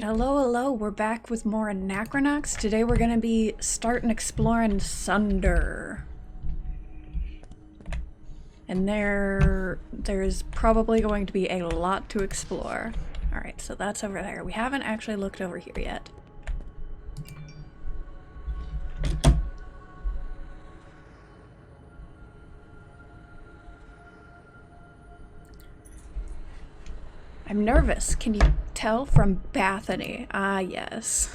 Hello, we're back with more Anachronox. Today we're gonna be starting exploring Sunder. And there's probably going to be a lot to explore. Alright, so that's over there. We haven't actually looked over here yet. I'm nervous. Can you tell from Bethany? Ah, yes.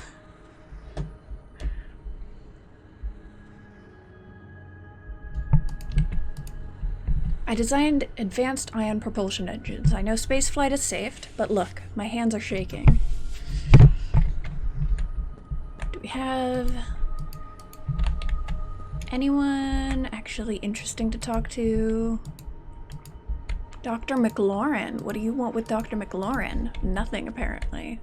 I designed advanced ion propulsion engines. I know spaceflight is safe, but look, my hands are shaking. Do we have anyone actually interesting to talk to? Dr. McLaurin. What do you want with Dr. McLaurin? Nothing, apparently.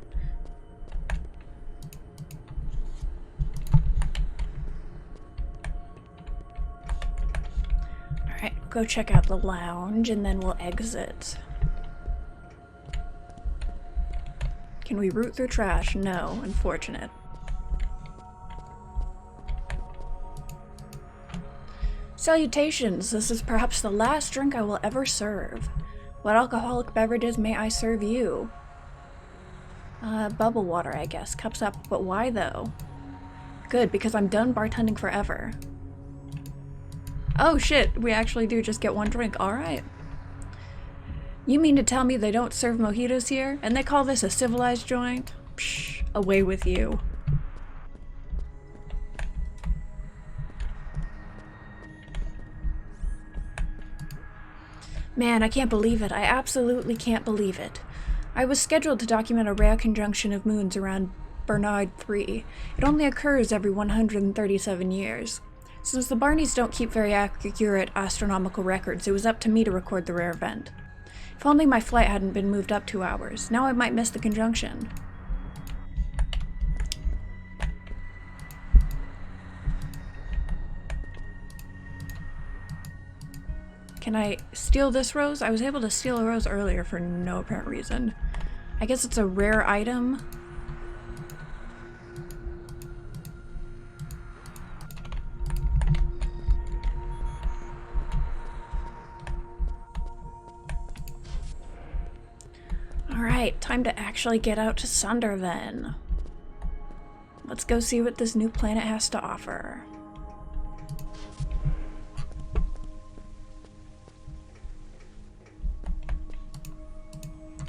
Alright, go check out the lounge and then we'll exit. Can we root through trash? No, unfortunate. Salutations! This is perhaps the last drink I will ever serve. What alcoholic beverages may I serve you? Bubble water, I guess. Cups up, but why though? Good, because I'm done bartending forever. Oh shit, we actually do just get one drink, alright. You mean to tell me they don't serve mojitos here, and they call this a civilized joint? Psh, away with you. Man, I can't believe it. I absolutely can't believe it. I was scheduled to document a rare conjunction of moons around Bernard 3. It only occurs every 137 years. Since the Barneys don't keep very accurate astronomical records, it was up to me to record the rare event. If only my flight hadn't been moved up 2 hours. Now I might miss the conjunction. Can I steal this rose? I was able to steal a rose earlier for no apparent reason. I guess it's a rare item. Alright, time to actually get out to Sunder then. Let's go see what this new planet has to offer.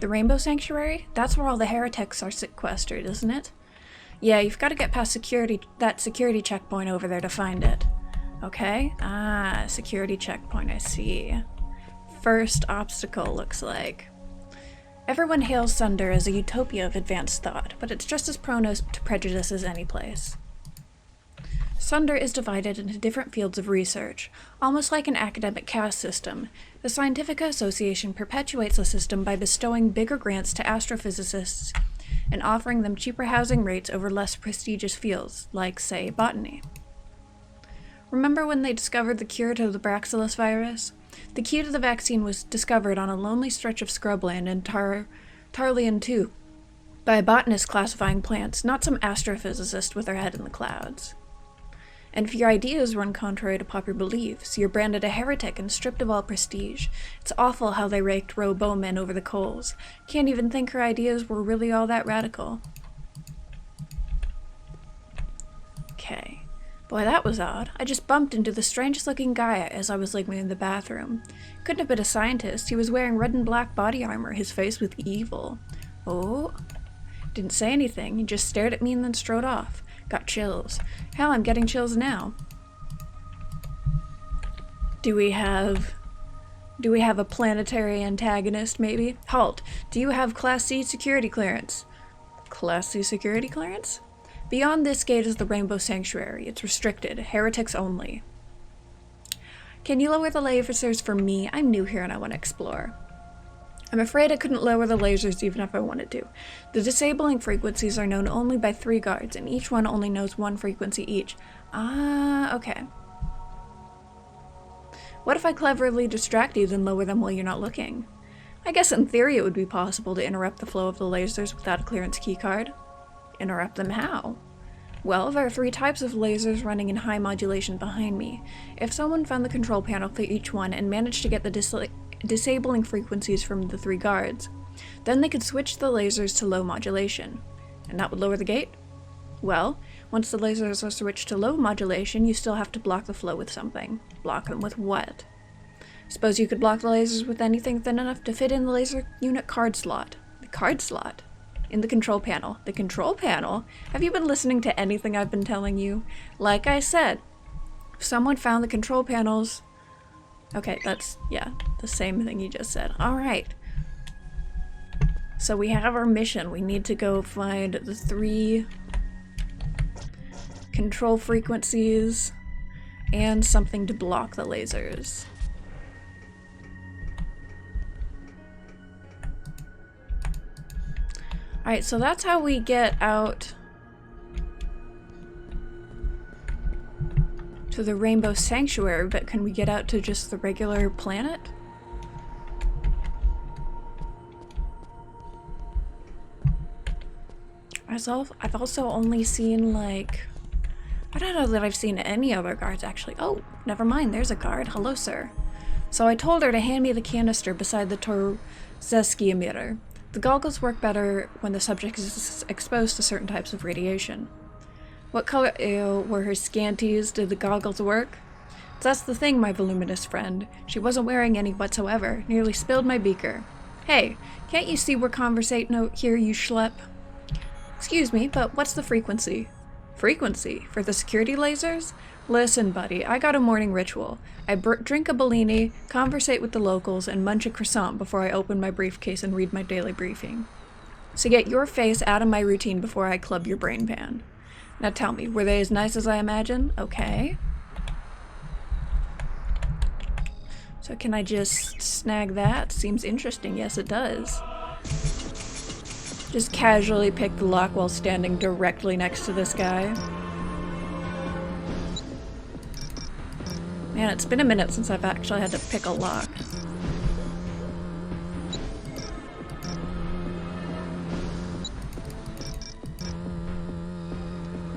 The Rainbow Sanctuary? That's where all the heretics are sequestered, isn't it? Yeah, you've got to get past that security checkpoint over there to find it. Okay? Ah, security checkpoint, I see. First obstacle, looks like. Everyone hails Sunder as a utopia of advanced thought, but it's just as prone to prejudice as any place. Sunder is divided into different fields of research, almost like an academic caste system. The Scientific Association perpetuates the system by bestowing bigger grants to astrophysicists and offering them cheaper housing rates over less prestigious fields, like, say, botany. Remember when they discovered the cure to the Bacillus virus? The key to the vaccine was discovered on a lonely stretch of scrubland in Tarlean 2 by a botanist classifying plants, not some astrophysicist with their head in the clouds. And if your ideas run contrary to popular beliefs, you're branded a heretic and stripped of all prestige. It's awful how they raked Roe Bowman over the coals. Can't even think her ideas were really all that radical. Okay. Boy, that was odd. I just bumped into the strangest looking guy as I was leaving the bathroom. Couldn't have been a scientist. He was wearing red and black body armor, his face was evil. Oh. Didn't say anything. He just stared at me and then strode off. Got chills. Hell, I'm getting chills now. Do we have a planetary antagonist, maybe? Halt! Do you have Class C security clearance? Class C security clearance? Beyond this gate is the Rainbow Sanctuary. It's restricted. Heretics only. Can you lower the lasers for me? I'm new here and I want to explore. I'm afraid I couldn't lower the lasers even if I wanted to. The disabling frequencies are known only by 3 guards, and each one only knows 1 frequency each. Ah, okay. What if I cleverly distract you, then lower them while you're not looking? I guess in theory it would be possible to interrupt the flow of the lasers without a clearance keycard. Interrupt them how? Well, there are 3 types of lasers running in high modulation behind me. If someone found the control panel for each one and managed to get the disabling frequencies from the 3 guards, then they could switch the lasers to low modulation. And that would lower the gate? Well, once the lasers are switched to low modulation, you still have to block the flow with something. Block them with what? Suppose you could block the lasers with anything thin enough to fit in the laser unit card slot. The card slot? In the control panel. The control panel? Have you been listening to anything I've been telling you? Like I said, if someone found the control panels... Okay, that's, yeah, the same thing you just said. Alright. So we have our mission. We need to go find the 3 control frequencies and something to block the lasers. Alright, so that's how we get out to the Rainbow Sanctuary, but can we get out to just the regular planet? I've also only seen, like... I don't know that I've seen any other guards, actually. Oh, never mind, there's a guard. Hello, sir. So I told her to hand me the canister beside the Torzeski emitter. The goggles work better when the subject is exposed to certain types of radiation. What color were her scanties? Did the goggles work? That's the thing, my voluminous friend. She wasn't wearing any whatsoever. Nearly spilled my beaker. Hey, can't you see we're conversating here, you schlep? Excuse me, but what's the frequency? Frequency? For the security lasers? Listen, buddy, I got a morning ritual. I drink a Bellini, conversate with the locals, and munch a croissant before I open my briefcase and read my daily briefing. So get your face out of my routine before I club your brain pan. Now tell me, were they as nice as I imagined? Okay. So can I just snag that? Seems interesting. Yes, it does. Just casually pick the lock while standing directly next to this guy. Man, it's been a minute since I've actually had to pick a lock.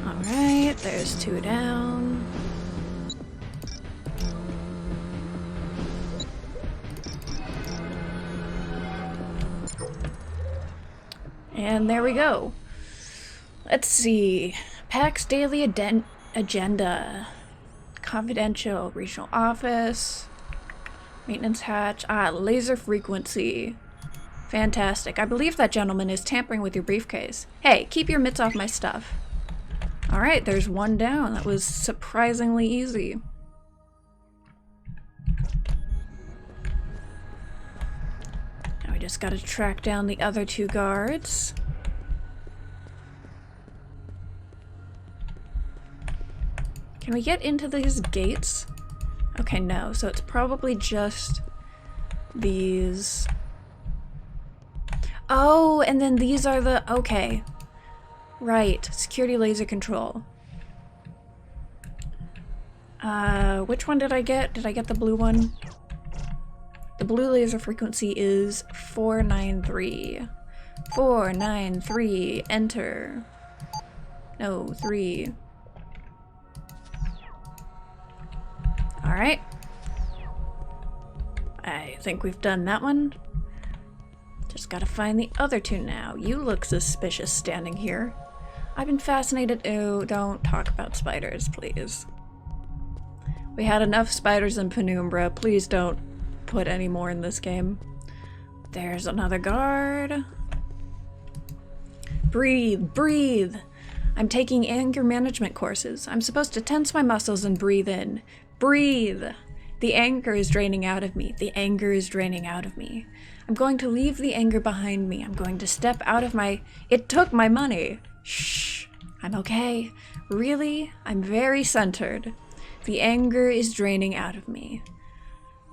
Alright, there's 2 down. And there we go. Let's see. PAX Daily Agenda. Confidential. Regional Office. Maintenance Hatch. Ah, laser frequency. Fantastic. I believe that gentleman is tampering with your briefcase. Hey, keep your mitts off my stuff. Alright, there's 1 down. That was surprisingly easy. Now we just gotta track down the other 2 guards. Can we get into these gates? Okay, no. So it's probably just these. Oh, and then these are the... Okay. Right. Security laser control. Which one did I get? Did I get the blue one? The blue laser frequency is 493. 493. Enter. No, 3. Alright. I think we've done that one. Just gotta find the other 2 now. You look suspicious standing here. I've been fascinated. Oh, don't talk about spiders, please. We had enough spiders in Penumbra. Please don't put any more in this game. There's another guard. Breathe, breathe. I'm taking anger management courses. I'm supposed to tense my muscles and breathe in. Breathe. The anger is draining out of me. The anger is draining out of me. I'm going to leave the anger behind me. I'm going to step out of my... It took my money. Shh. I'm okay. Really? I'm very centered. The anger is draining out of me.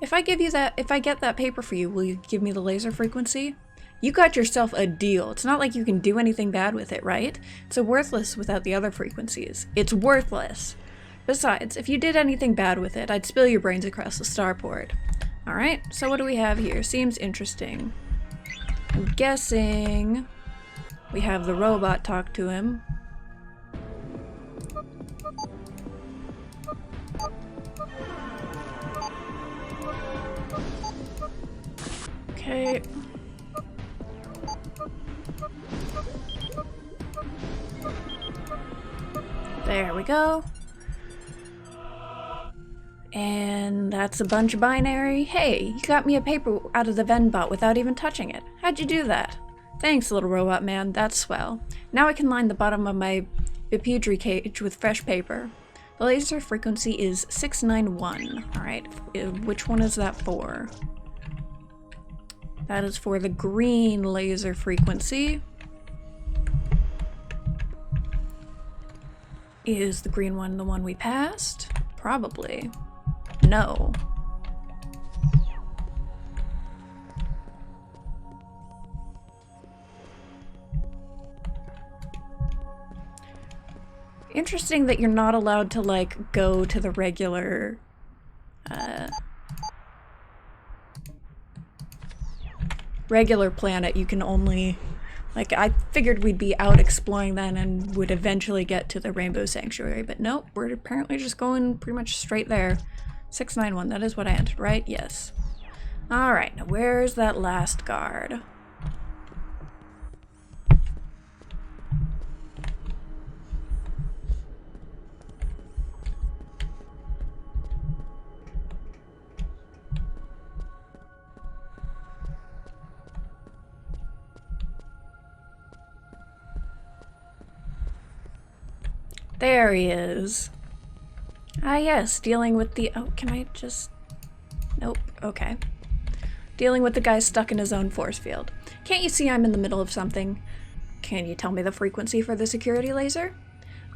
If I give you that... If I get that paper for you, will you give me the laser frequency? You got yourself a deal. It's not like you can do anything bad with it, right? It's worthless without the other frequencies. It's worthless. Besides, if you did anything bad with it, I'd spill your brains across the starport. Alright, so what do we have here? Seems interesting. I'm guessing We have the robot talk to him. Okay. There we go. And that's a bunch of binary. Hey, you got me a paper out of the Venbot without even touching it. How'd you do that? Thanks, little robot man. That's swell. Now I can line the bottom of my Petri cage with fresh paper. The laser frequency is 691. Alright, which one is that for? That is for the green laser frequency. Is the green one the one we passed? Probably. No. Interesting that you're not allowed to, like, go to the regular, regular planet. You can only, like, I figured we'd be out exploring then and would eventually get to the Rainbow Sanctuary, but nope, we're apparently just going pretty much straight there. 691, that is what I entered, right? Yes. Alright, now where's that last guard? There he is. Ah yes, dealing with the— oh, can I just— nope, okay. Dealing with the guy stuck in his own force field. Can't you see I'm in the middle of something? Can you tell me the frequency for the security laser?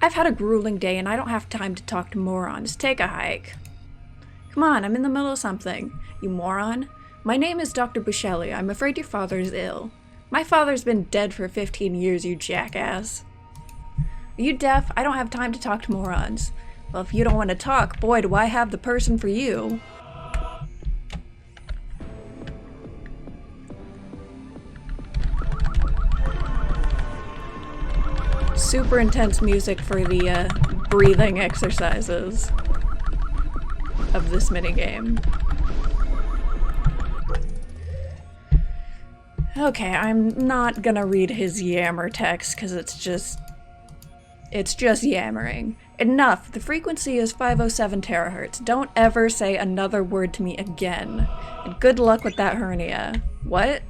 I've had a grueling day and I don't have time to talk to morons. Take a hike. Come on, I'm in the middle of something, you moron. My name is Dr. Bushelli. I'm afraid your father is ill. My father's been dead for 15 years, you jackass. Are you deaf? I don't have time to talk to morons. Well, if you don't want to talk, boy, do I have the person for you. Super intense music for the breathing exercises of this minigame. Okay, I'm not gonna read his yammer text because it's just yammering. Enough! The frequency is 507 terahertz. Don't ever say another word to me again. And good luck with that hernia. What?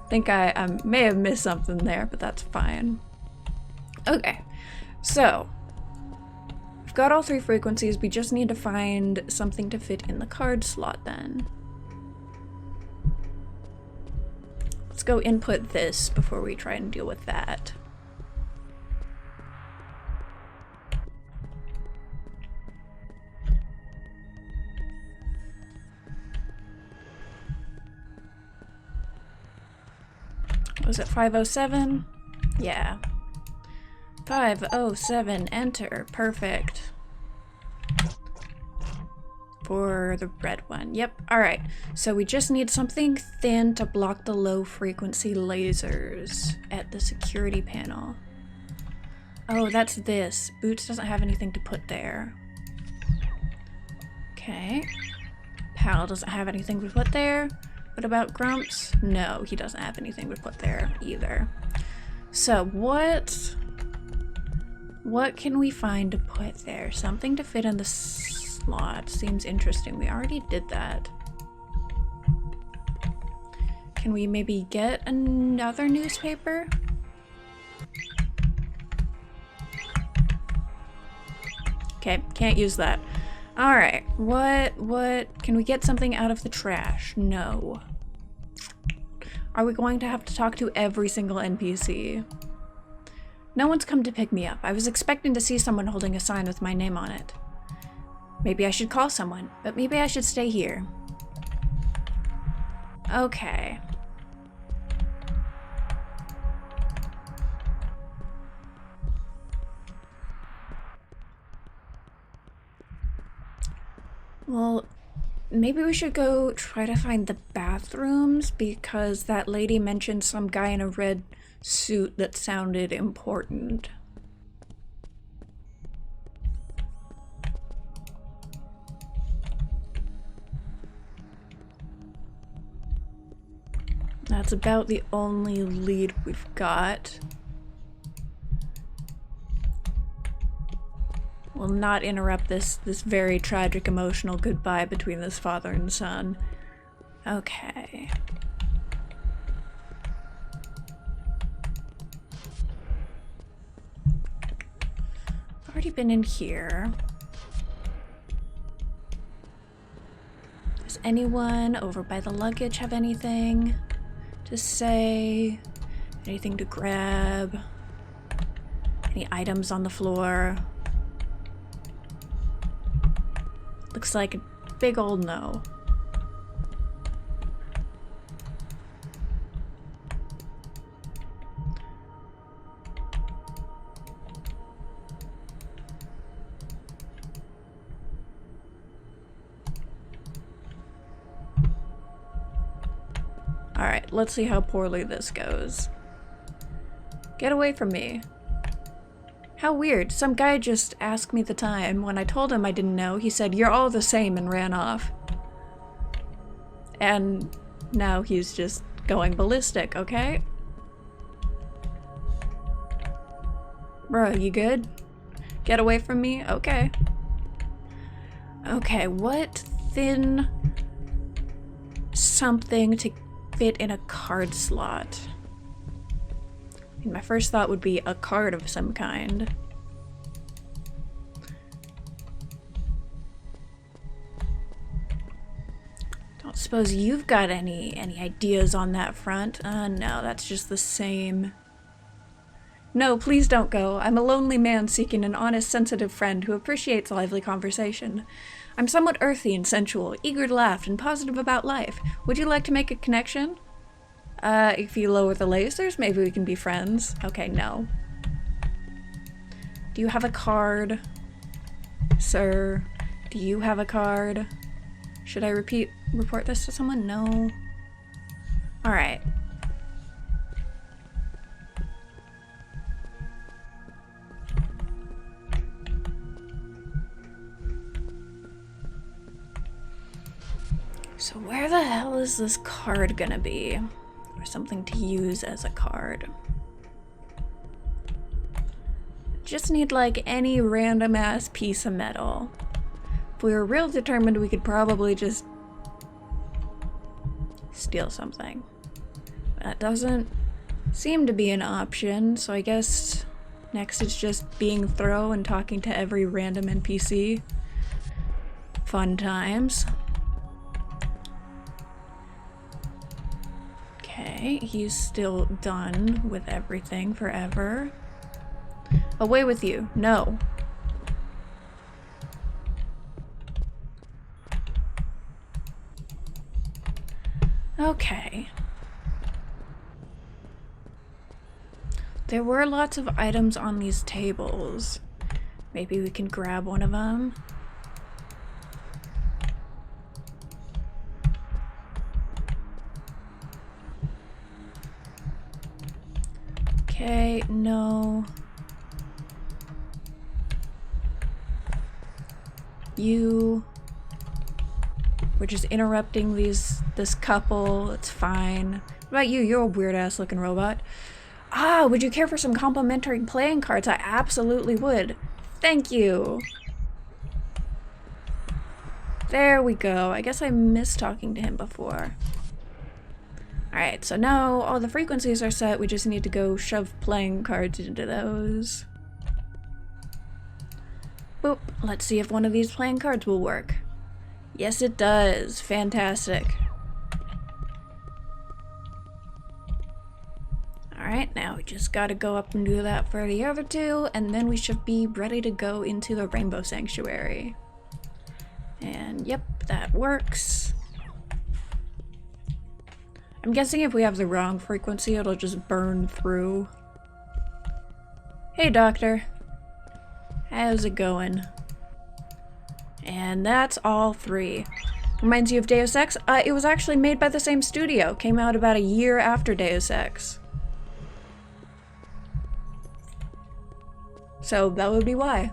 Think I may have missed something there, but that's fine. Okay, so we've got all three frequencies. We just need to find something to fit in the card slot then. Let's go input this before we try and deal with that. Was it 507? Yeah. 507, enter. Perfect. For the red one. Yep. Alright. So we just need something thin to block the low frequency lasers at the security panel. Oh, that's this. Boots doesn't have anything to put there. Okay. Pal doesn't have anything to put there. What about Grumps? No, he doesn't have anything to put there either. So what can we find to put there? Something to fit in the slot. Seems interesting. We already did that. Can we maybe get another newspaper? Okay, can't use that. Alright, what can we get something out of the trash? No. Are we going to have to talk to every single NPC? No one's come to pick me up. I was expecting to see someone holding a sign with my name on it. Maybe I should call someone, but maybe I should stay here. Okay. Well, Maybe we should go try to find the bathrooms, because that lady mentioned some guy in a red suit that sounded important. That's about the only lead we've got. Will not interrupt this very tragic emotional goodbye between this father and son. Okay. Already been in here. Does anyone over by the luggage have anything to say? Anything to grab? Any items on the floor? Looks like a big old no. Alright, let's see how poorly this goes. Get away from me. How weird. Some guy just asked me the time. When I told him I didn't know, he said, "You're all the same," and ran off. And now he's just going ballistic, okay? Bro, you good? Get away from me? Okay. Okay, what thin something to fit in a card slot? I mean, my first thought would be a card of some kind. Don't suppose you've got any ideas on that front? No, that's just the same. No, please don't go. I'm a lonely man seeking an honest, sensitive friend who appreciates lively conversation. I'm somewhat earthy and sensual, eager to laugh and positive about life. Would you like to make a connection? If you lower the lasers, maybe we can be friends. Okay, no. Do you have a card? Sir, do you have a card? Should I report this to someone? No. Alright. So where the hell is this card gonna be? Or something to use as a card. Just need like any random ass piece of metal. If we were real determined, we could probably just steal something. That doesn't seem to be an option, so I guess next it's just being thorough and talking to every random NPC. Fun times. Okay, he's still done with everything forever. Away with you. No. Okay. There were lots of items on these tables. Maybe we can grab one of them. Okay, no. You. We're just interrupting this couple. It's fine. What about you? You're a weird ass looking robot. Ah, would you care for some complimentary playing cards? I absolutely would. Thank you. There we go. I guess I missed talking to him before. Alright, so now all the frequencies are set. We just need to go shove playing cards into those. Boop. Let's see if one of these playing cards will work. Yes, it does. Fantastic. Alright, now we just gotta go up and do that for the other two, and then we should be ready to go into the Rainbow Sanctuary. And yep, that works. I'm guessing if we have the wrong frequency, it'll just burn through. Hey, Doctor. How's it going? And that's all three. Reminds you of Deus Ex? It was actually made by the same studio. Came out about a year after Deus Ex. So that would be why.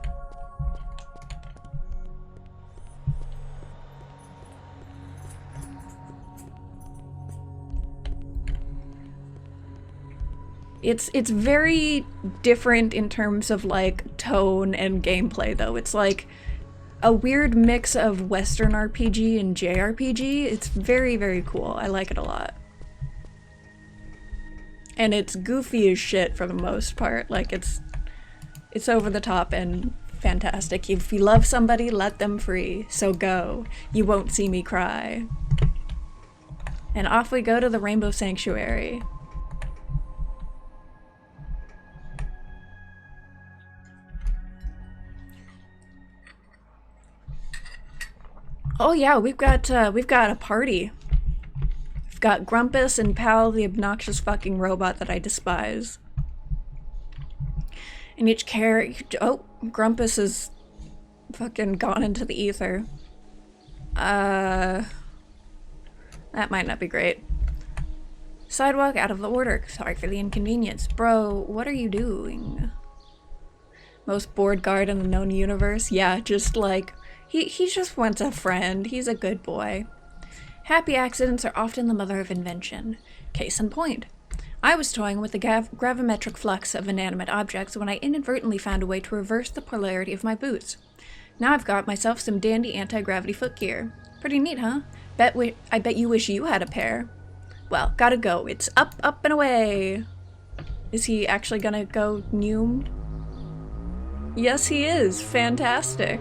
It's very different in terms of like tone and gameplay though. It's like a weird mix of Western RPG and JRPG. It's very, very cool. I like it a lot. And it's goofy as shit for the most part. Like it's over the top and fantastic. If you love somebody, let them free. So go. You won't see me cry. And off we go to the Rainbow Sanctuary. Oh yeah, we've got a party. We've got Grumpus and Pal, the obnoxious fucking robot that I despise. And each character— oh, Grumpus is fucking gone into the ether. That might not be great. Sidewalk out of the order. Sorry for the inconvenience. Bro, what are you doing? Most bored guard in the known universe? Yeah, just like— He just wants a friend. He's a good boy. Happy accidents are often the mother of invention. Case in point. I was toying with the gravimetric flux of inanimate objects when I inadvertently found a way to reverse the polarity of my boots. Now I've got myself some dandy anti-gravity footgear. Pretty neat, huh? I bet you wish you had a pair. Well, gotta go. It's up, up, and away. Is he actually gonna go Noom? Yes, he is. Fantastic.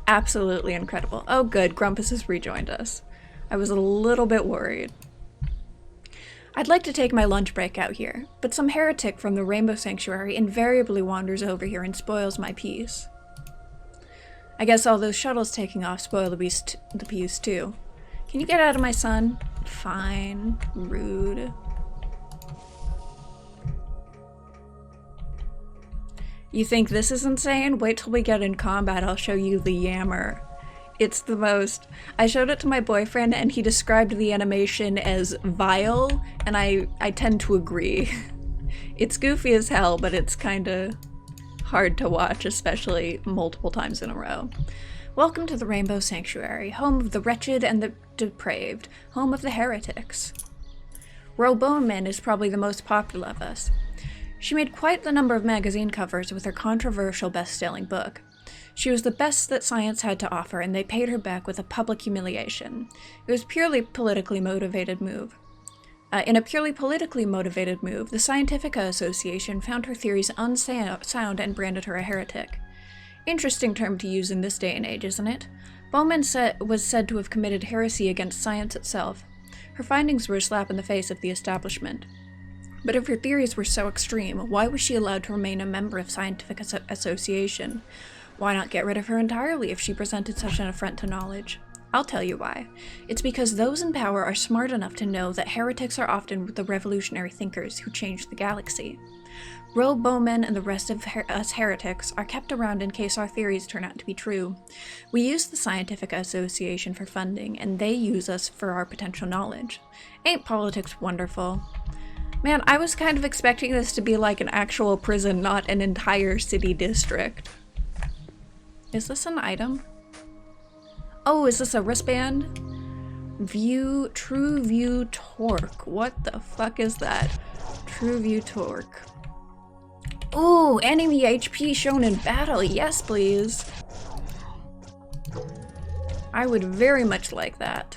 Absolutely incredible. Oh good, Grumpus has rejoined us. I was a little bit worried. I'd like to take my lunch break out here, but some heretic from the Rainbow Sanctuary invariably wanders over here and spoils my peace. I guess all those shuttles taking off spoil the peace too. Can you get out of my sun? Fine. Rude. You think this is insane? Wait till we get in combat, I'll show you the yammer. It's the most. I showed it to my boyfriend and he described the animation as vile, and I tend to agree. It's goofy as hell, but it's kinda hard to watch, especially multiple times in a row. Welcome to the Rainbow Sanctuary, home of the wretched and the depraved, home of the heretics. Ro Bowman is probably the most popular of us. She made quite the number of magazine covers with her controversial best-selling book. She was the best that science had to offer, and they paid her back with a public humiliation. It was purely politically motivated move. In a purely politically motivated move, the Scientifica Association found her theories unsound and branded her a heretic. Interesting term to use in this day and age, isn't it? Bowman was said to have committed heresy against science itself. Her findings were a slap in the face of the establishment. But if her theories were so extreme, why was she allowed to remain a member of Scientific Association? Why not get rid of her entirely if she presented such an affront to knowledge? I'll tell you why. It's because those in power are smart enough to know that heretics are often the revolutionary thinkers who change the galaxy. Ro Bowman and the rest of us heretics are kept around in case our theories turn out to be true. We use the Scientific Association for funding, and they use us for our potential knowledge. Ain't politics wonderful? Man, I was kind of expecting this to be like an actual prison, not an entire city district. Is this an item? Oh, is this a wristband? True View Torque. What the fuck is that? True View Torque. Ooh, enemy HP shown in battle. Yes, please. I would very much like that.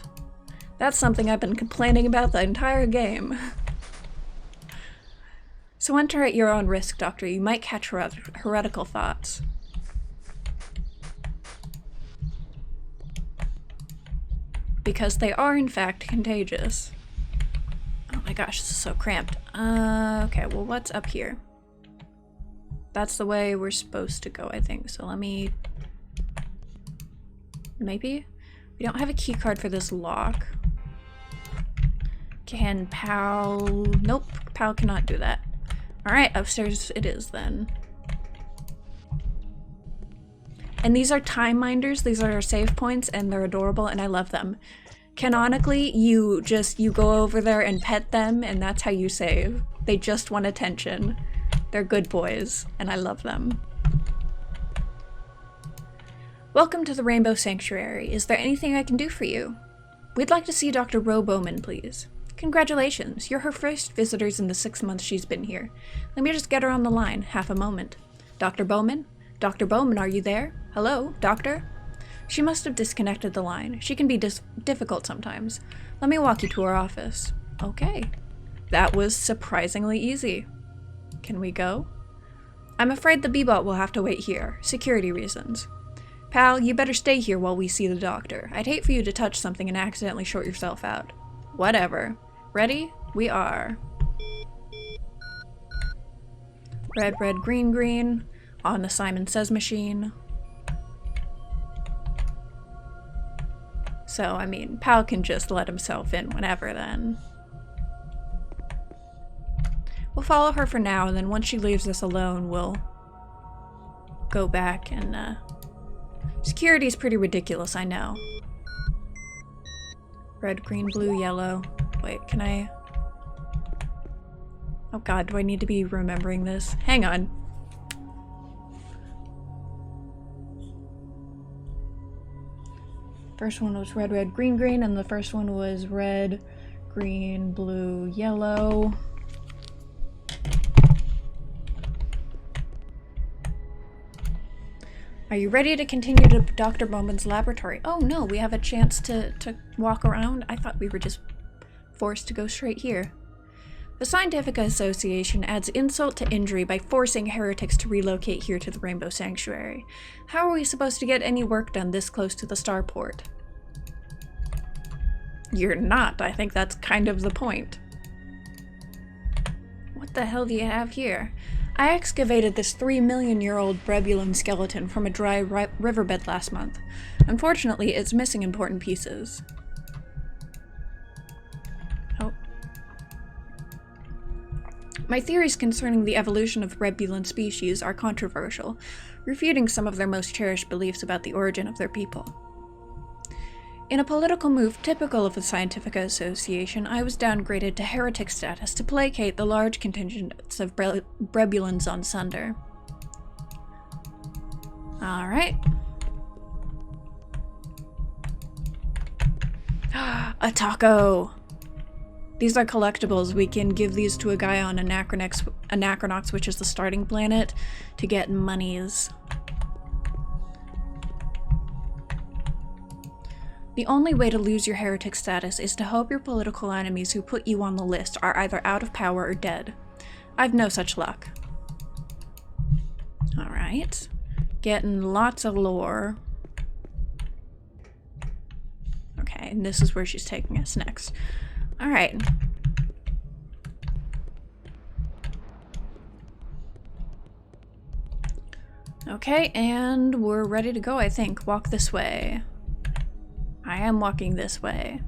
That's something I've been complaining about the entire game. So enter at your own risk, Doctor. You might catch heretical thoughts. Because they are, in fact, contagious. Oh my gosh, this is so cramped. Okay, well, what's up here? That's the way we're supposed to go, I think. So let me... Maybe? We don't have a key card for this lock. Can Pal... Nope, Pal cannot do that. Alright, upstairs it is then. And these are time minders, these are our save points, and they're adorable, and I love them. Canonically, you go over there and pet them, and that's how you save. They just want attention. They're good boys, and I love them. Welcome to the Rainbow Sanctuary. Is there anything I can do for you? We'd like to see Dr. Ro Bowman, please. Congratulations, you're her first visitors in the 6 months she's been here. Let me just get her on the line, half a moment. Dr. Bowman? Dr. Bowman, are you there? Hello, doctor? She must have disconnected the line. She can be difficult sometimes. Let me walk you to her office. Okay. That was surprisingly easy. Can we go? I'm afraid the Bebot will have to wait here. Security reasons. Pal, you better stay here while we see the doctor. I'd hate for you to touch something and accidentally short yourself out. Whatever. Ready? We are. Red, red, green, green. On the Simon Says machine. So, I mean, Pal can just let himself in whenever then. We'll follow her for now, and then once she leaves us alone, we'll go back and, security is pretty ridiculous, I know. Red, green, blue, yellow. Wait, can I... Oh god, do I need to be remembering this? Hang on. First one was red, red, green, green, and the first one was red, green, blue, yellow. Are you ready to continue to Dr. Bowman's laboratory? Oh no, we have a chance to walk around? I thought we were just forced to go straight here. The Scientific Association adds insult to injury by forcing heretics to relocate here to the Rainbow Sanctuary. How are we supposed to get any work done this close to the starport? You're not. I think that's kind of the point. What the hell do you have here? I excavated this 3-million-year-old Brebulin skeleton from a dry riverbed last month. Unfortunately, it's missing important pieces. Oh. My theories concerning the evolution of Brebulin species are controversial, refuting some of their most cherished beliefs about the origin of their people. In a political move typical of the Scientific Association, I was downgraded to heretic status to placate the large contingents of Brebulins on Sunder. Alright. A taco! These are collectibles. We can give these to a guy on Anachronox, which is the starting planet, to get monies. The only way to lose your heretic status is to hope your political enemies who put you on the list are either out of power or dead. I've no such luck. Alright. Getting lots of lore. Okay, and this is where she's taking us next. Alright. Okay, and we're ready to go, I think. Walk this way. I am walking this way.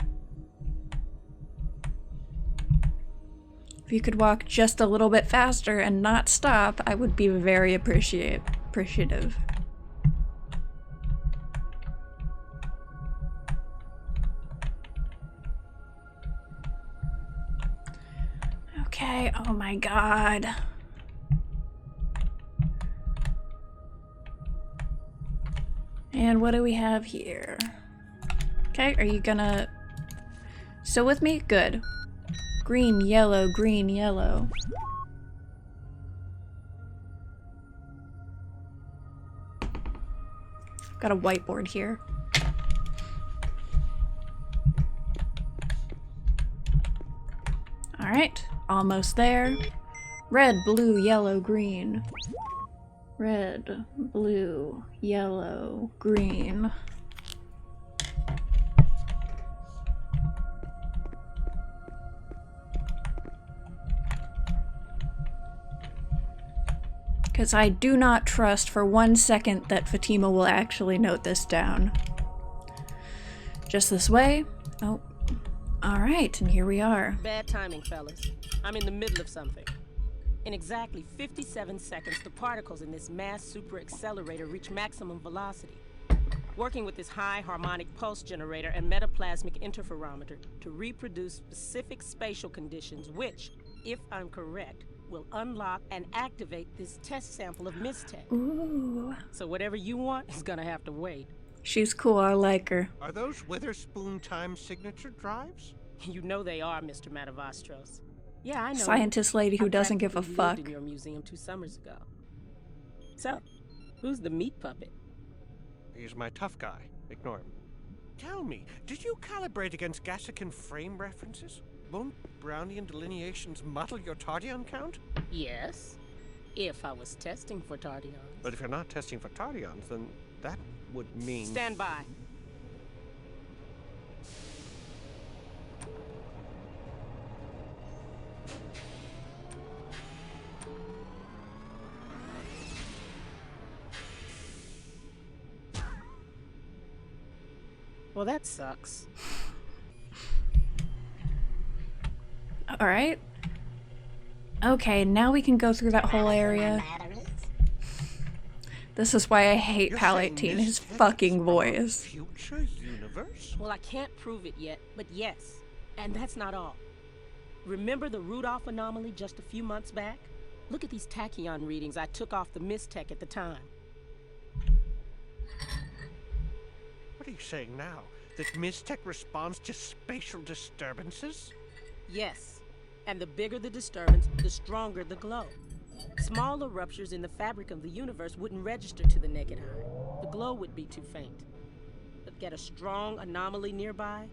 If you could walk just a little bit faster and not stop, I would be very appreciative. Okay, oh my god. And what do we have here? Okay, are you gonna... Still with me? Good. Green, yellow, green, yellow. Got a whiteboard here. Alright, almost there. Red, blue, yellow, green. Red, blue, yellow, green. Because I do not trust for 1 second that Fatima will actually note this down. Just this way. Oh. Alright, and here we are. Bad timing, fellas. I'm in the middle of something. In exactly 57 seconds, the particles in this mass superaccelerator reach maximum velocity. Working with this high harmonic pulse generator and metaplasmic interferometer to reproduce specific spatial conditions which, if I'm correct, will unlock and activate this test sample of Mistech. Ooh. So whatever you want is gonna have to wait. She's cool, I like her. Are those Witherspoon time signature drives? You know they are, Mr. Matavastros. Yeah, I know. Scientist lady who doesn't give a practically fuck. lived in your museum 2 summers ago. So, who's the meat puppet? He's my tough guy. Ignore him. Tell me, did you calibrate against Gassican frame references? Won't Brownian delineations muddle your Tardion count? Yes, if I was testing for Tardions. But if you're not testing for Tardions, then that would mean... Stand by. Well, that sucks. Alright. Okay, now we can go through that whole area. This is why I hate You're Pal saying 18, his Mistech fucking is from a voice. future universe? Well, I can't prove it yet, but yes. And that's not all. Remember the Rudolph anomaly just a few months back? Look at these tachyon readings I took off the Mistech at the time. What are you saying now? That Mistech responds to spatial disturbances? Yes. And the bigger the disturbance, the stronger the glow. Smaller ruptures in the fabric of the universe wouldn't register to the naked eye. The glow would be too faint. But get a strong anomaly nearby,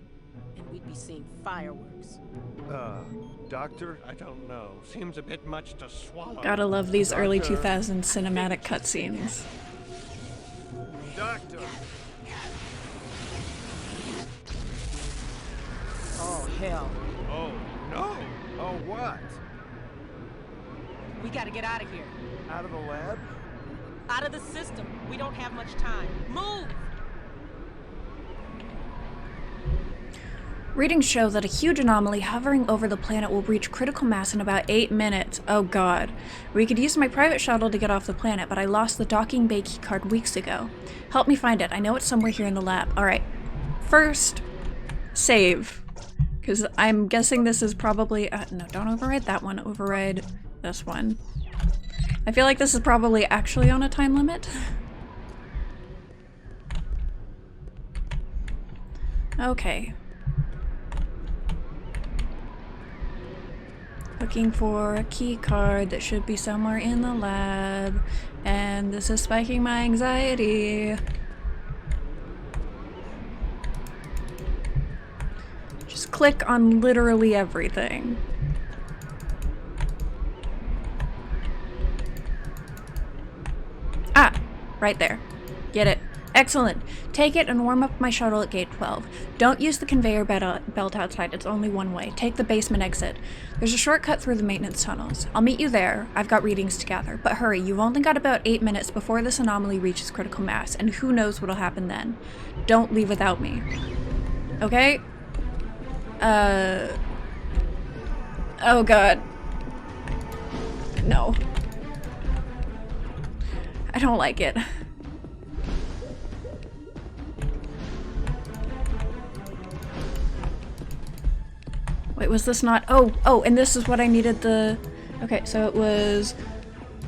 and we'd be seeing fireworks. Doctor? I don't know. Seems a bit much to swallow. Gotta love these early 2000s cinematic cutscenes. Doctor! Oh, hell. Oh, no! Oh, what? We gotta get out of here. Out of the lab? Out of the system. We don't have much time. Move! Readings show that a huge anomaly hovering over the planet will reach critical mass in about 8 minutes. Oh god. We could use my private shuttle to get off the planet, but I lost the docking bay keycard weeks ago. Help me find it. I know it's somewhere here in the lab. Alright. First, save. Because I'm guessing this is probably... no, don't override that one. Override this one. I feel like this is probably actually on a time limit. Okay. Looking for a key card that should be somewhere in the lab, and this is spiking my anxiety. Just click on literally everything. Ah, right there. Get it. Excellent. Take it and warm up my shuttle at gate 12. Don't use the conveyor belt outside, it's only one way. Take the basement exit. There's a shortcut through the maintenance tunnels. I'll meet you there. I've got readings to gather. But hurry, you've only got about 8 minutes before this anomaly reaches critical mass, and who knows what'll happen then. Don't leave without me. Okay? Oh god. No. I don't like it. Wait, was this not? Oh, and this is what I needed the... Okay, so it was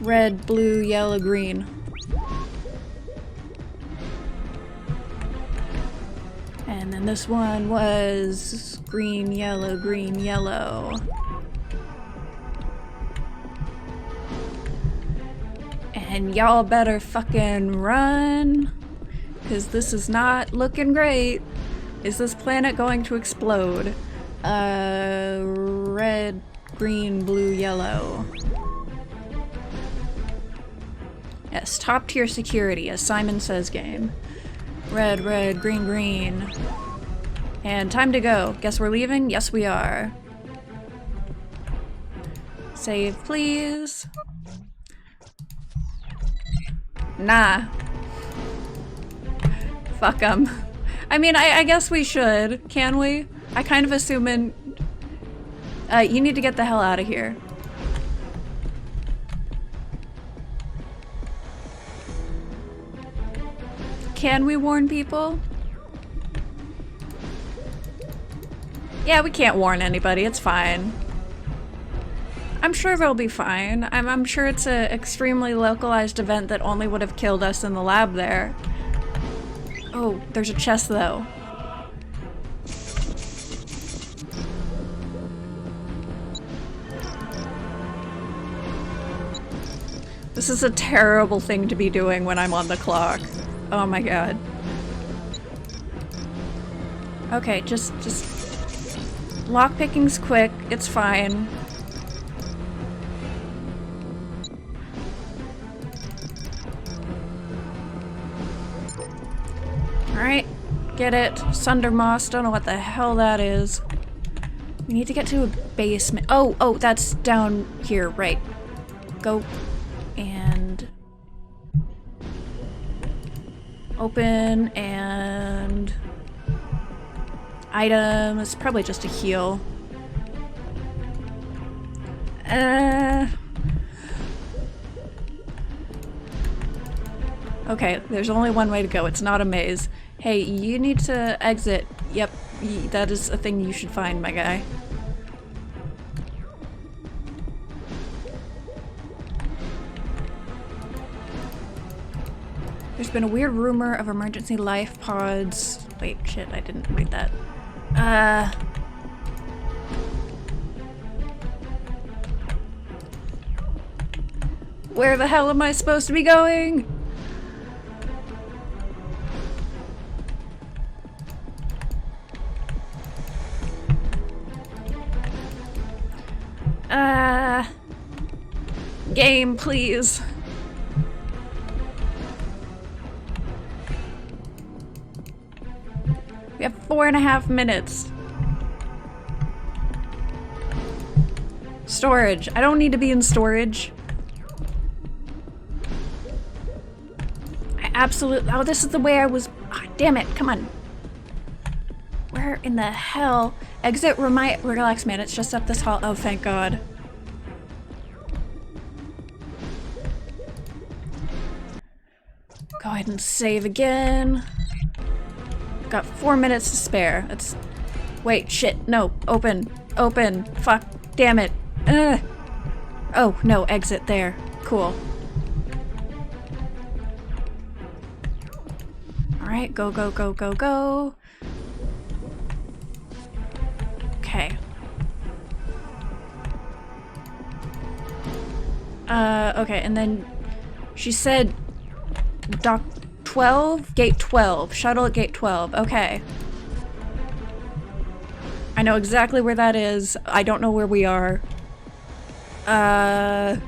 red, blue, yellow, green. And then this one was green, yellow, green, yellow. And y'all better fucking run, because this is not looking great. Is this planet going to explode? Red, green, blue, yellow. Yes, top tier security, as Simon Says game. Red, red, green, green. And time to go. Guess we're leaving? Yes, we are. Save, please. Nah. Fuck 'em. I mean, I guess we should. Can we? I kind of assuming... you need to get the hell out of here. Can we warn people? Yeah, we can't warn anybody. It's fine. I'm sure they'll be fine. I'm sure it's an extremely localized event that only would have killed us in the lab there. Oh, there's a chest though. This is a terrible thing to be doing when I'm on the clock. Oh my god. Okay, just lockpicking's quick, it's fine. Alright, get it. Sunder moss, don't know what the hell that is. We need to get to a basement. Oh, that's down here, right. Go. And open and item. It's probably just a heal. Okay, there's only one way to go. It's not a maze. Hey, you need to exit. Yep, that is a thing you should find, my guy. There's been a weird rumor of emergency life pods. Wait, shit, I didn't read that. Where the hell am I supposed to be going? Game, please. We have 4.5 minutes. Storage. I don't need to be in storage. I absolutely— oh, this is the way I was— oh, damn it, come on. Where in the hell? Exit, relax, man, it's just up this hall. Oh, thank God. Go ahead and save again. Got 4 minutes to spare. Let's— wait, shit, no, open, fuck, damn it. Oh, no, exit there. Cool. Alright, go, go, go, go, go. Okay. Okay, and then she said Dock 12? Gate 12. Shuttle at gate 12. Okay. I know exactly where that is. I don't know where we are. Oh,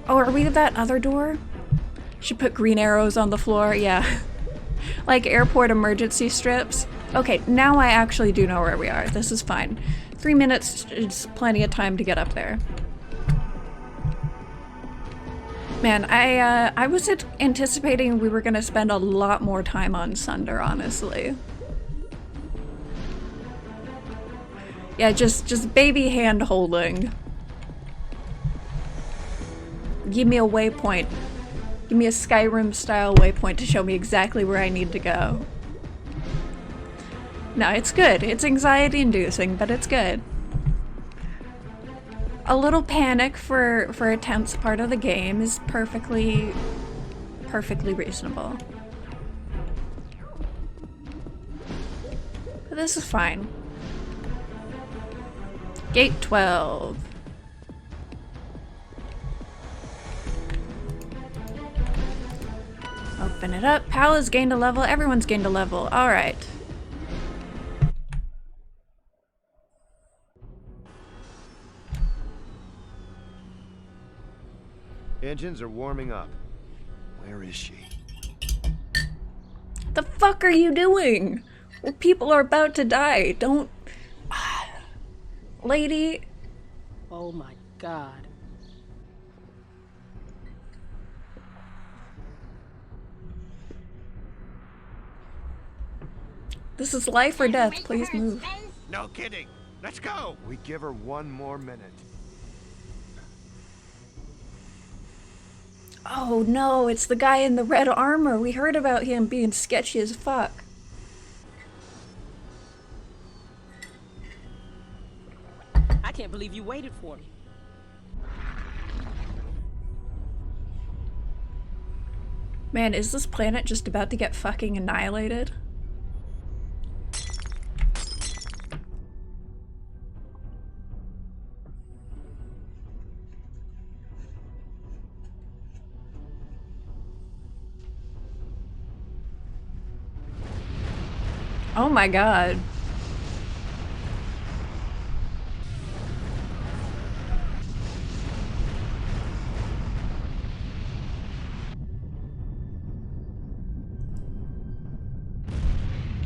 are we at that other door? She put green arrows on the floor. Yeah. Like airport emergency strips. Okay, now I actually do know where we are. This is fine. 3 minutes is plenty of time to get up there. Man, I was anticipating we were gonna spend a lot more time on Sunder, honestly. Yeah, just baby hand holding. Give me a waypoint. Give me a Skyrim style waypoint to show me exactly where I need to go. No, it's good. It's anxiety inducing, but it's good. A little panic for a tense part of the game is perfectly reasonable. But this is fine. Gate 12. Open it up. Pal has gained a level. Everyone's gained a level. Alright. Engines are warming up. Where is she? The fuck are you doing? Well, people are about to die. Don't... Lady... Oh my God. This is life or death. Please move. No kidding. Let's go. We give her 1 more minute. Oh no, it's the guy in the red armor. We heard about him being sketchy as fuck. I can't believe you waited for me. Man, is this planet just about to get fucking annihilated? Oh my god.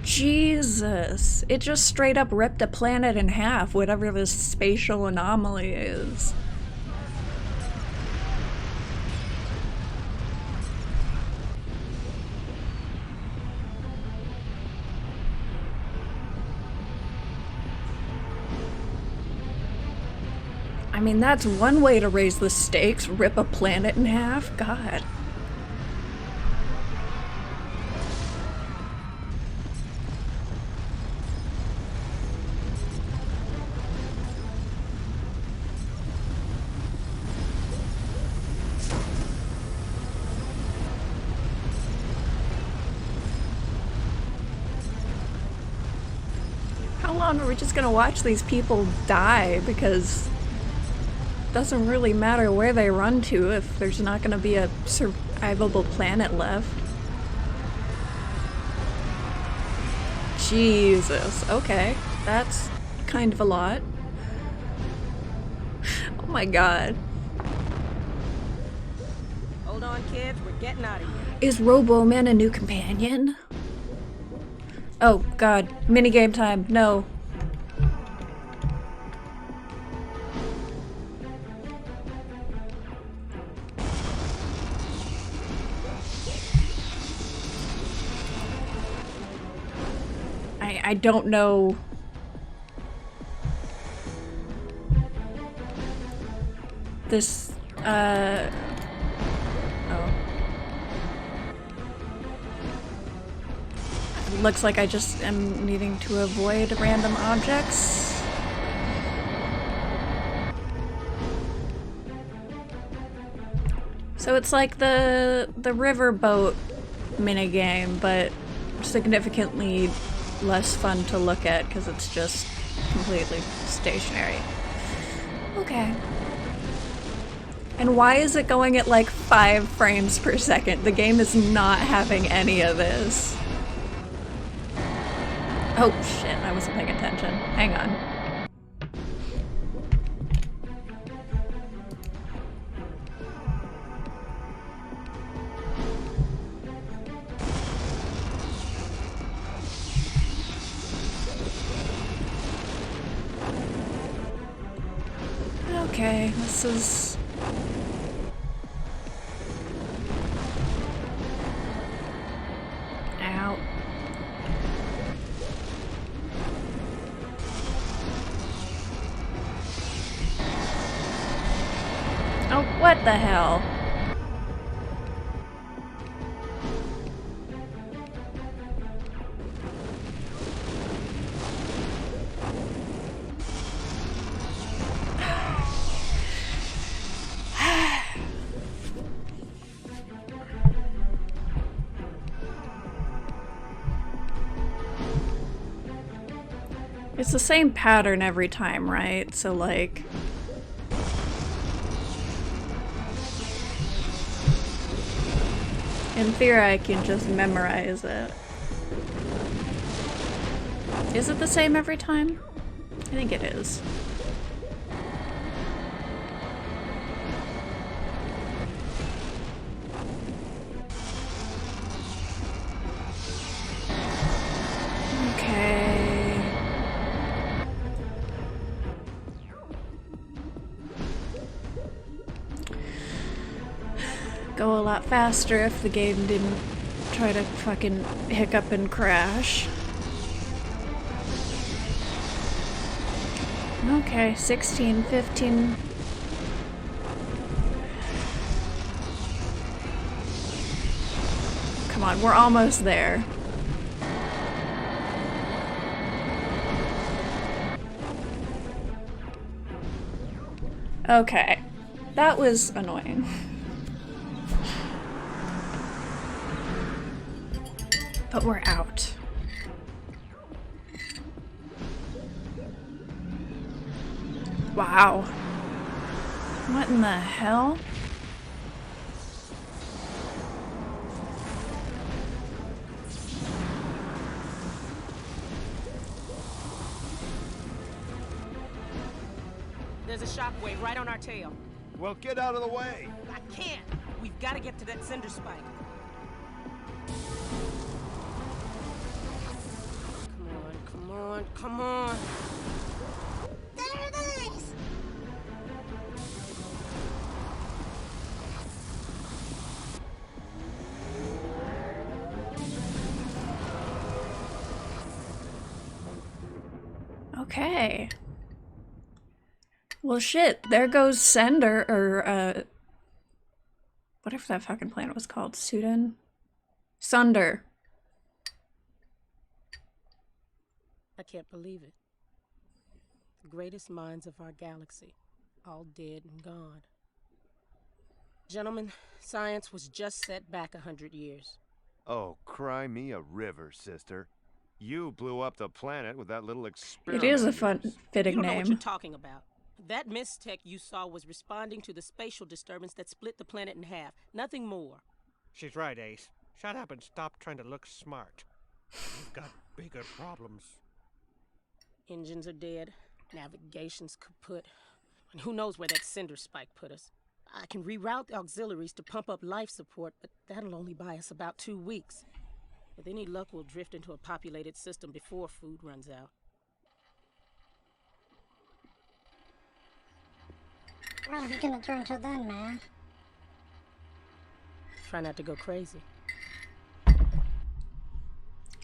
Jesus. It just straight up ripped a planet in half, whatever this spatial anomaly is. I mean, that's one way to raise the stakes, rip a planet in half. God. How long are we just gonna watch these people die? Because it doesn't really matter where they run to if there's not gonna be a survivable planet left. Jesus, okay. That's kind of a lot. Oh my god. Hold on, kids. We're getting out of here. Is Roboman a new companion? Oh god, minigame time, no. I don't know. This, oh. Looks like I just am needing to avoid random objects. So it's like the riverboat minigame, but significantly less fun to look at because it's just completely stationary. Okay. And why is it going at like 5 frames per second? The game is not having any of this. Oh shit, I wasn't paying attention. Hang on. Okay, this is... Ow. Oh, what the hell? It's the same pattern every time, right? So like... in theory, I can just memorize it. Is it the same every time? I think it is. Okay. Go a lot faster if the game didn't try to fucking hiccup and crash. Okay, 16, 15. Come on, we're almost there. Okay. That was annoying. But we're out. Wow. What in the hell? There's a shockwave right on our tail. Well, get out of the way. I can't. We've got to get to that cinder spike. Come on, come on. There it is! Okay. Well, shit. There goes Sunder, or, whatever that fucking planet was called. Sunder. I can't believe it. The greatest minds of our galaxy, all dead and gone. Gentlemen, science was just set back 100 years. Oh, cry me a river, sister. You blew up the planet with that little experiment. It is a of fun, yours. fitting You don't know what you're name. talking about. That mistech you saw was responding to the spatial disturbance that split the planet in half. Nothing more. She's right, Ace. Shut up and stop trying to look smart. We've got bigger problems. Engines are dead. Navigation's kaput. And who knows where that cinder spike put us. I can reroute the auxiliaries to pump up life support, but that'll only buy us about 2 weeks. With any luck, we'll drift into a populated system before food runs out. What are we gonna do until then, man? Try not to go crazy.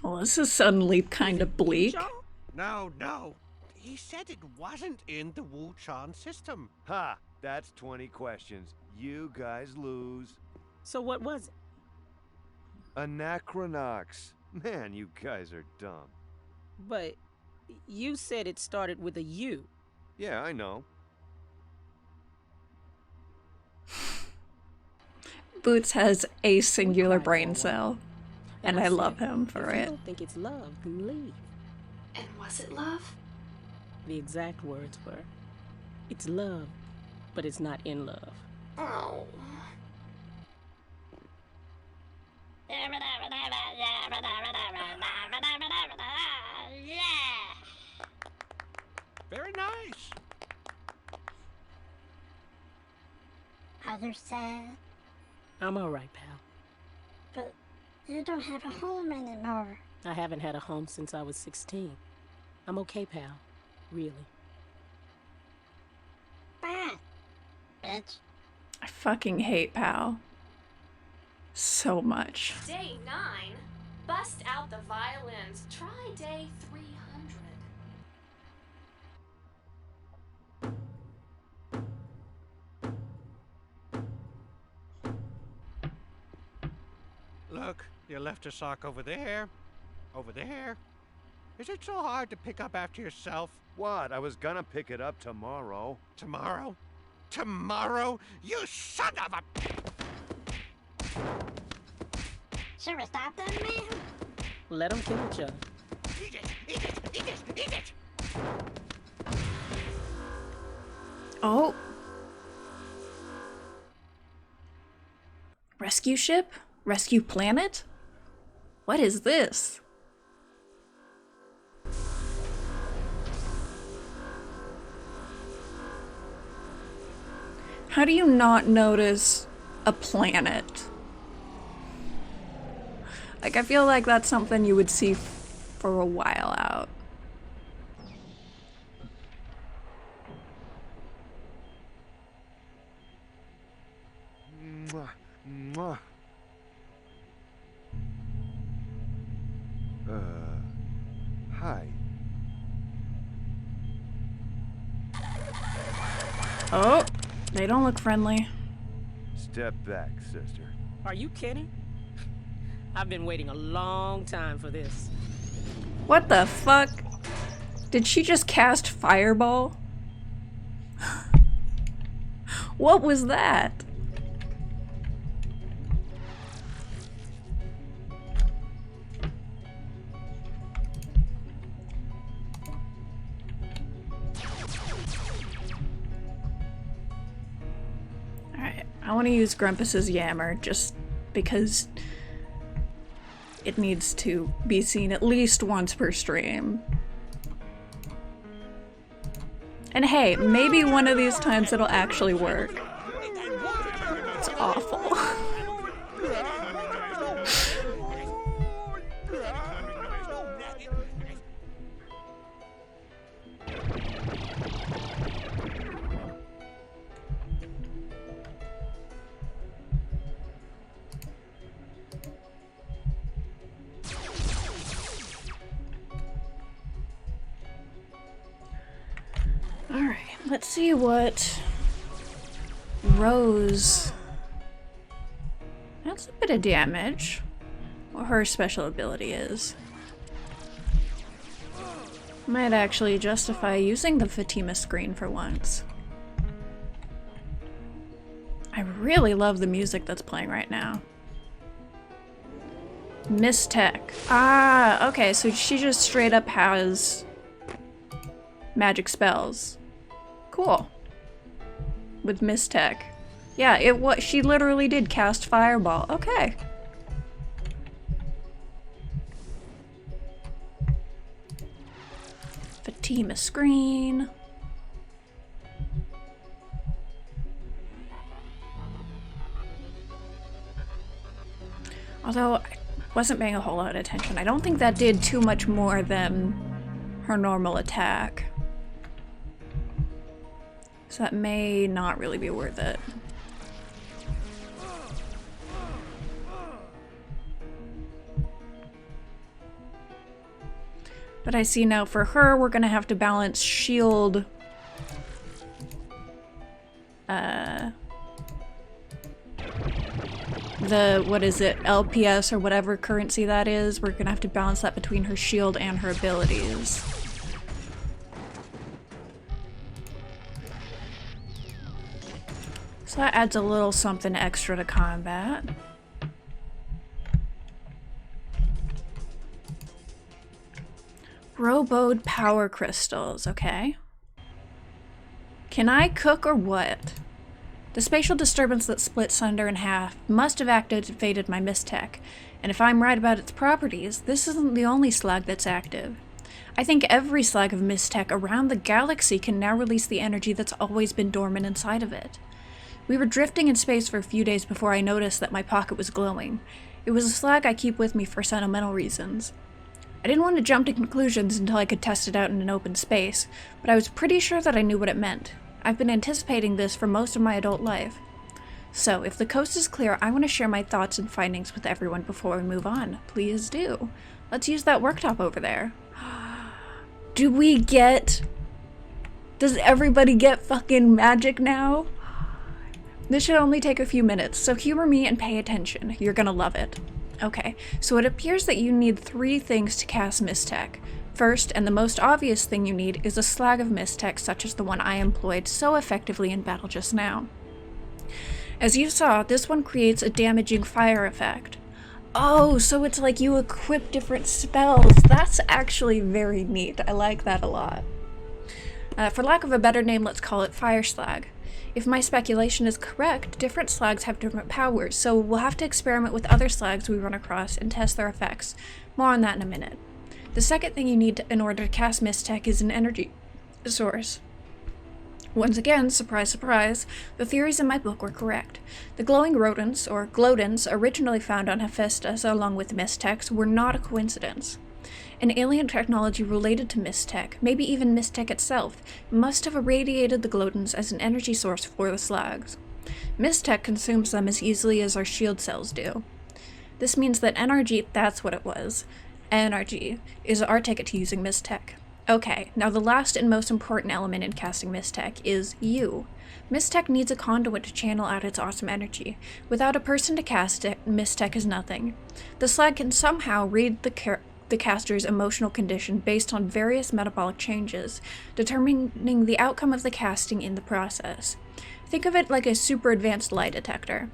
Well, this is suddenly kind of bleak. No, no. He said it wasn't in the Wu-Chan system. Ha! That's 20 questions. You guys lose. So what was it? Anachronox. Man, you guys are dumb. But you said it started with a U. Yeah, I know. Boots has a singular cried brain for a cell, while. and I love him for If you it. don't think it's love, then leave. And was it love? The exact words were, it's love, but it's not in love. Oh. Very nice. Other sad, I'm all right, pal. but you don't have a home anymore. I haven't had a home since I was 16. I'm okay, pal. Really. Bad, bitch. I fucking hate Pal. So much. Day 9. Bust out the violins. Try day 300. Look, you left a sock over there. Over there. Is it so hard to pick up after yourself? What? I was gonna pick it up tomorrow. Tomorrow? Tomorrow? You son of a... Should we stop that, man? Let them kill each other. Eat it! Eat it! Eat it! Eat it! Oh. Rescue ship? Rescue planet? What is this? How do you not notice a planet? Like, I feel like that's something you would see for a while out. Mwah, mwah. Hi. Oh, they don't look friendly. Step back, sister. Are you kidding? I've been waiting a long time for this. What the fuck? Did she just cast Fireball? What was that? Alright, I want to use Grumpus's Yammer just because it needs to be seen at least once per stream. And hey, maybe one of these times it'll actually work. It's awful. Alright, let's see what Rose... That's a bit of damage. What her special ability is. Might actually justify using the Fatima screen for once. I really love the music that's playing right now. Miss Tech. Ah, okay, so she just straight up has magic spells. Cool. With Miss Tech. Yeah, she literally did cast Fireball. Okay. Fatima screen. Although I wasn't paying a whole lot of attention. I don't think that did too much more than her normal attack. So that may not really be worth it. But I see now for her, we're gonna have to balance shield. What is it, LPS or whatever currency that is, we're gonna have to balance that between her shield and her abilities. So that adds a little something extra to combat. Robode power crystals, okay. Can I cook or what? The spatial disturbance that split Sunder in half must have activated my Mistech, and if I'm right about its properties, this isn't the only slag that's active. I think every slag of Mistech around the galaxy can now release the energy that's always been dormant inside of it. We were drifting in space for a few days before I noticed that my pocket was glowing. It was a slag I keep with me for sentimental reasons. I didn't want to jump to conclusions until I could test it out in an open space, but I was pretty sure that I knew what it meant. I've been anticipating this for most of my adult life. So, if the coast is clear, I want to share my thoughts and findings with everyone before we move on. Please do. Let's use that worktop over there. Do we get... Does everybody get fucking magic now? This should only take a few minutes, so humor me and pay attention. You're gonna love it. Okay, so it appears that you need 3 things to cast Mistech. First, and the most obvious thing you need, is a slag of Mistech such as the one I employed so effectively in battle just now. As you saw, this one creates a damaging fire effect. Oh, so it's like you equip different spells. That's actually very neat. I like that a lot. For lack of a better name, let's call it Fire Slag. If my speculation is correct, different slags have different powers, so we'll have to experiment with other slags we run across and test their effects. More on that in a minute. The second thing you need in order to cast Mistech is an energy source. Once again, surprise surprise, the theories in my book were correct. The glowing rodents, or glodens, originally found on Hephaestus along with Mistechs, were not a coincidence. An alien technology related to Mistech, maybe even Mistech itself, must have irradiated the glodens as an energy source for the slags. Mistech consumes them as easily as our shield cells do. This means that NRG, that's what it was. NRG is our ticket to using Mistech. Okay, now the last and most important element in casting Mistech is you. Mistech needs a conduit to channel out its awesome energy. Without a person to cast it, Mistech is nothing. The slag can somehow read the caster's emotional condition based on various metabolic changes, determining the outcome of the casting in the process. Think of it like a super advanced lie detector.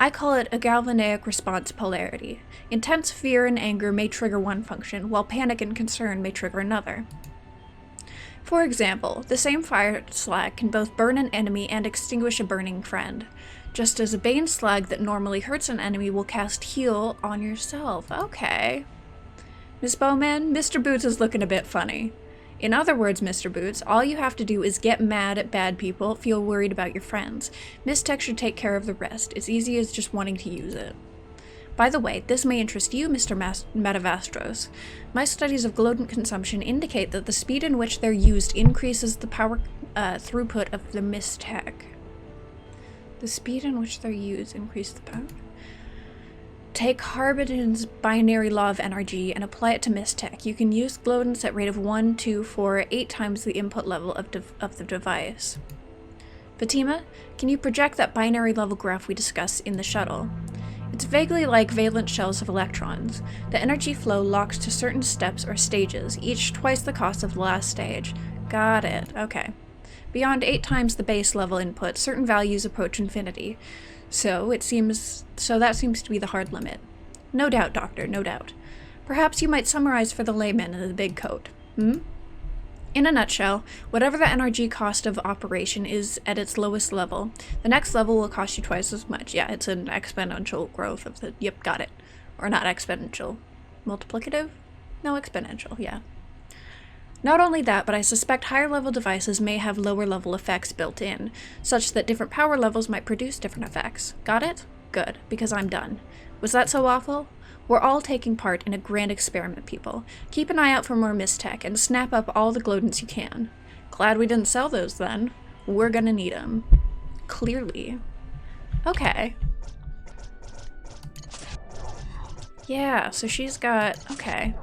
I call it a galvanic response polarity. Intense fear and anger may trigger one function, while panic and concern may trigger another. For example, the same fire slag can both burn an enemy and extinguish a burning friend, just as a bane slag that normally hurts an enemy will cast heal on yourself. Okay. Miss Bowman, Mr. Boots is looking a bit funny. In other words, Mr. Boots, all you have to do is get mad at bad people, feel worried about your friends. Mistech should take care of the rest, as easy as just wanting to use it. By the way, this may interest you, Mr. Metavastros. My studies of glowdent consumption indicate that the speed in which they're used increases the power throughput of the Mistech. The speed in which they're used increases the power. Take Harbin's binary law of energy and apply it to Mistech. You can use glowdents at rate of 1, 2, 4, 8 times the input level of the device. Fatima, can you project that binary level graph we discussed in the shuttle? It's vaguely like valence shells of electrons. The energy flow locks to certain steps or stages, each twice the cost of the last stage. Got it. Okay. Beyond 8 times the base level input, certain values approach infinity. So that seems to be the hard limit. No doubt, Doctor, no doubt. Perhaps you might summarize for the layman in the big coat. In a nutshell, whatever the energy cost of operation is at its lowest level, the next level will cost you twice as much. Yeah, it's an exponential growth of the... Yep, got it. Or not exponential. Multiplicative? No, exponential, yeah. Not only that, but I suspect higher level devices may have lower level effects built in, such that different power levels might produce different effects. Got it? Good, because I'm done. Was that so awful? We're all taking part in a grand experiment, people. Keep an eye out for more Mistech and snap up all the glowdents you can. Glad we didn't sell those then. We're gonna need them. Clearly. Okay. Yeah, so she's got... Okay.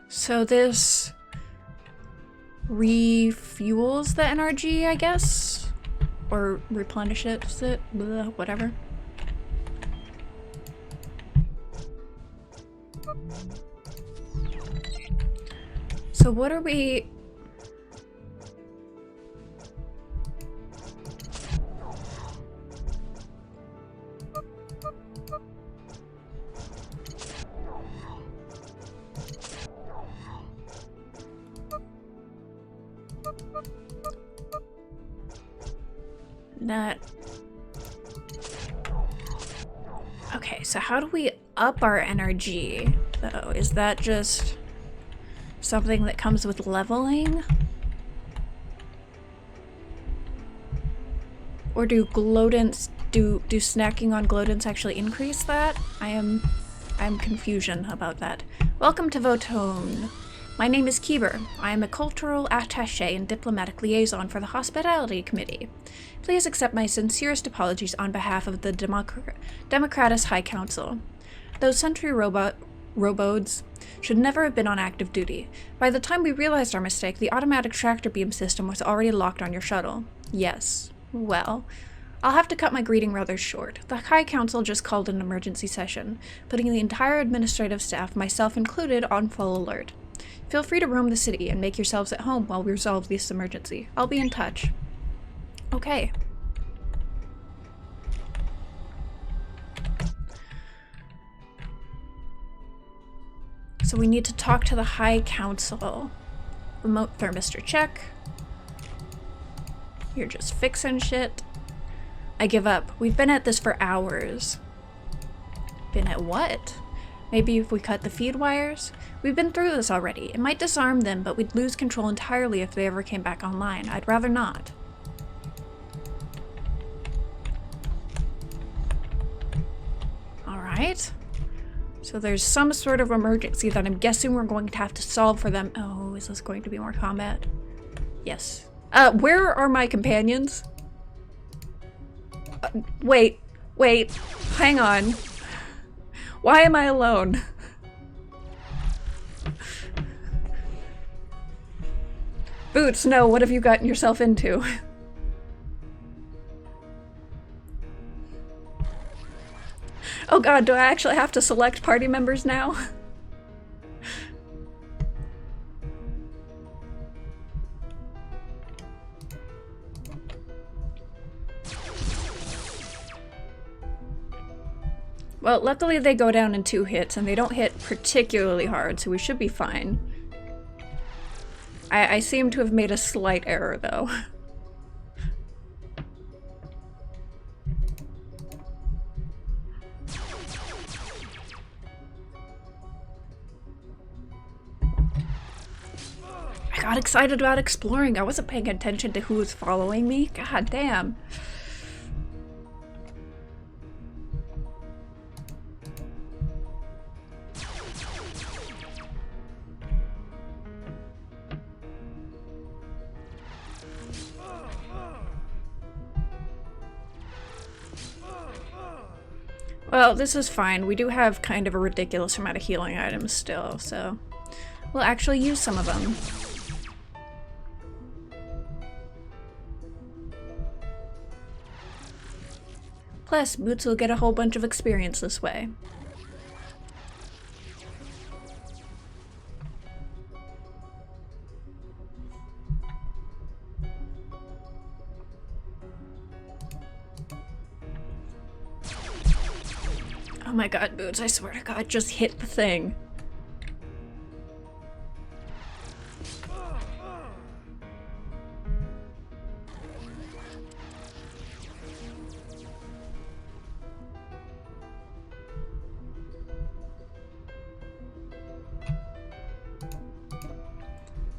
So this refuels the energy, I guess? Or replenishes it? Blah, whatever. So what are we... That... Okay, so how do we up our energy, though? Is that just something that comes with leveling? Or do glowdents, do snacking on glowdents actually increase that? I'm confusion about that. Welcome to Votone. My name is Kieber. I am a cultural attaché and diplomatic liaison for the Hospitality Committee. Please accept my sincerest apologies on behalf of the Democratus High Council. Those sentry robots should never have been on active duty. By the time we realized our mistake, the automatic tractor beam system was already locked on your shuttle. Yes. Well, I'll have to cut my greeting rather short. The High Council just called an emergency session, putting the entire administrative staff, myself included, on full alert. Feel free to roam the city and make yourselves at home while we resolve this emergency. I'll be in touch. Okay. So we need to talk to the High Council. Remote thermistor check. You're just fixing shit. I give up. We've been at this for hours. Been at what? Maybe if we cut the feed wires? We've been through this already. It might disarm them, but we'd lose control entirely if they ever came back online. I'd rather not. Alright. So there's some sort of emergency that I'm guessing we're going to have to solve for them. Oh, is this going to be more combat? Yes. Where are my companions? Wait. Wait, hang on. Why am I alone? Boots, no, what have you gotten yourself into? Oh god, do I actually have to select party members now? Well, luckily they go down in 2 hits, and they don't hit particularly hard, so we should be fine. I seem to have made a slight error, though. I got excited about exploring. I wasn't paying attention to who was following me. God damn. Well, this is fine. We do have kind of a ridiculous amount of healing items still, so we'll actually use some of them. Plus, Boots will get a whole bunch of experience this way. Oh my god, Boots, I swear to god, just hit the thing.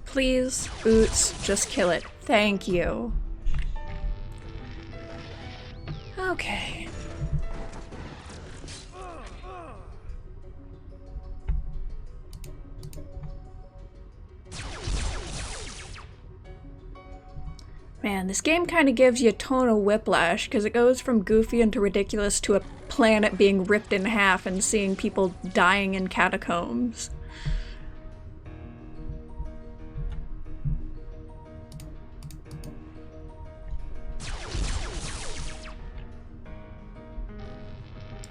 Please, Boots, just kill it. Thank you. Okay. Man, this game kind of gives you tonal whiplash, because it goes from goofy into ridiculous to a planet being ripped in half and seeing people dying in catacombs.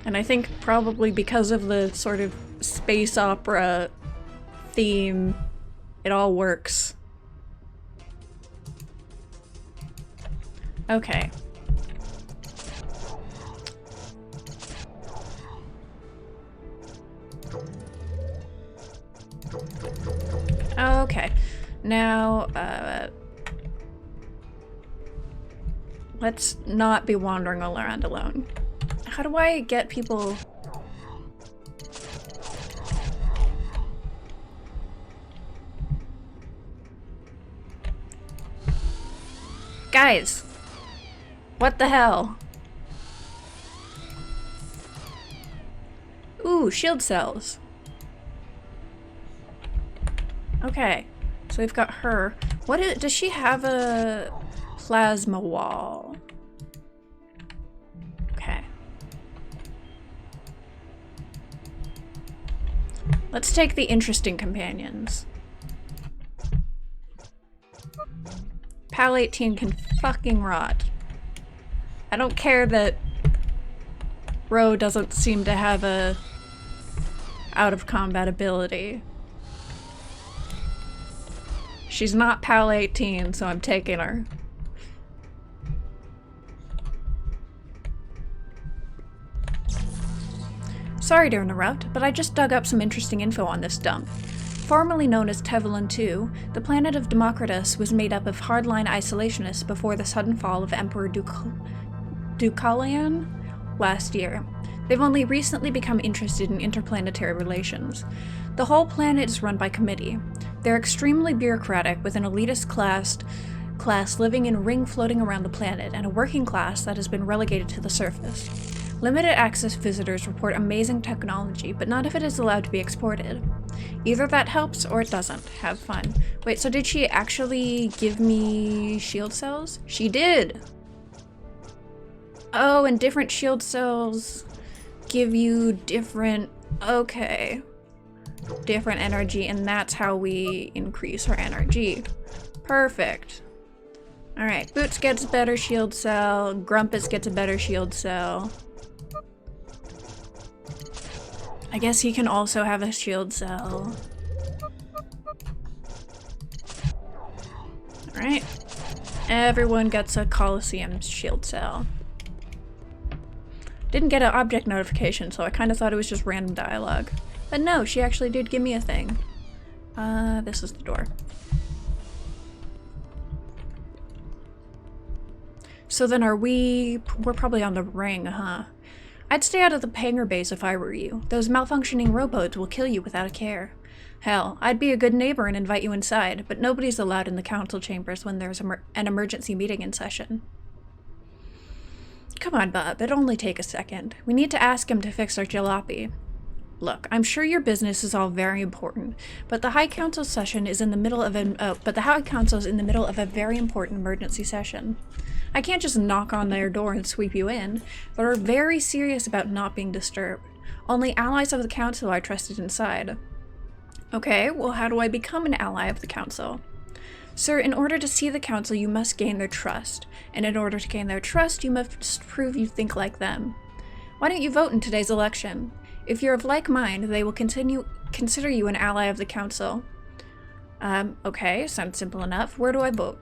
And I think probably because of the sort of space opera theme, it all works. Okay. Okay. Now, let's not be wandering around alone. How do I get people... Guys! What the hell? Ooh, shield cells. Okay, so we've got her. What is, does she have a plasma wall? Okay. Let's take the interesting companions. Pal 18 can fucking rot. I don't care that Ro doesn't seem to have a out of combat ability. She's not Pal 18, so I'm taking her. Sorry to interrupt, but I just dug up some interesting info on this dump. Formerly known as Tevelin II, the planet of Democratus was made up of hardline isolationists before the sudden fall of Emperor Deucalion last year. They've only recently become interested in interplanetary relations. The whole planet is run by committee. They're extremely bureaucratic, with an elitist class living in a ring floating around the planet, and a working class that has been relegated to the surface. Limited access visitors report amazing technology, but none of it is allowed to be exported. Either that helps or it doesn't. Have fun. Wait, so did she actually give me shield cells? She did! Oh, and different shield cells give you different... Okay. Different energy, and that's how we increase our energy. Perfect. Alright, Boots gets a better shield cell, Grumpus gets a better shield cell. I guess he can also have a shield cell. Alright. Everyone gets a Coliseum shield cell. Didn't get an object notification, so I kind of thought it was just random dialogue. But no, she actually did give me a thing. This is the door. So then we're probably on the ring, huh? I'd stay out of the hangar base if I were you. Those malfunctioning robots will kill you without a care. Hell, I'd be a good neighbor and invite you inside, but nobody's allowed in the council chambers when there's an emergency meeting in session. Come on, Bob, it'll only take a second. We need to ask him to fix our jalopy. Look, I'm sure your business is all very important, but the High Council's session is in the middle of a very important emergency session. I can't just knock on their door and sweep you in, but are very serious about not being disturbed. Only allies of the council are trusted inside. Okay, well, how do I become an ally of the council? Sir, in order to see the council, you must gain their trust, and in order to gain their trust, you must prove you think like them. Why don't you vote in today's election? If you're of like mind, they will consider you an ally of the council. Okay, sounds simple enough. Where do I vote?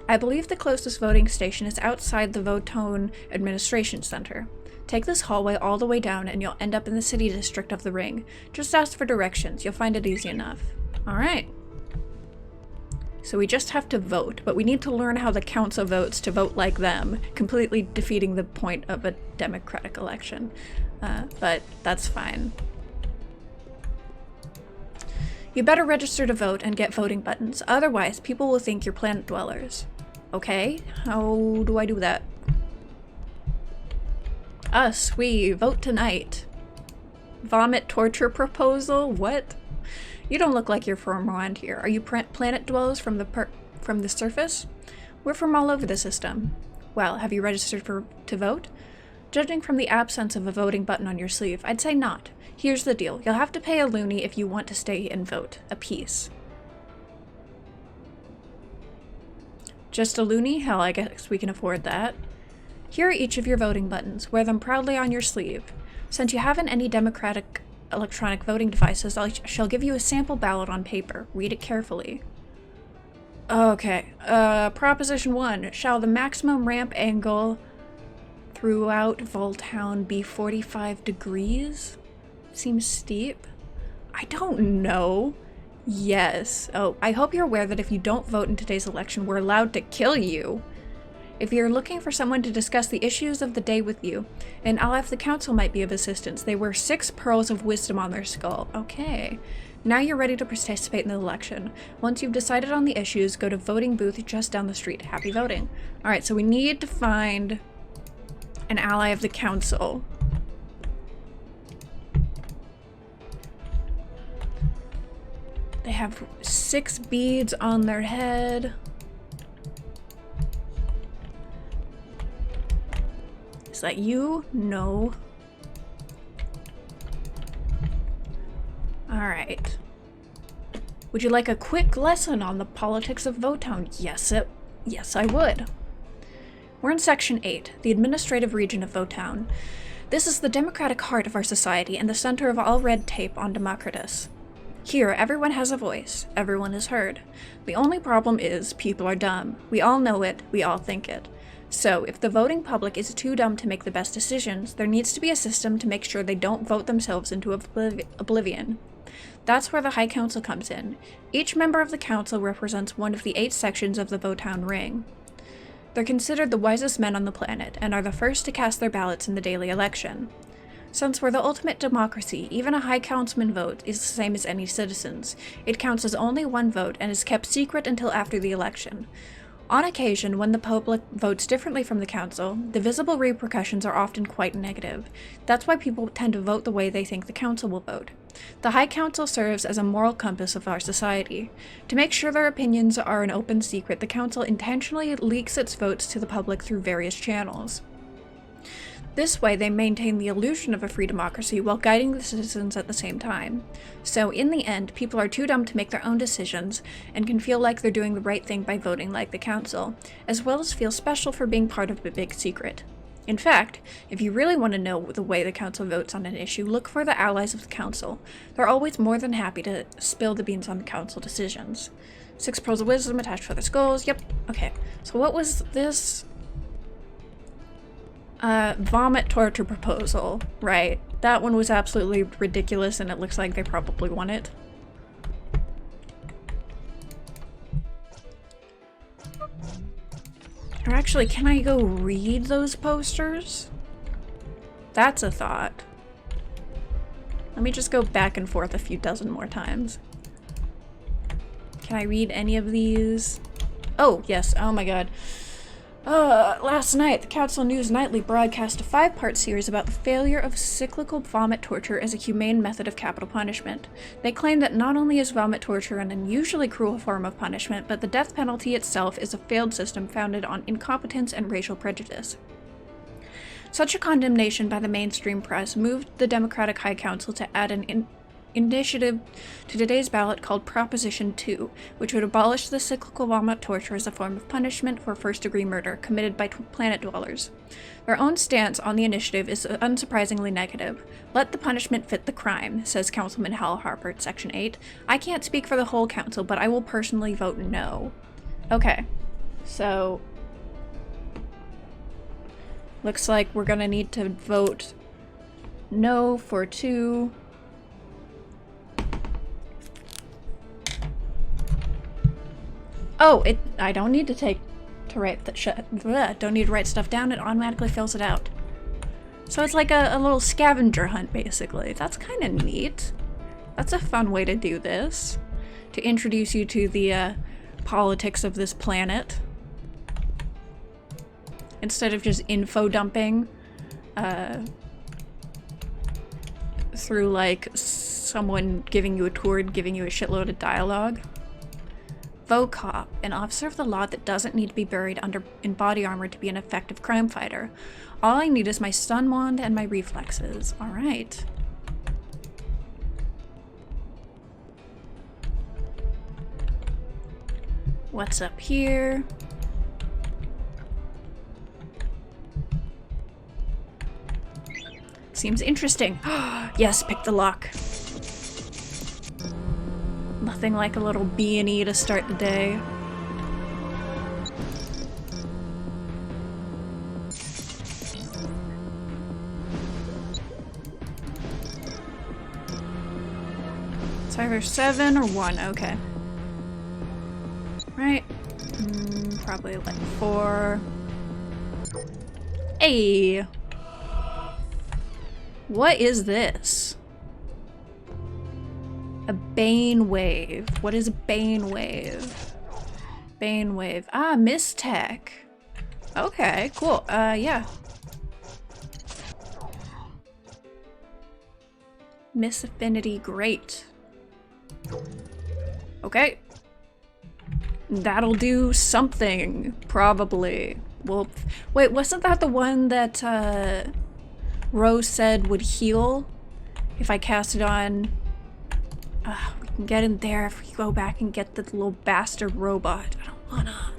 I believe the closest voting station is outside the Votone Administration Center. Take this hallway all the way down and you'll end up in the city district of the ring. Just ask for directions, you'll find it easy enough. Alright. So we just have to vote, but we need to learn how the council votes to vote like them, completely defeating the point of a democratic election. But that's fine. You better register to vote and get voting buttons, otherwise people will think you're planet dwellers. Okay, how do I do that? Us, we vote tonight. Vomit torture proposal? What? You don't look like you're from around here. Are you planet dwellers from the surface? We're from all over the system. Well, have you registered to vote? Judging from the absence of a voting button on your sleeve, I'd say not. Here's the deal. You'll have to pay a loony if you want to stay and vote. A piece. Just a loony? Hell, I guess we can afford that. Here are each of your voting buttons. Wear them proudly on your sleeve. Since you haven't any democratic electronic voting devices, I shall give you a sample ballot on paper. Read it carefully. Okay. Proposition 1. Shall the maximum ramp angle throughout Voltown be 45 degrees? Seems steep. I don't know. Yes. Oh, I hope you're aware that if you don't vote in today's election, we're allowed to kill you. If you're looking for someone to discuss the issues of the day with you, an ally of the council might be of assistance. They wear 6 pearls of wisdom on their skull. Okay. Now you're ready to participate in the election. Once you've decided on the issues, go to voting booth just down the street. Happy voting. Alright, so we need to find an ally of the council. They have 6 beads on their head. Is that you? No. Alright. Would you like a quick lesson on the politics of Votone? Yes, I would. We're in Section 8, the administrative region of Votone. This is the democratic heart of our society and the center of all red tape on Democratus. Here, everyone has a voice. Everyone is heard. The only problem is, people are dumb. We all know it. We all think it. So, if the voting public is too dumb to make the best decisions, there needs to be a system to make sure they don't vote themselves into oblivion. That's where the High Council comes in. Each member of the council represents one of the 8 sections of the Votone Ring. They're considered the wisest men on the planet, and are the first to cast their ballots in the daily election. Since we're the ultimate democracy, even a High Councilman vote is the same as any citizen's. It counts as only one vote and is kept secret until after the election. On occasion, when the public votes differently from the council, the visible repercussions are often quite negative. That's why people tend to vote the way they think the council will vote. The High Council serves as a moral compass of our society. To make sure their opinions are an open secret, the council intentionally leaks its votes to the public through various channels. This way, they maintain the illusion of a free democracy while guiding the citizens at the same time. So, in the end, people are too dumb to make their own decisions and can feel like they're doing the right thing by voting like the council, as well as feel special for being part of a big secret. In fact, if you really want to know the way the council votes on an issue, look for the allies of the council. They're always more than happy to spill the beans on the council decisions. 6 pearls of wisdom attached for the skulls. Yep. Okay. So what was this? Vomit torture proposal. Right. That one was absolutely ridiculous, and it looks like they probably won it. Or actually, can I go read those posters? That's a thought. Let me just go back and forth a few dozen more times. Can I read any of these? Oh, yes. Oh my god. Last night, the Council News Nightly broadcast a 5-part series about the failure of cyclical vomit torture as a humane method of capital punishment. They claim that not only is vomit torture an unusually cruel form of punishment, but the death penalty itself is a failed system founded on incompetence and racial prejudice. Such a condemnation by the mainstream press moved the Democratic High Council to add an initiative to today's ballot called Proposition 2, which would abolish the cyclical vomit torture as a form of punishment for first-degree murder committed by planet dwellers. Their own stance on the initiative is unsurprisingly negative. Let the punishment fit the crime, says Councilman Hal Harper, Section 8. I can't speak for the whole council, but I will personally vote no. Okay, so looks like we're gonna need to vote no for 2. Oh, I don't need to don't need to write stuff down, it automatically fills it out. So it's like a little scavenger hunt, basically. That's kind of neat. That's a fun way to do this. To introduce you to the politics of this planet. Instead of just info dumping through like someone giving you a tour and giving you a shitload of dialogue. Vocop, an officer of the law that doesn't need to be buried in body armor to be an effective crime fighter. All I need is my stun wand and my reflexes. Alright. What's up here? Seems interesting. Yes, pick the lock. Nothing like a little B&E to start the day. It's either 7 or 1, okay. Right. Probably like 4. Hey! What is this? A Bane Wave. What is a Bane Wave? Bane Wave. Ah, Miss Tech. Okay, cool. Yeah. Miss Affinity, great. Okay. That'll do something, probably. Well, wait, wasn't that the one that, Rose said would heal if I cast it on? We can get in there if we go back and get the little bastard robot. I don't wanna.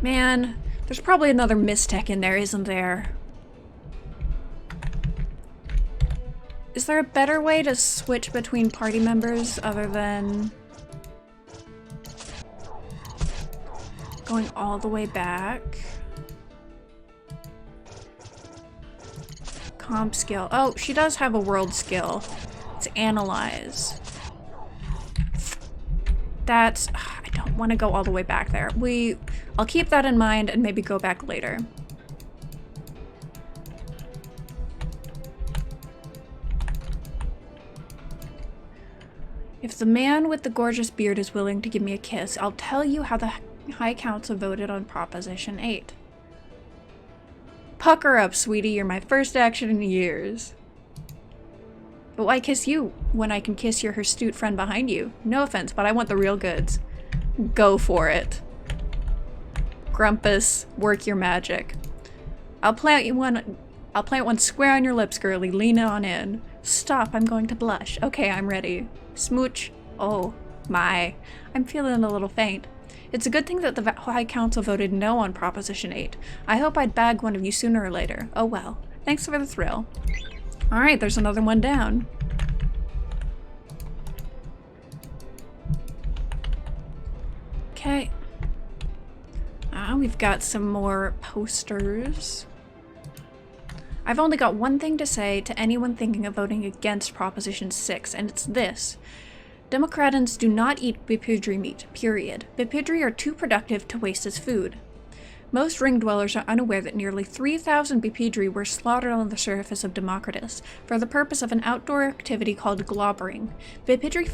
Man, there's probably another Mistech in there, isn't there? Is there a better way to switch between party members other than going all the way back? Comp skill. Oh, she does have a world skill. It's analyze. That's... I don't want to go all the way back there. I'll keep that in mind and maybe go back later. If the man with the gorgeous beard is willing to give me a kiss, I'll tell you how the High Council voted on Proposition 8. Pucker up, sweetie. You're my first action in years. But why kiss you when I can kiss your hirstute friend behind you? No offense, but I want the real goods. Go for it. Grumpus, work your magic. I'll plant one square on your lips, girly. Lean on in. Stop, I'm going to blush. Okay, I'm ready. Smooch. Oh, my. I'm feeling a little faint. It's a good thing that the High Council voted no on Proposition 8. I hope I'd bag one of you sooner or later. Oh well. Thanks for the thrill. Alright, there's another one down. Okay. We've got some more posters. I've only got one thing to say to anyone thinking of voting against Proposition 6, and it's this. Democrats do not eat bipedry meat, period. Bipedry are too productive to waste as food. Most ring dwellers are unaware that nearly 3,000 bipedry were slaughtered on the surface of Democratus for the purpose of an outdoor activity called globbering. Bipedry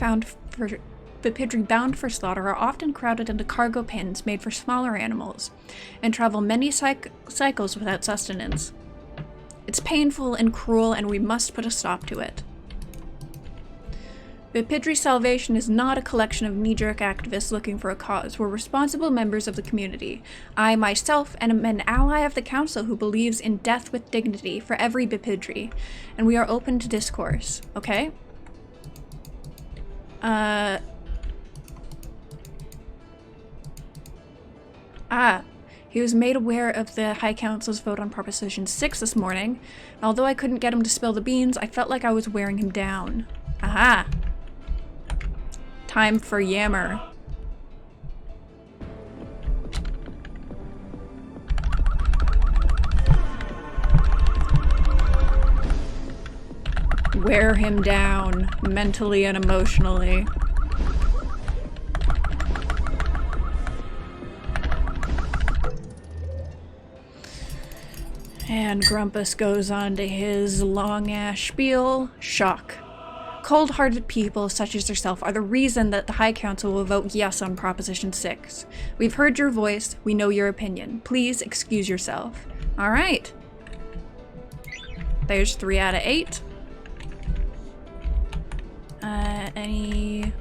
bound for slaughter are often crowded into cargo pens made for smaller animals, and travel many cycles without sustenance. It's painful and cruel, and we must put a stop to it. Bipedry Salvation is not a collection of knee-jerk activists looking for a cause. We're responsible members of the community. I, myself, am an ally of the council who believes in death with dignity for every bipedry, and we are open to discourse, okay? He was made aware of the High Council's vote on Proposition 6 this morning. Although I couldn't get him to spill the beans, I felt like I was wearing him down. Aha! Time for yammer. Wear him down, mentally and emotionally. And Grumpus goes on to his long-ass spiel. Shock. Cold-hearted people such as yourself are the reason that the High Council will vote yes on Proposition 6. We've heard your voice. We know your opinion. Please excuse yourself. Alright. There's 3 out of 8. Any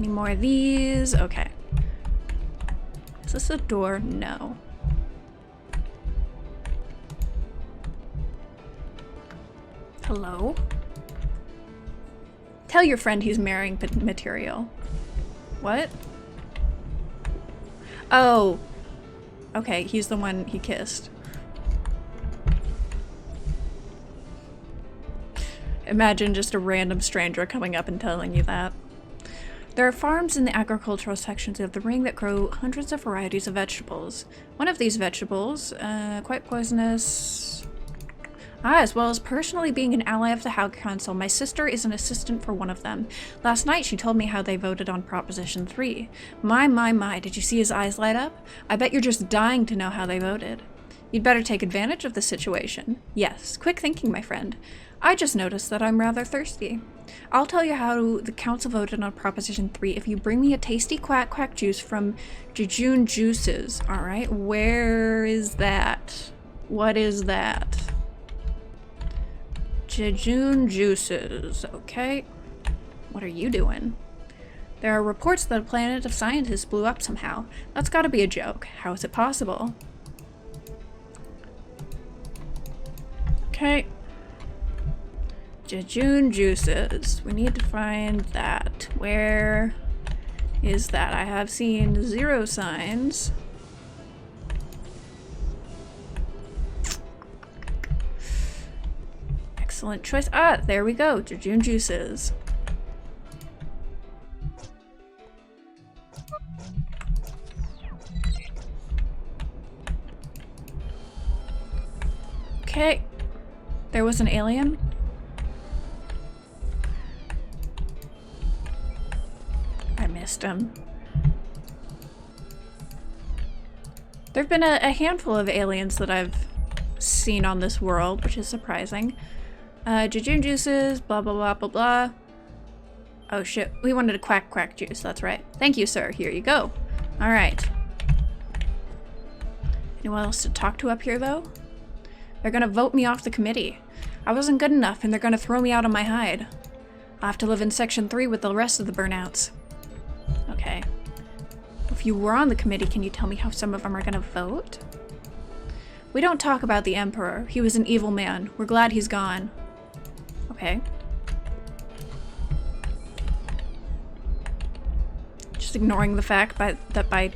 more of these? Okay. Is this a door? No. Hello? Tell your friend he's marrying material. What? Oh. Okay, he's the one he kissed. Imagine just a random stranger coming up and telling you that. There are farms in the agricultural sections of the ring that grow hundreds of varieties of vegetables. One of these vegetables, quite poisonous. As well as personally being an ally of the High Council, my sister is an assistant for one of them. Last night she told me how they voted on Proposition 3. My, did you see his eyes light up? I bet you're just dying to know how they voted. You'd better take advantage of the situation. Yes, quick thinking, my friend. I just noticed that I'm rather thirsty. I'll tell you how the council voted on Proposition 3 if you bring me a tasty quack juice from Jejune Juices. Alright, where is that? What is that? Jejune Juices, okay. What are you doing? There are reports that a planet of scientists blew up somehow. That's gotta be a joke. How is it possible? Okay. Jejune Juices. We need to find that. Where is that? I have seen 0 signs. Excellent choice. Ah, there we go. Jejune Juices. Okay. There was an alien. I missed him. There have been a handful of aliens that I've seen on this world, which is surprising. Jejune Juices, blah blah blah blah blah. Oh shit, we wanted a quack juice, that's right. Thank you, sir. Here you go. Alright. Anyone else to talk to up here, though? They're gonna vote me off the committee. I wasn't good enough, and they're gonna throw me out on my hide. I'll have to live in Section 3 with the rest of the burnouts. Okay. We'll if you were on the committee, can you tell me how some of them are gonna vote? We don't talk about the Emperor. He was an evil man. We're glad he's gone. Okay. Just ignoring the fact that by...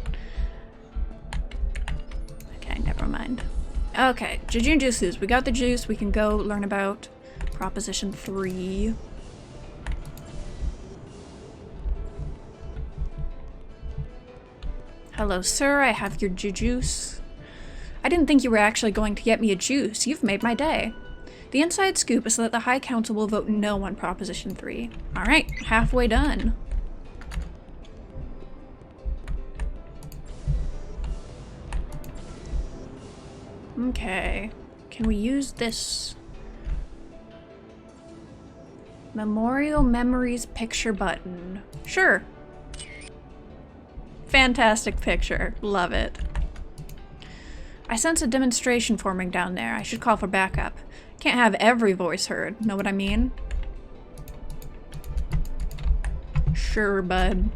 Okay, never mind. Okay, Jujutsus. We got the juice. We can go learn about Proposition 3. Hello, sir. I have your juice. I didn't think you were actually going to get me a juice. You've made my day. The inside scoop is that the High Council will vote no on Proposition 3. Alright, halfway done. Okay. Can we use this? Memorial Memories picture button. Sure. Fantastic picture. Love it. I sense a demonstration forming down there. I should call for backup. Can't have every voice heard. Know what I mean? Sure, bud.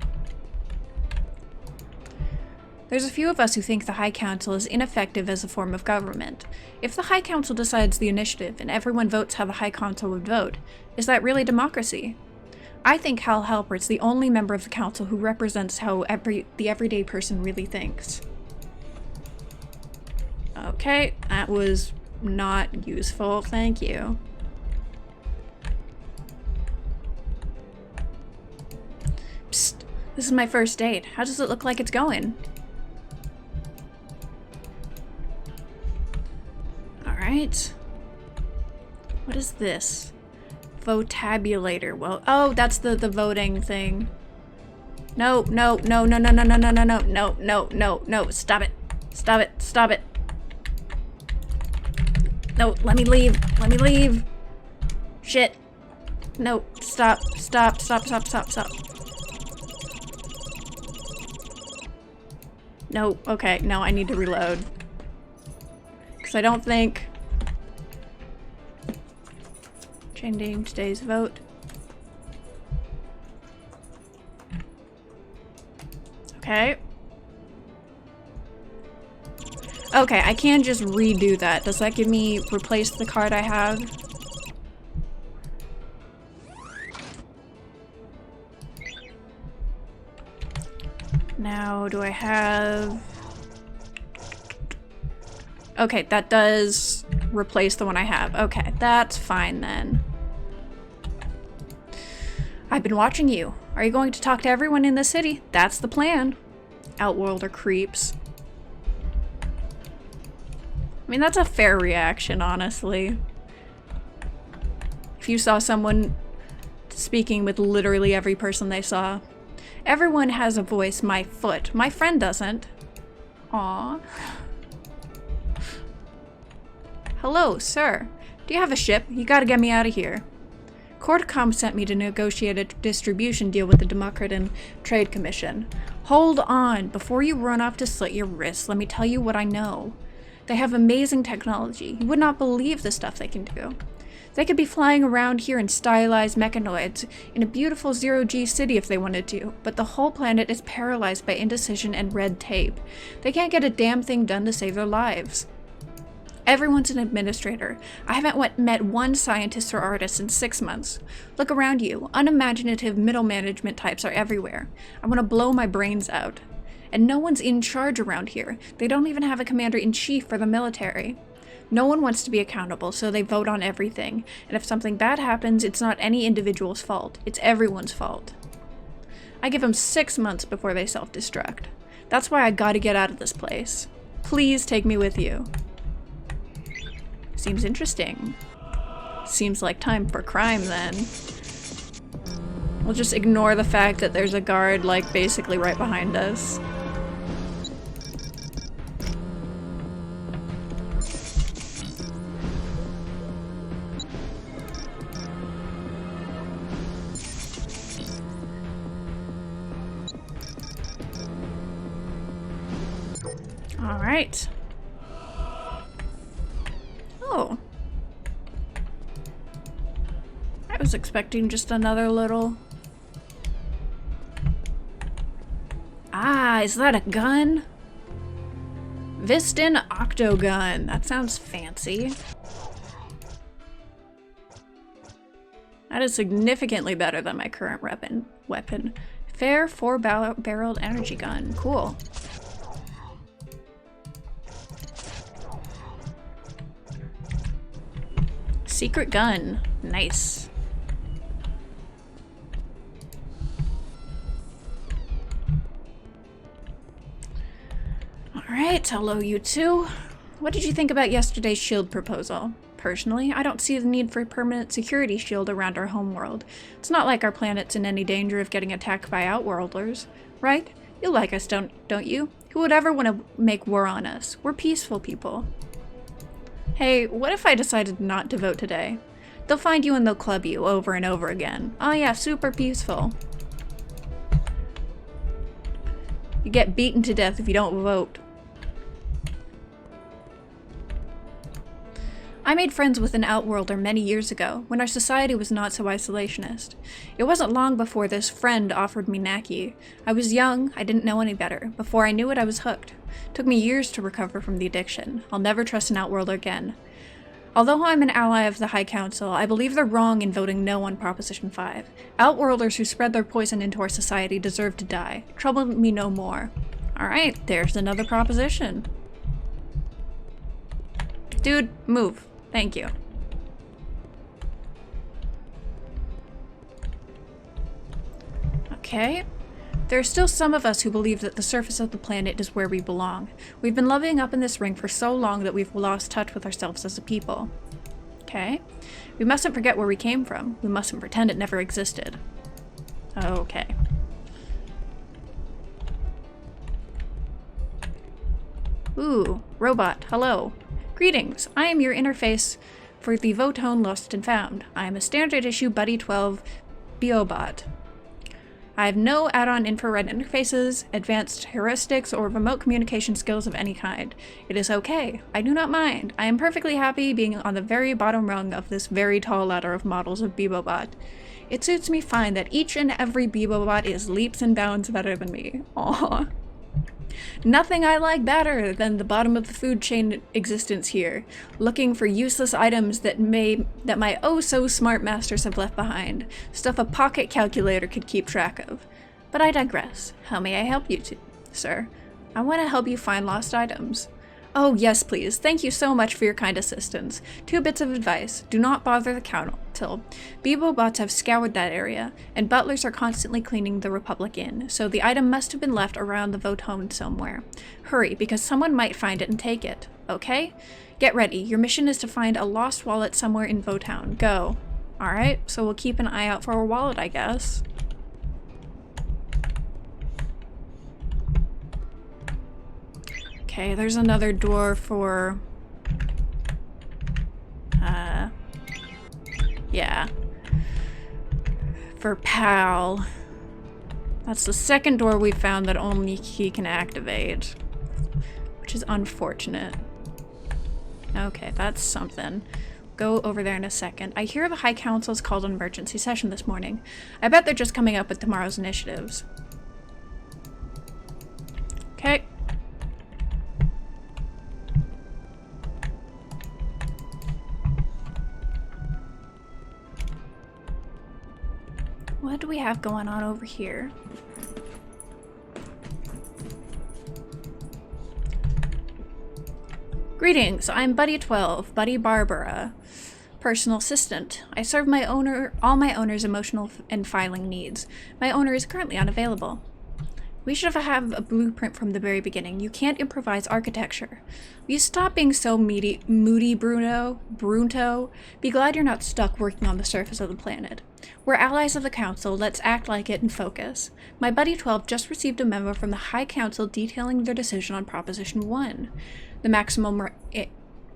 There's a few of us who think the High Council is ineffective as a form of government. If the High Council decides the initiative and everyone votes how the High Council would vote, is that really democracy? I think Hal Halpert's the only member of the council who represents how the everyday person really thinks. Okay, that was not useful, thank you. Psst, this is my first date. How does it look like it's going? Alright. What is this? Votabulator. Well, oh, that's the voting thing. No, no, no, no, no, no, no, no, no, no, no, no, no, no, stop it. Stop it, stop it. No, let me leave. Let me leave. Shit. No, stop, stop, stop, stop, stop, stop. No, okay, no, I need to reload. Because I don't think... Changing today's vote. Okay. Okay, I can just redo that. Does that give me replace the card I have? Now, do I have... Okay, that does replace the one I have. Okay, that's fine then. I've been watching you. Are you going to talk to everyone in the city? That's the plan. Outworlder creeps. I mean, that's a fair reaction, honestly. If you saw someone speaking with literally every person they saw. Everyone has a voice, my foot. My friend doesn't. Aww. Hello, sir. Do you have a ship? You gotta get me out of here. Cordcom sent me to negotiate a distribution deal with the Democratus Trade Commission. Hold on. Before you run off to slit your wrists, let me tell you what I know. They have amazing technology. You would not believe the stuff they can do. They could be flying around here in stylized mechanoids in a beautiful zero-G city if they wanted to, but the whole planet is paralyzed by indecision and red tape. They can't get a damn thing done to save their lives. Everyone's an administrator. I haven't met one scientist or artist in 6 months. Look around you. Unimaginative middle management types are everywhere. I want to blow my brains out. And no one's in charge around here. They don't even have a commander-in-chief for the military. No one wants to be accountable, so they vote on everything. And if something bad happens, it's not any individual's fault. It's everyone's fault. I give them 6 months before they self-destruct. That's why I gotta get out of this place. Please take me with you. Seems interesting. Seems like time for crime, then. We'll just ignore the fact that there's a guard, like, basically right behind us. Alright. Oh. I was expecting just another little... Ah, is that a gun? Viston Octogun. That sounds fancy. That is significantly better than my current weapon. Fair 4-barreled energy gun. Cool. Secret gun. Nice. Alright, hello you two. What did you think about yesterday's shield proposal? Personally, I don't see the need for a permanent security shield around our homeworld. It's not like our planet's in any danger of getting attacked by Outworlders, right? You like us, don't you? Who would ever want to make war on us? We're peaceful people. Hey, what if I decided not to vote today? They'll find you and they'll club you over and over again. Oh yeah, super peaceful. You get beaten to death if you don't vote. I made friends with an Outworlder many years ago, when our society was not so isolationist. It wasn't long before this friend offered me Naki. I was young, I didn't know any better. Before I knew it, I was hooked. It took me years to recover from the addiction. I'll never trust an Outworlder again. Although I'm an ally of the High Council, I believe they're wrong in voting no on Proposition 5. Outworlders who spread their poison into our society deserve to die. Trouble me no more. Alright, there's another proposition. Dude, move. Thank you. Okay. There are still some of us who believe that the surface of the planet is where we belong. We've been leveling up in this ring for so long that we've lost touch with ourselves as a people. Okay. We mustn't forget where we came from. We mustn't pretend it never existed. Okay. Ooh, robot, hello. Greetings, I am your interface for the Votone Lost and Found. I am a standard issue Buddy 12 Biobot. I have no add-on infrared interfaces, advanced heuristics, or remote communication skills of any kind. It is okay. I do not mind. I am perfectly happy being on the very bottom rung of this very tall ladder of models of Bebobot. It suits me fine that each and every Bebobot is leaps and bounds better than me. Aww. Nothing I like better than the bottom of the food chain existence here, looking for useless items that my oh-so-smart masters have left behind, stuff a pocket calculator could keep track of. But I digress. How may I help you, sir? I want to help you find lost items. Oh, yes, please. Thank you so much for your kind assistance. 2 bits of advice. Do not bother the council. Bebobots have scoured that area, and butlers are constantly cleaning the Republic Inn, so the item must have been left around the Votone somewhere. Hurry, because someone might find it and take it. Okay? Get ready. Your mission is to find a lost wallet somewhere in Votown. Go. Alright, so we'll keep an eye out for a wallet, I guess. Okay, there's another door for... yeah. For Pal. That's the second door we found that only he can activate. Which is unfortunate. Okay, that's something. Go over there in a second. I hear the High Council's called an emergency session this morning. I bet they're just coming up with tomorrow's initiatives. Okay. What do we have going on over here? Greetings, I'm Buddy 12, Buddy Barbara, personal assistant. I serve all my owner's emotional and filing needs. My owner is currently unavailable. We should have a blueprint from the very beginning. You can't improvise architecture. Will you stop being so moody, Brunto? Be glad you're not stuck working on the surface of the planet. We're allies of the Council. Let's act like it and focus. My Buddy 12 just received a memo from the High Council detailing their decision on Proposition 1. The maximum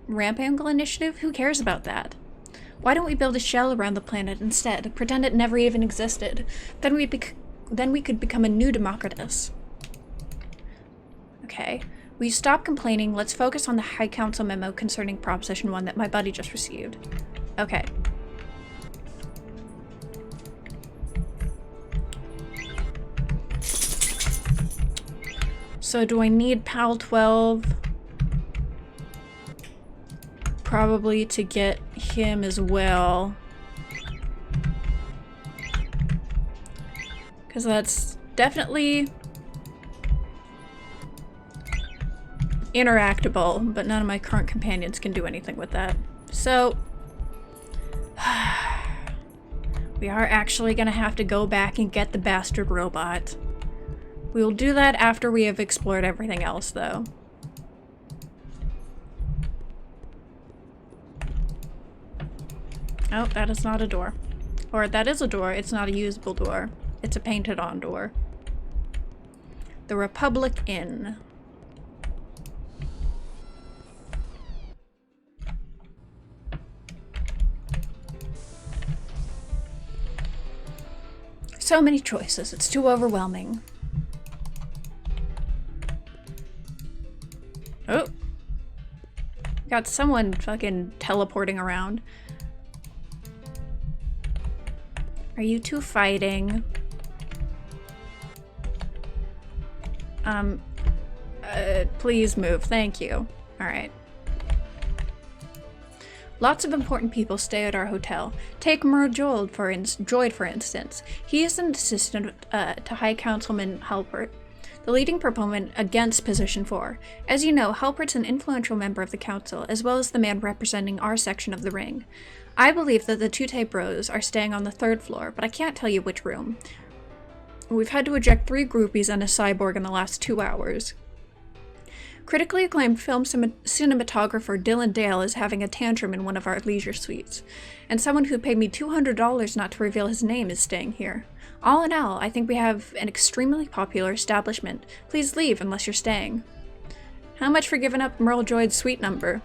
ramp angle initiative? Who cares about that? Why don't we build a shell around the planet instead? Pretend it never even existed. Then we could become a new Democratus. Okay. Will you stop complaining? Let's focus on the High Council memo concerning Proposition 1 that my buddy just received. Okay. So do I need PAL 12? Probably to get him as well. Because that's definitely interactable, but none of my current companions can do anything with that. So we are actually gonna have to go back and get the bastard robot. We will do that after we have explored everything else, though. Oh, that is not a door. Or that is a door, it's not a usable door. It's a painted on door. The Republic Inn. So many choices, it's too overwhelming. Oh. Got someone fucking teleporting around. Are you two fighting? Please move, thank you. Alright. Lots of important people stay at our hotel. Take Droid, for instance. He is an assistant to High Councilman Halpert, the leading proponent against Position 4. As you know, Halpert's an influential member of the council, as well as the man representing our section of the ring. I believe that the two bros are staying on the 3rd floor, but I can't tell you which room. We've had to eject 3 groupies and a cyborg in the last 2 hours. Critically acclaimed film cinematographer Dylan Dale is having a tantrum in one of our leisure suites, and someone who paid me $200 not to reveal his name is staying here. All in all, I think we have an extremely popular establishment. Please leave unless you're staying. How much for giving up Merle Droid's suite number?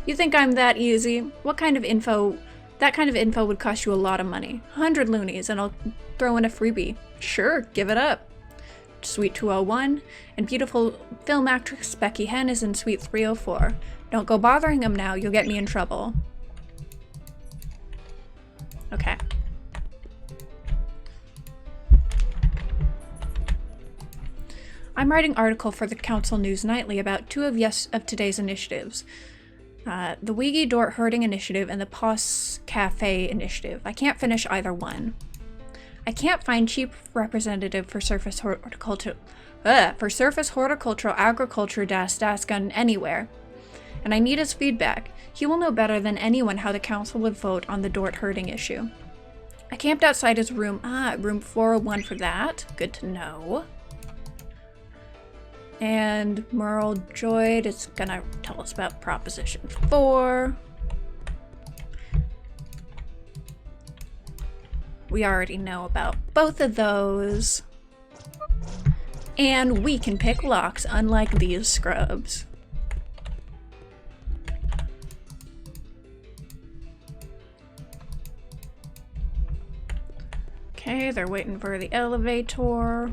You think I'm that easy? What kind of info? That kind of info would cost you a lot of money. 100 loonies, and I'll throw in a freebie. Sure, give it up. Suite 201, and beautiful film actress Becky Henn is in Suite 304. Don't go bothering him now, you'll get me in trouble. Okay. I'm writing an article for the Council News Nightly about 2 of today's initiatives. The Wiggy Dort Herding Initiative and the Pos Cafe Initiative. I can't finish either one. I can't find cheap representative for surface horticultural agriculture Dasgun anywhere. And I need his feedback. He will know better than anyone how the council would vote on the Dort herding issue. I camped outside his room. Room 401 for that. Good to know. And Merle Droid is gonna tell us about Proposition 4. We already know about both of those. And we can pick locks, unlike these scrubs. Okay, they're waiting for the elevator.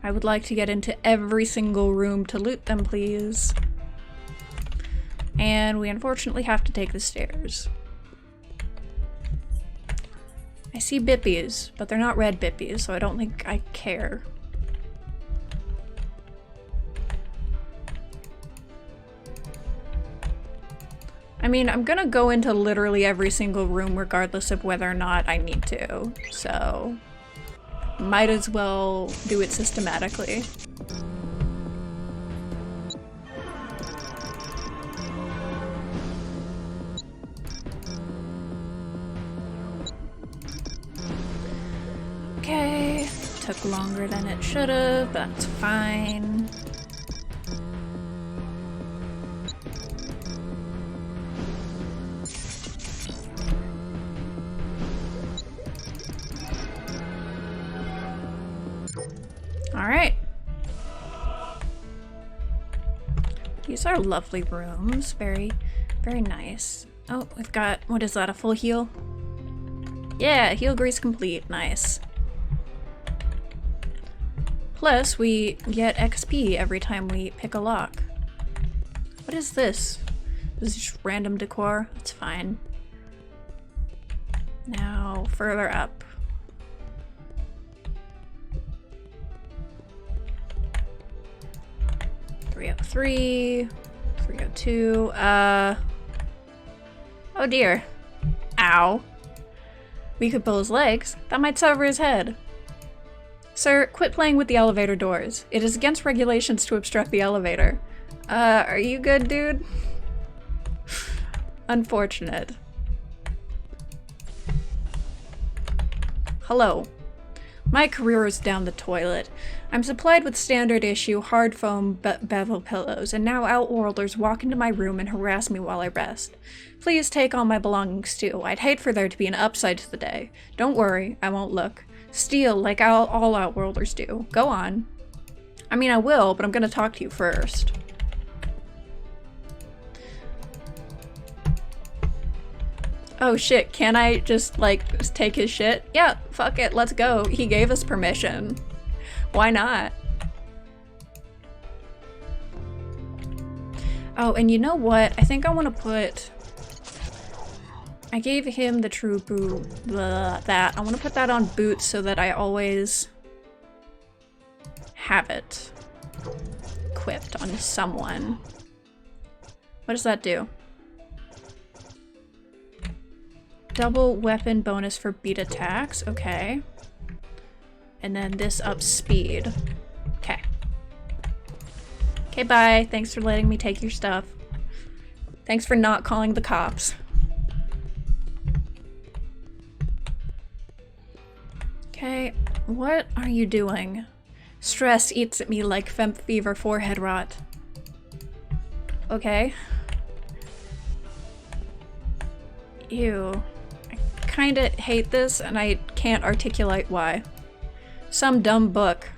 I would like to get into every single room to loot them, please. And we unfortunately have to take the stairs. I see bippies, but they're not red bippies, so I don't think I care. I mean, I'm gonna go into literally every single room regardless of whether or not I need to, so might as well do it systematically. Okay, took longer than it should have, but that's fine. Alright. These are lovely rooms. Very, very nice. Oh, we've got, what is that, a full heal? Yeah, heal grease complete. Nice. Plus, we get XP every time we pick a lock. What is this? This is just random decor. That's fine. Now, further up. 303, 302, oh dear. Ow. We could pull his legs. That might sever his head. Sir, quit playing with the elevator doors. It is against regulations to obstruct the elevator. Are you good, dude? Unfortunate. Hello. My career is down the toilet. I'm supplied with standard issue hard foam bevel pillows, and now Outworlders walk into my room and harass me while I rest. Please take all my belongings too. I'd hate for there to be an upside to the day. Don't worry, I won't look. Steal like all Outworlders do. Go on. I mean, I will, but I'm gonna talk to you first. Oh shit, can I just, like, take his shit? Yeah, fuck it, let's go. He gave us permission. Why not? Oh, and you know what? I think I want to put... I gave him the true that. I want to put that on boots so that I always have it equipped on someone. What does that do? Double weapon bonus for beat attacks. Okay. And then this ups speed. Okay. Okay, bye. Thanks for letting me take your stuff. Thanks for not calling the cops. Okay, what are you doing? Stress eats at me like femp fever forehead rot. Okay. Ew. I kinda hate this and I can't articulate why. Some dumb book.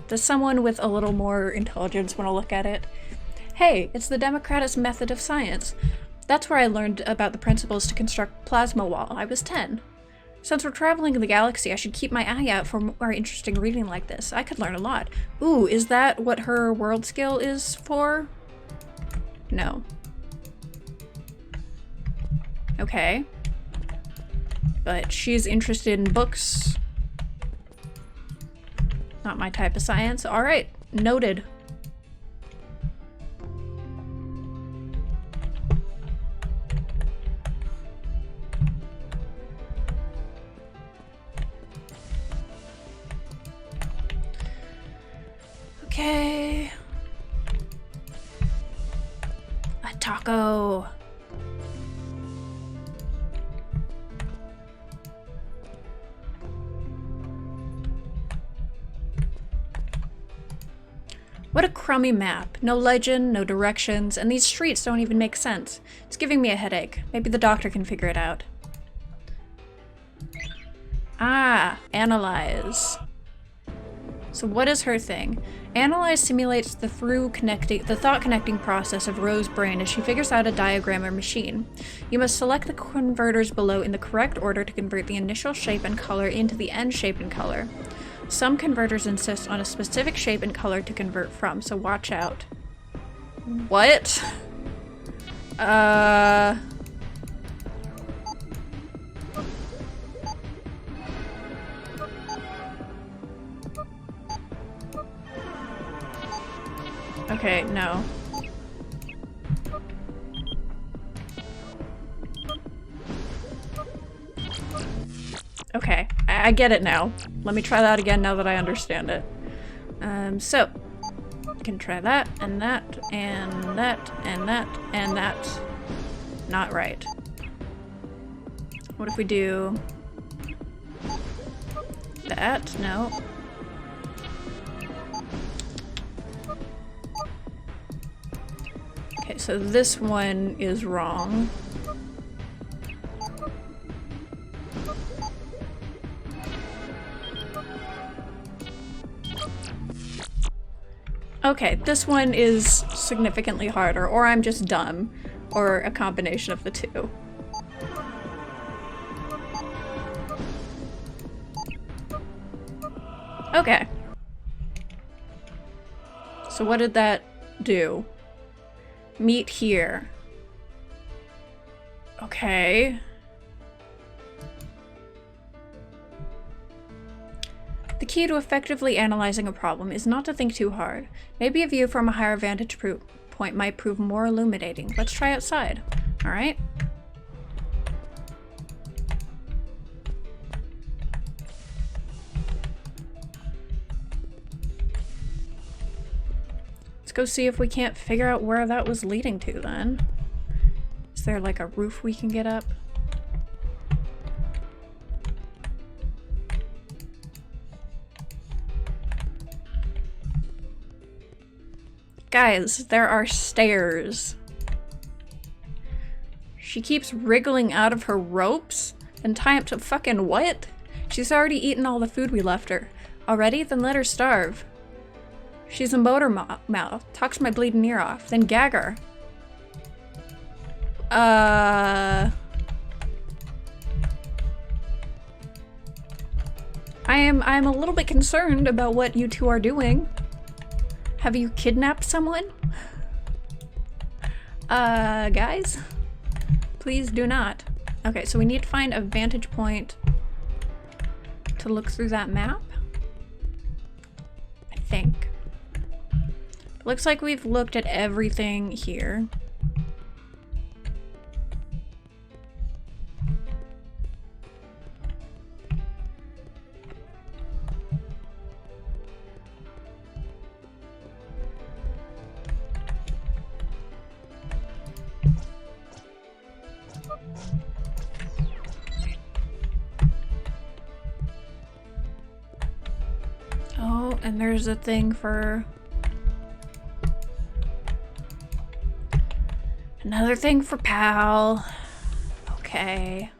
Does someone with a little more intelligence want to look at it? Hey, it's the Democratus method of science. That's where I learned about the principles to construct plasma while I was 10. Since we're traveling in the galaxy, I should keep my eye out for more interesting reading like this. I could learn a lot. Ooh, is that what her world skill is for? No. Okay. But she's interested in books. Not my type of science. Alright, noted. Okay. A taco. What a crummy map. No legend, no directions, and these streets don't even make sense. It's giving me a headache. Maybe the doctor can figure it out. Ah, analyze. So what is her thing? Analyze simulates the thought connecting process of Rose's brain as she figures out a diagram or machine. You must select the converters below in the correct order to convert the initial shape and color into the end shape and color. Some converters insist on a specific shape and color to convert from, so watch out. What? Okay, no. Okay, I get it now. Let me try that again now that I understand it. So, I can try that, and that, and that, and that, and that. Not right. What if we do that? No. Okay, so this one is wrong. Okay, this one is significantly harder, or I'm just dumb, or a combination of the two. Okay. So what did that do? Meet here. Okay. The key to effectively analyzing a problem is not to think too hard. Maybe a view from a higher vantage point might prove more illuminating. Let's try outside. Alright? Let's go see if we can't figure out where that was leading to then. Is there like a roof we can get up? Guys, there are stairs. She keeps wriggling out of her ropes and tie up to fucking what? She's already eaten all the food we left her. Already? Then let her starve. She's a motor mouth. Talks my bleeding ear off. Then gag her. I'm a little bit concerned about what you two are doing. Have you kidnapped someone? Guys? Please do not. Okay, so we need to find a vantage point to look through that map. I think. Looks like we've looked at everything here. Oh, and there's a thing for... Another thing for Pal. Okay.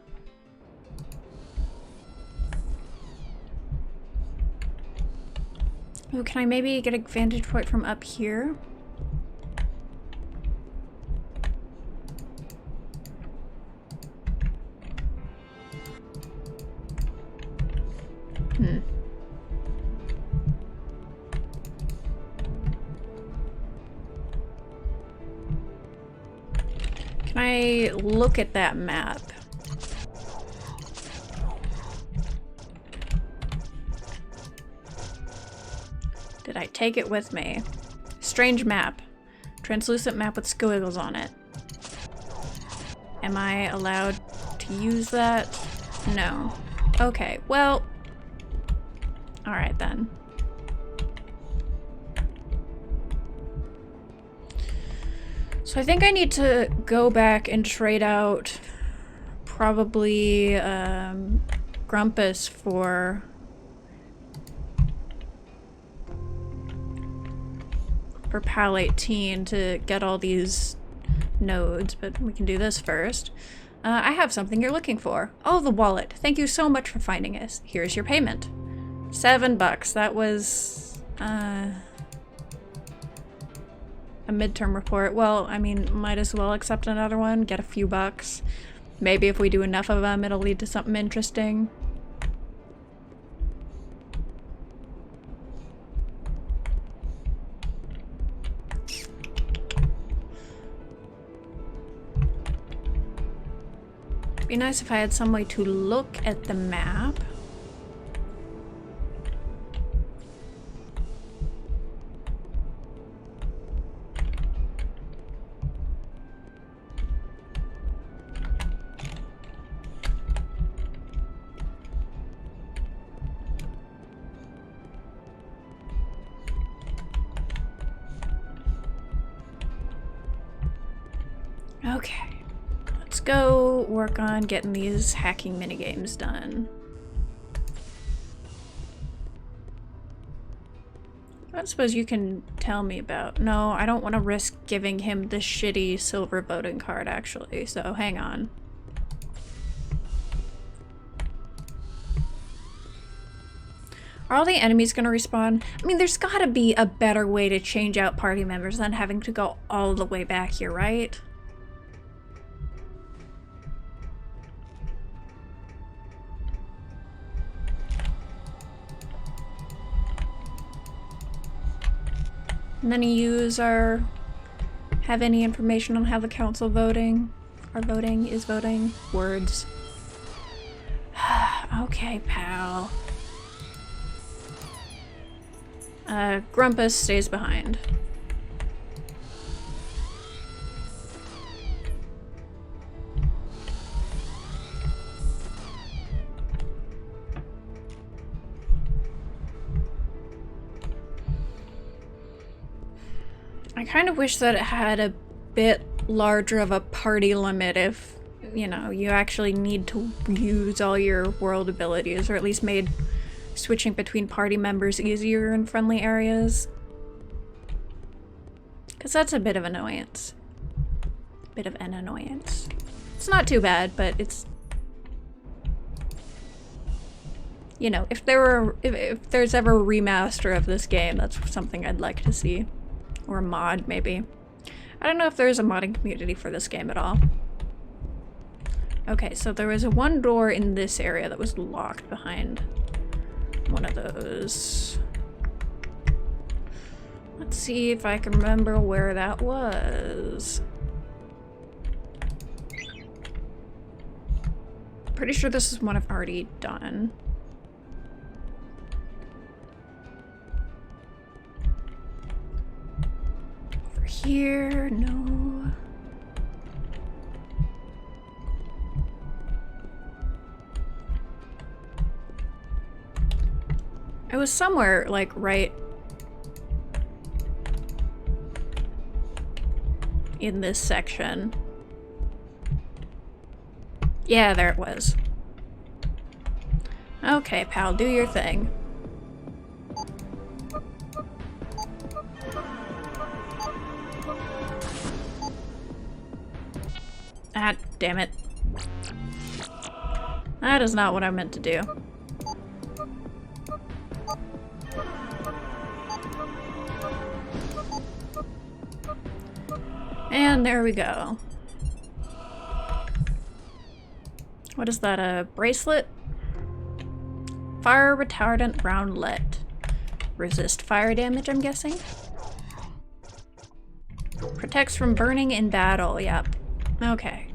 Ooh, can I maybe get a vantage point from up here? Can I look at that map? Did I take it with me? Strange map. Translucent map with squiggles on it. Am I allowed to use that? No. Okay, well... Alright then. So I think I need to go back and trade out probably Grumpus for PAL 18 to get all these nodes, but we can do this first. I have something you're looking for. Oh, the wallet. Thank you so much for finding us. Here's your payment. $7. That was a midterm report. Well, I mean, might as well accept another one, get a few bucks. Maybe if we do enough of them, it'll lead to something interesting. It'd be nice if I had some way to look at the map. Okay, let's go work on getting these hacking minigames done. I don't suppose you can tell me about... No, I don't want to risk giving him the shitty silver voting card, actually, so hang on. Are all the enemies gonna respawn? I mean, there's gotta be a better way to change out party members than having to go all the way back here, right? None of yous have any information on how the council is voting? Words. Okay, pal. Grumpus stays behind. I kind of wish that it had a bit larger of a party limit if, you know, you actually need to use all your world abilities, or at least made switching between party members easier in friendly areas. Because that's a bit of annoyance. Bit of an annoyance. It's not too bad, but it's... You know, if there's ever a remaster of this game, that's something I'd like to see. Or a mod, maybe. I don't know if there's a modding community for this game at all. Okay, so there was one door in this area that was locked behind one of those. Let's see if I can remember where that was. Pretty sure this is one I've already done. Here, no. It was somewhere, like, right in this section. Yeah, there it was. Okay, pal, do your thing. Ah, damn it. That is not what I meant to do. And there we go. What is that, a bracelet? Fire retardant roundlet. Resist fire damage, I'm guessing? Protects from burning in battle, yep. Okay.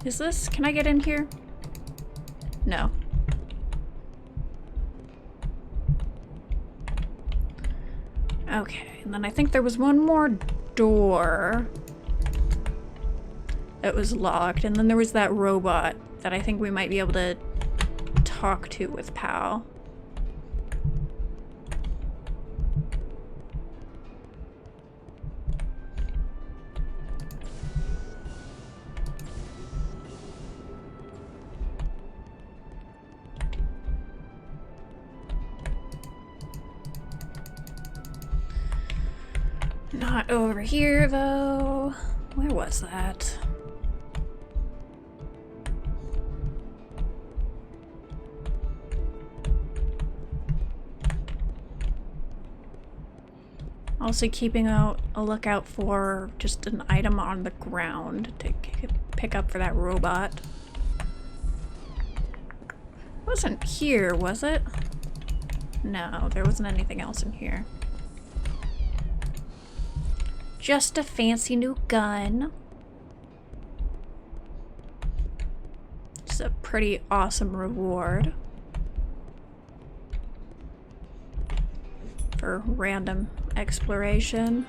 Is this... Can I get in here? No. Okay, and then I think there was one more door that was locked, and then there was that robot that I think we might be able to talk to with Pal. Not over here, though. Where was that? Also keeping out a lookout for just an item on the ground to pick up for that robot. It wasn't here, was it? No, there wasn't anything else in here. Just a fancy new gun. It's a pretty awesome reward for random exploration.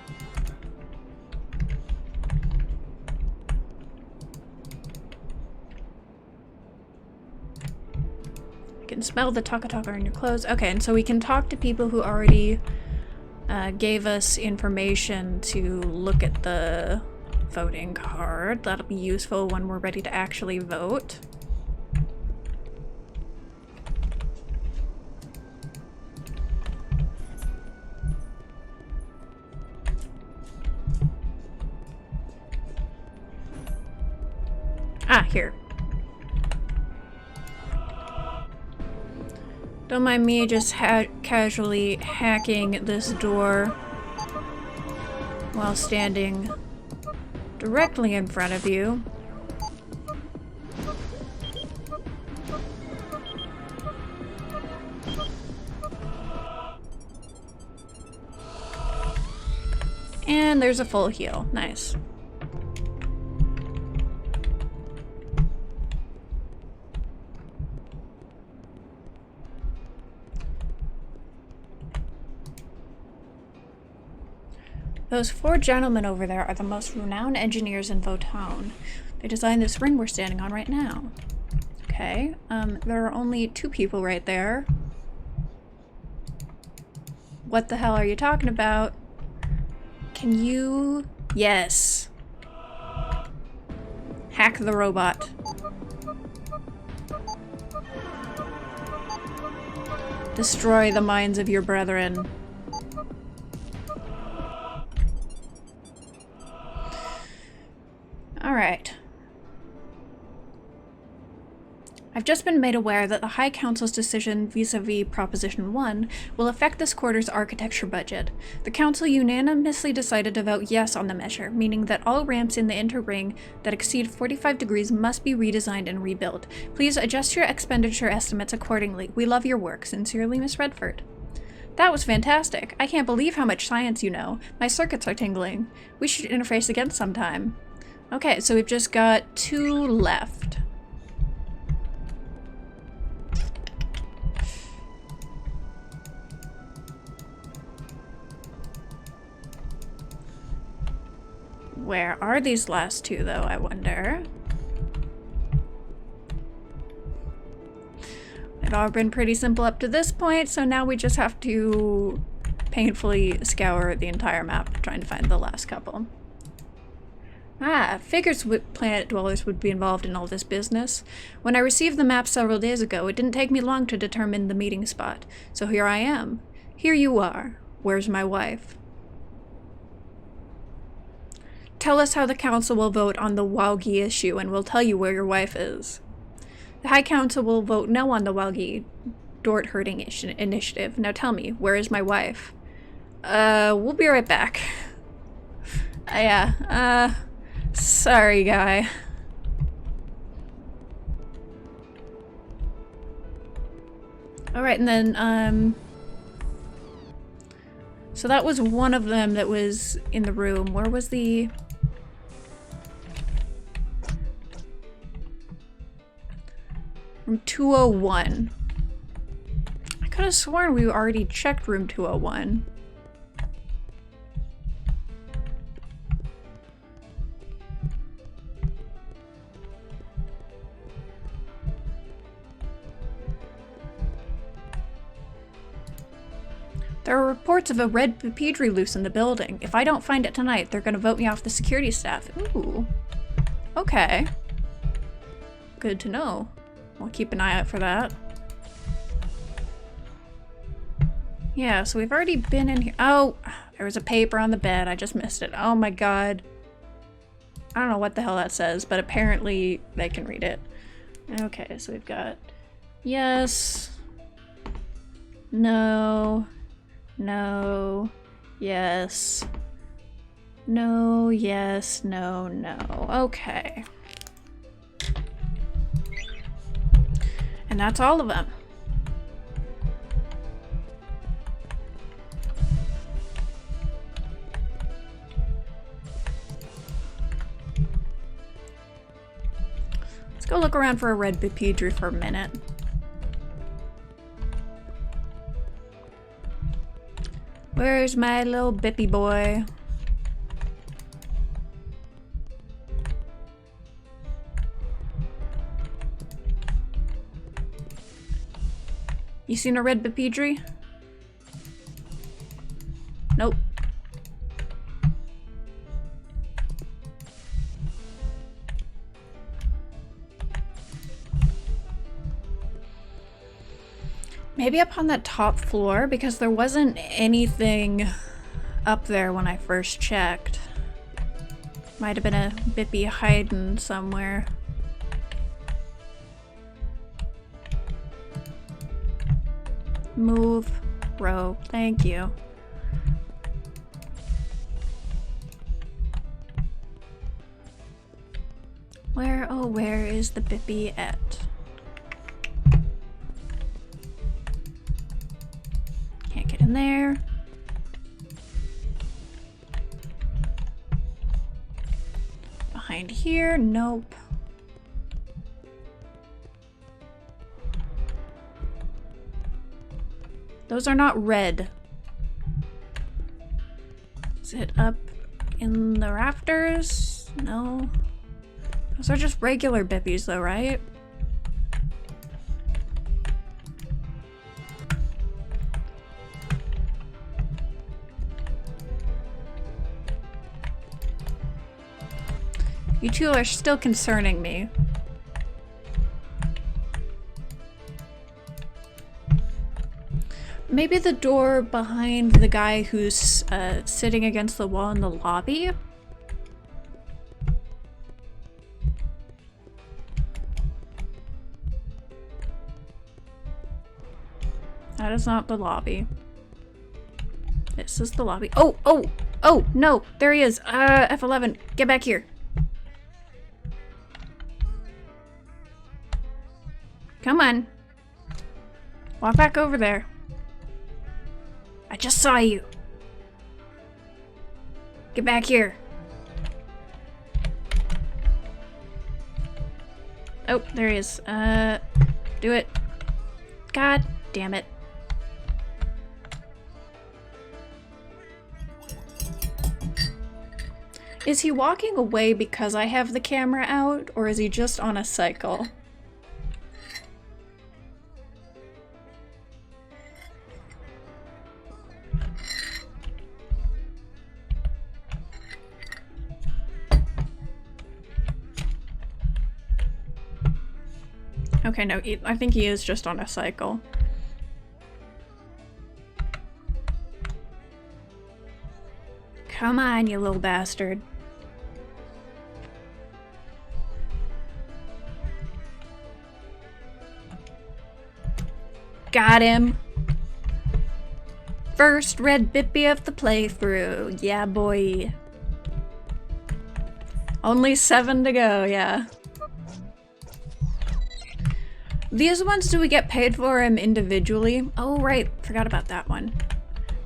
You can smell the taka-taka in your clothes. Okay, and so we can talk to people who already gave us information to look at the voting card. That'll be useful when we're ready to actually vote. Ah, here. Don't mind me just casually hacking this door while standing directly in front of you. And there's a full heal. Nice. Those 4 gentlemen over there are the most renowned engineers in Votown. They designed this ring we're standing on right now. Okay, there are only 2 people right there. What the hell are you talking about? Can you... Yes. Hack the robot. Destroy the minds of your brethren. Alright. I've just been made aware that the High Council's decision vis-a-vis Proposition 1 will affect this quarter's architecture budget. The Council unanimously decided to vote yes on the measure, meaning that all ramps in the inter-ring that exceed 45 degrees must be redesigned and rebuilt. Please adjust your expenditure estimates accordingly. We love your work. Sincerely, Miss Redford. That was fantastic. I can't believe how much science you know. My circuits are tingling. We should interface again sometime. Okay, so we've just got 2 left. Where are these last 2, though, I wonder? It's all been pretty simple up to this point, so now we just have to painfully scour the entire map trying to find the last couple. Ah, figures planet dwellers would be involved in all this business. When I received the map several days ago, it didn't take me long to determine the meeting spot. So here I am. Here you are. Where's my wife? Tell us how the council will vote on the Waugi issue, and we'll tell you where your wife is. The High Council will vote no on the Waugi Dort herding initiative. Now tell me, where is my wife? We'll be right back. Yeah, sorry, guy. Alright, and then, so that was one of them that was in the room. Where was the... Room 201. I could have sworn we already checked room 201. There are reports of a red Pedri loose in the building. If I don't find it tonight, they're gonna vote me off the security staff. Ooh. Okay. Good to know. I'll keep an eye out for that. Yeah, so we've already been in here. Oh, there was a paper on the bed. I just missed it. Oh my god. I don't know what the hell that says, but apparently they can read it. Okay, so we've got yes, no, no, yes, no, yes, no, no. Okay. And that's all of them. Let's go look around for a red Bipedri for a minute. Where's my little Bippy boy? You seen a red Bipedri? Nope. Maybe up on that top floor, because there wasn't anything up there when I first checked. Might have been a Bippy hiding somewhere. Move, row, thank you. Where, oh, where is the Bippy at? Can't get in there. Behind here, nope. Those are not red. Is it up in the rafters? No. Those are just regular bippies though, right? You two are still concerning me. Maybe the door behind the guy who's sitting against the wall in the lobby? That is not the lobby. This is the lobby. Oh, oh, oh, no, there he is. F11, get back here. Come on. Walk back over there. I just saw you. Get back here. Oh, there he is. Do it. God damn it. Is he walking away because I have the camera out, or is he just on a cycle? Okay, no, I think he is just on a cycle. Come on, you little bastard. Got him. First red bippy of the playthrough. Yeah, boy. Only 7 to go, yeah. These ones, do we get paid for them individually? Oh, right. Forgot about that one.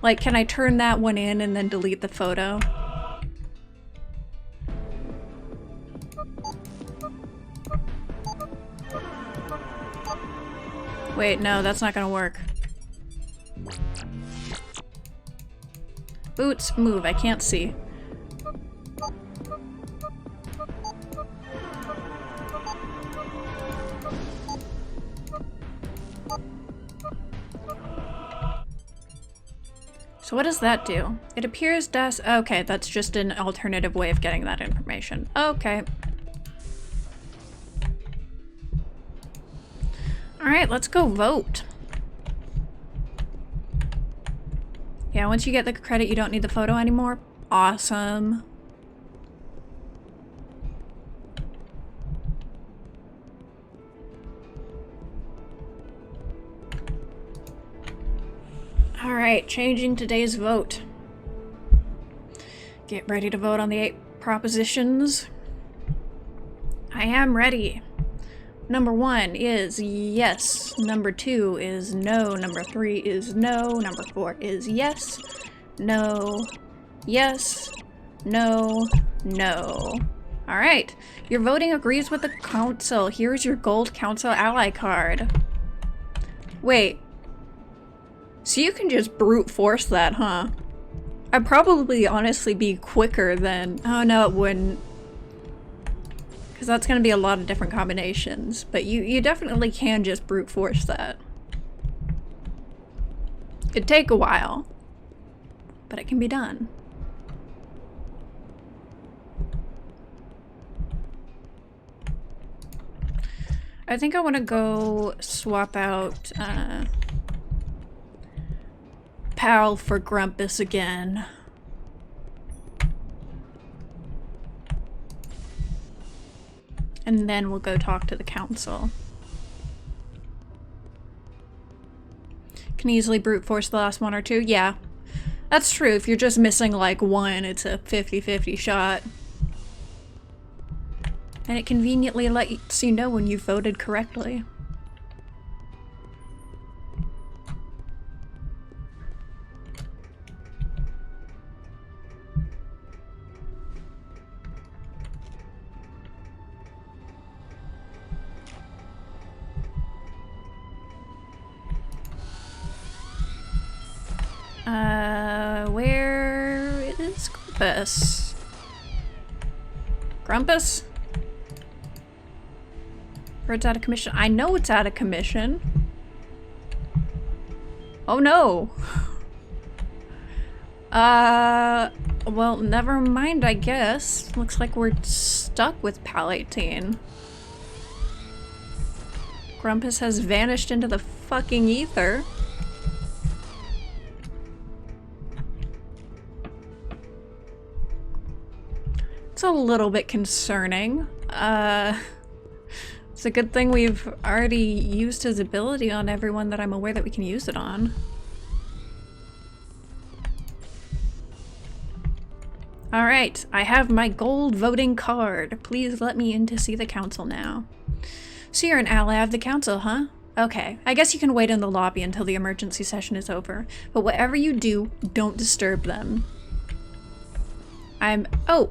Like, can I turn that one in and then delete the photo? Wait, no, that's not gonna work. Boots, move. I can't see. So what does that do? It appears okay, that's just an alternative way of getting that information. Okay. Alright, let's go vote. Yeah, once you get the credit, you don't need the photo anymore. Awesome. Alright, changing today's vote. Get ready to vote on the 8 propositions. I am ready. Number 1 is yes. Number 2 is no. Number 3 is no. Number 4 is yes. No. Yes. No. No. Alright. Your voting agrees with the council. Here's your gold council ally card. Wait. So you can just brute force that, huh? I'd probably honestly be quicker than... Oh no, it wouldn't. Because that's going to be a lot of different combinations. But you definitely can just brute force that. It'd take a while. But it can be done. I think I want to go swap out Pal for Grumpus again. And then we'll go talk to the council. Can easily brute force the last 1 or 2? Yeah. That's true. If you're just missing like 1, it's a 50-50 shot. And it conveniently lets you know when you voted correctly. Where is Grumpus. Grumpus? Bird's out of commission. I know it's out of commission. Oh no. Well, never mind, I guess. Looks like we're stuck with PAL 18. Grumpus has vanished into the fucking ether. It's a little bit concerning. It's a good thing we've already used his ability on everyone that I'm aware that we can use it on. Alright, I have my gold voting card. Please let me in to see the council now. So you're an ally of the council, huh? Okay, I guess you can wait in the lobby until the emergency session is over, but whatever you do, don't disturb them. Oh!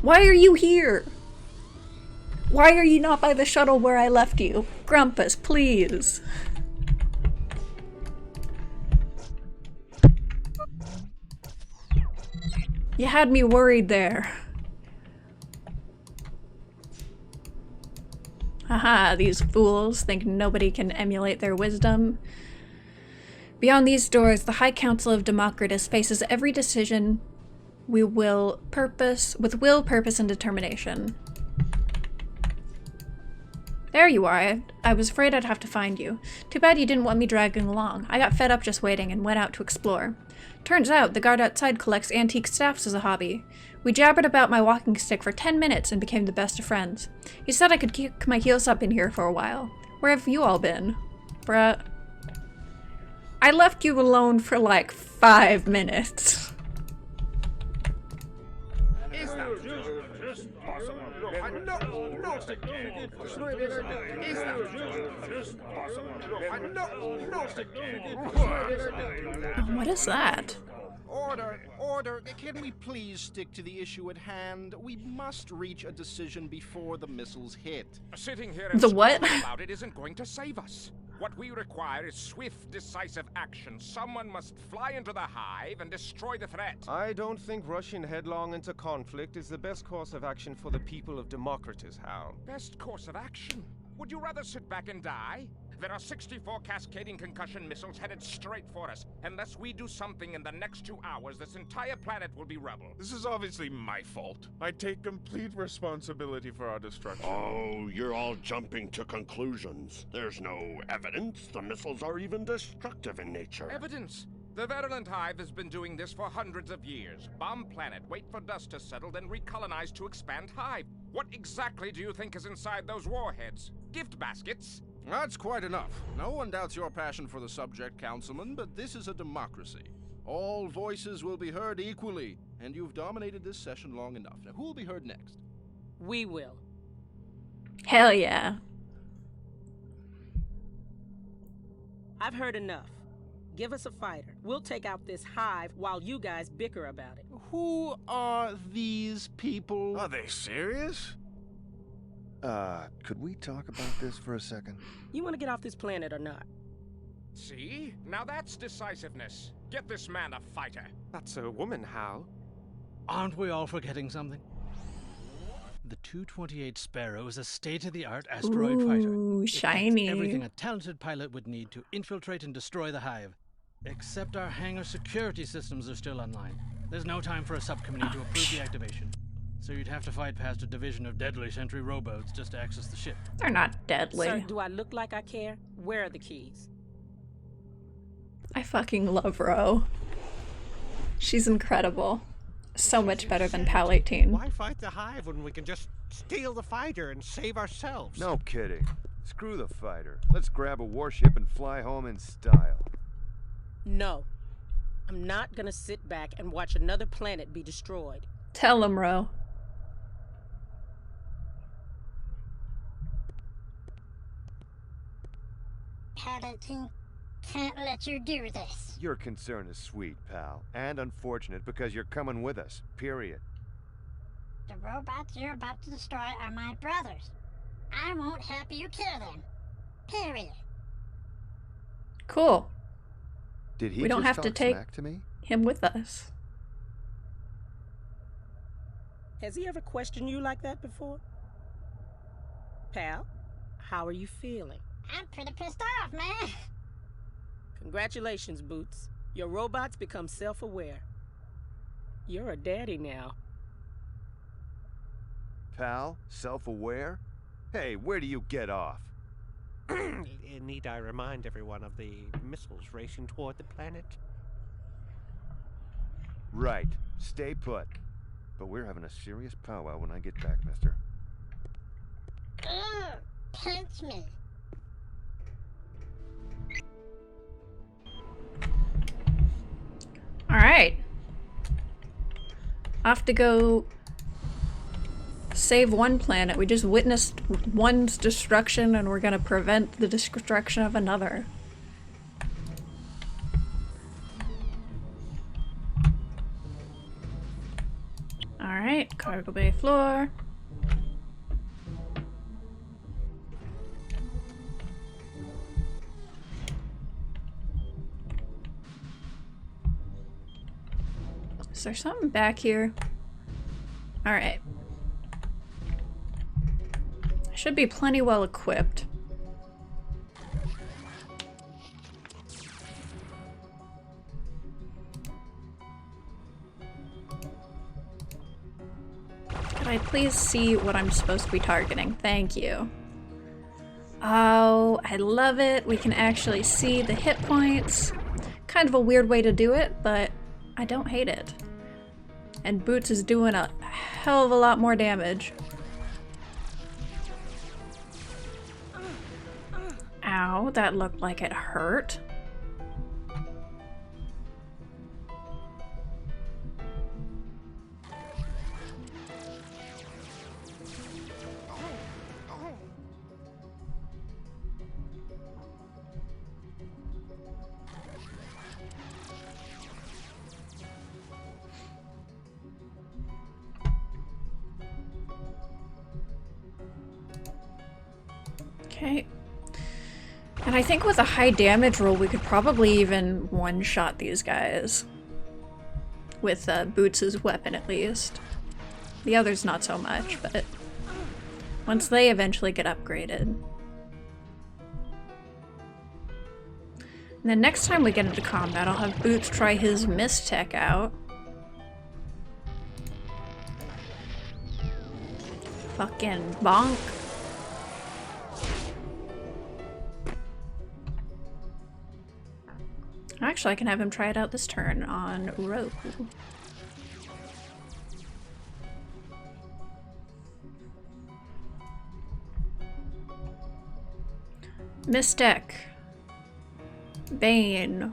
Why are you here? Why are you not by the shuttle where I left you? Grumpus, please. You had me worried there. Haha, these fools think nobody can emulate their wisdom. Beyond these doors, the High Council of Democratus faces every decision with will, purpose, and determination. There you are. I was afraid I'd have to find you. Too bad you didn't want me dragging along. I got fed up just waiting and went out to explore. Turns out the guard outside collects antique staffs as a hobby. We jabbered about my walking stick for 10 minutes and became the best of friends. He said I could kick my heels up in here for a while. Where have you all been? Bruh. I left you alone for like 5 minutes. What is that? Order. Can we please stick to the issue at hand? We must reach a decision before the missiles hit. Sitting here and The what? screaming about it isn't going to save us. What we require is swift, decisive action. Someone must fly into the hive and destroy the threat. I don't think rushing headlong into conflict is the best course of action for the people of Democratus, Hal. Best course of action? Would you rather sit back and die? There are 64 cascading concussion missiles headed straight for us. Unless we do something in the next 2 hours, this entire planet will be rubble. This is obviously my fault. I take complete responsibility for our destruction. Oh, you're all jumping to conclusions. There's no evidence the missiles are even destructive in nature. Evidence? The virulent hive has been doing this for hundreds of years. Bomb planet, wait for dust to settle, then recolonize to expand hive. What exactly do you think is inside those warheads? Gift baskets? That's quite enough. No one doubts your passion for the subject, Councilman, but this is a democracy. All voices will be heard equally, and you've dominated this session long enough. Now, who will be heard next? We will. Hell yeah. I've heard enough. Give us a fighter. We'll take out this hive while you guys bicker about it. Who are these people? Are they serious? Could we talk about this for a second? You want to get off this planet or not? See? Now that's decisiveness. Get this man a fighter. That's a woman, Hal. Aren't we all forgetting something? The 228 Sparrow is a state-of-the-art asteroid fighter. Ooh, It shiny. packs everything a talented pilot would need to infiltrate and destroy the hive. Except our hangar security systems are still online. There's no time for a subcommittee to approve the activation. So you'd have to fight past a division of deadly sentry rowboats just to access the ship. They're not deadly. Sir, do I look like I care? Where are the keys? I fucking love Ro. She's incredible. So much better than PAL 18. Why fight the hive when we can just steal the fighter and save ourselves? No kidding. Screw the fighter. Let's grab a warship and fly home in style. No. I'm not gonna sit back and watch another planet be destroyed. Tell him, Ro. Paddington can't let you do this. Your concern is sweet, pal, and unfortunate because you're coming with us, period. The robots you're about to destroy are my brothers. I won't help you kill them. Period. Cool. Did he We don't just have to talk take smack to me? him with us. Has he ever questioned you like that before? Pal, how are you feeling? I'm pretty pissed off, man. Congratulations, Boots. Your robot's become self-aware. You're a daddy now. Pal? Self-aware? Hey, where do you get off? Need I remind everyone of the missiles racing toward the planet? Right. Stay put. But we're having a serious powwow when I get back, mister. Ugh, pinch me. Alright. Off to go save one planet. We just witnessed one's destruction and we're gonna prevent the destruction of another. Alright, cargo bay floor. Is there something back here? Alright. I should be plenty well equipped. Could I please see what I'm supposed to be targeting? Thank you. Oh, I love it. We can actually see the hit points. Kind of a weird way to do it, but I don't hate it. And Boots is doing a hell of a lot more damage. Ow, that looked like it hurt. Okay. And I think with a high damage roll, we could probably even one-shot these guys. With Boots' weapon, at least. The others not so much, but once they eventually get upgraded. And then next time we get into combat, I'll have Boots try his Mist Tech out. Fucking bonk. Actually, I can have him try it out this turn on Rogue. Mystic. Bane.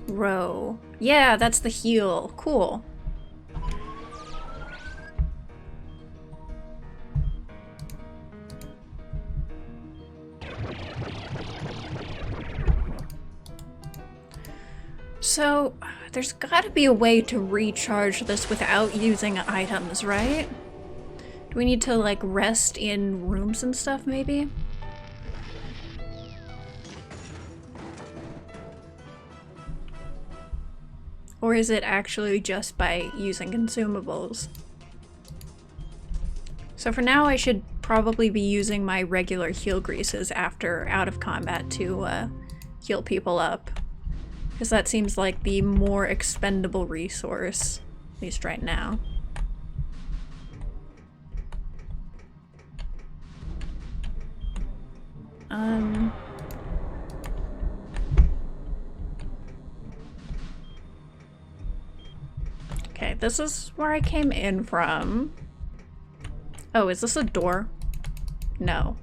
Row. Yeah, that's the heal. Cool. So, there's gotta be a way to recharge this without using items, right? Do we need to, like, rest in rooms and stuff, maybe? Or is it actually just by using consumables? So for now, I should probably be using my regular heal greases after out of combat to heal people up. Because that seems like the more expendable resource, at least right now. Okay, this is where I came in from. Oh, is this a door? No.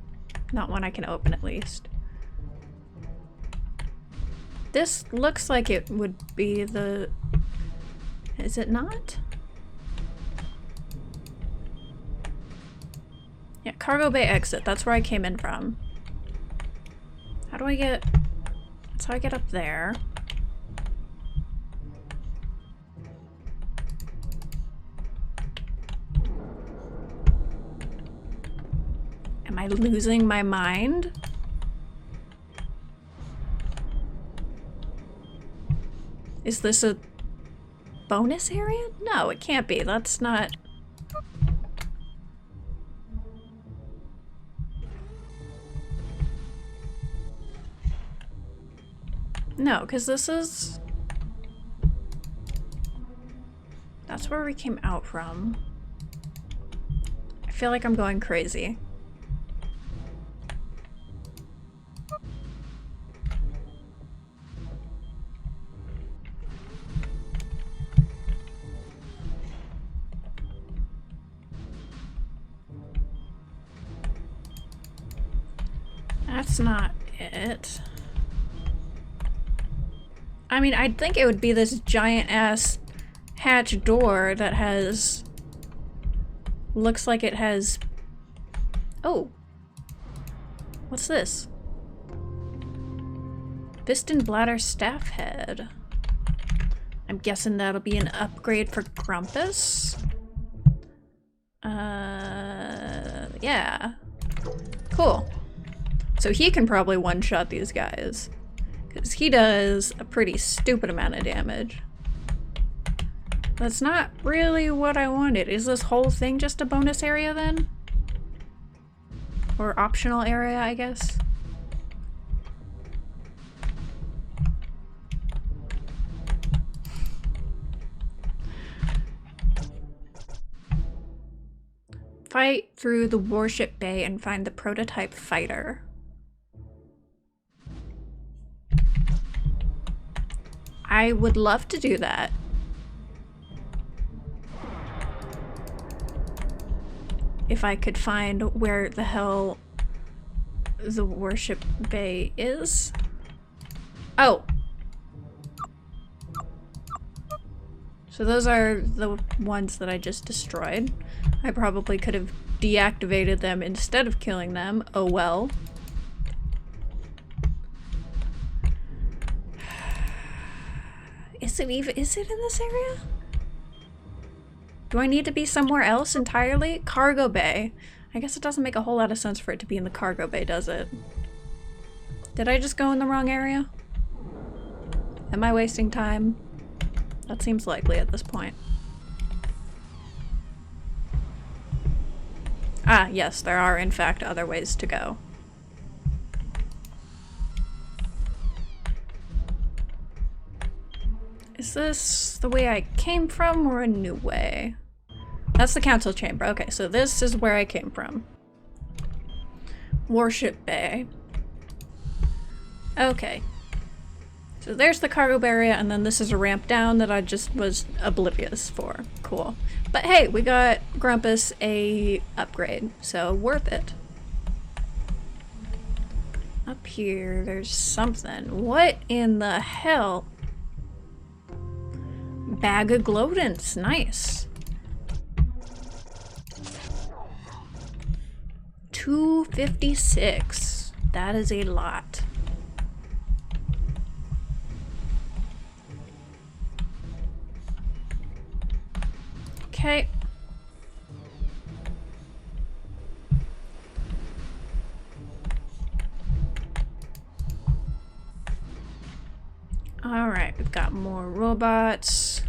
Not one I can open, at least. This looks like it would be the... Is it not? Yeah, cargo bay exit. That's where I came in from. How do I get... That's how I get up there. Am I losing my mind? Is this a bonus area? No, it can't be. That's not No, because this is... That's where we came out from. I feel like I'm going crazy. That's not it. I mean, I'd think it would be this giant-ass hatch door that has... Looks like it has... Oh! What's this? Piston bladder staff head. I'm guessing that'll be an upgrade for Grumpus? Yeah. Cool. So he can probably one-shot these guys. Because he does a pretty stupid amount of damage. That's not really what I wanted. Is this whole thing just a bonus area then? Or optional area, I guess? Fight through the warship bay and find the prototype fighter. I would love to do that. If I could find where the hell the warship bay is. Oh! So those are the ones that I just destroyed. I probably could have deactivated them instead of killing them. Oh well. Is it in this area? Do I need to be somewhere else entirely? Cargo bay. I guess it doesn't make a whole lot of sense for it to be in the cargo bay, does it? Did I just go in the wrong area? Am I wasting time? That seems likely at this point. Ah, yes, there are in fact other ways to go. Is this the way I came from or a new way? That's the council chamber. Okay, so this is where I came from. Warship bay. Okay. So there's the cargo bay area, and then this is a ramp down that I just was oblivious for. Cool. But hey, we got Grumpus a upgrade, so worth it. Up here, there's something. What in the hell? Bag of Glodents. Nice. 256. That is a lot. Okay. Alright, we've got more robots.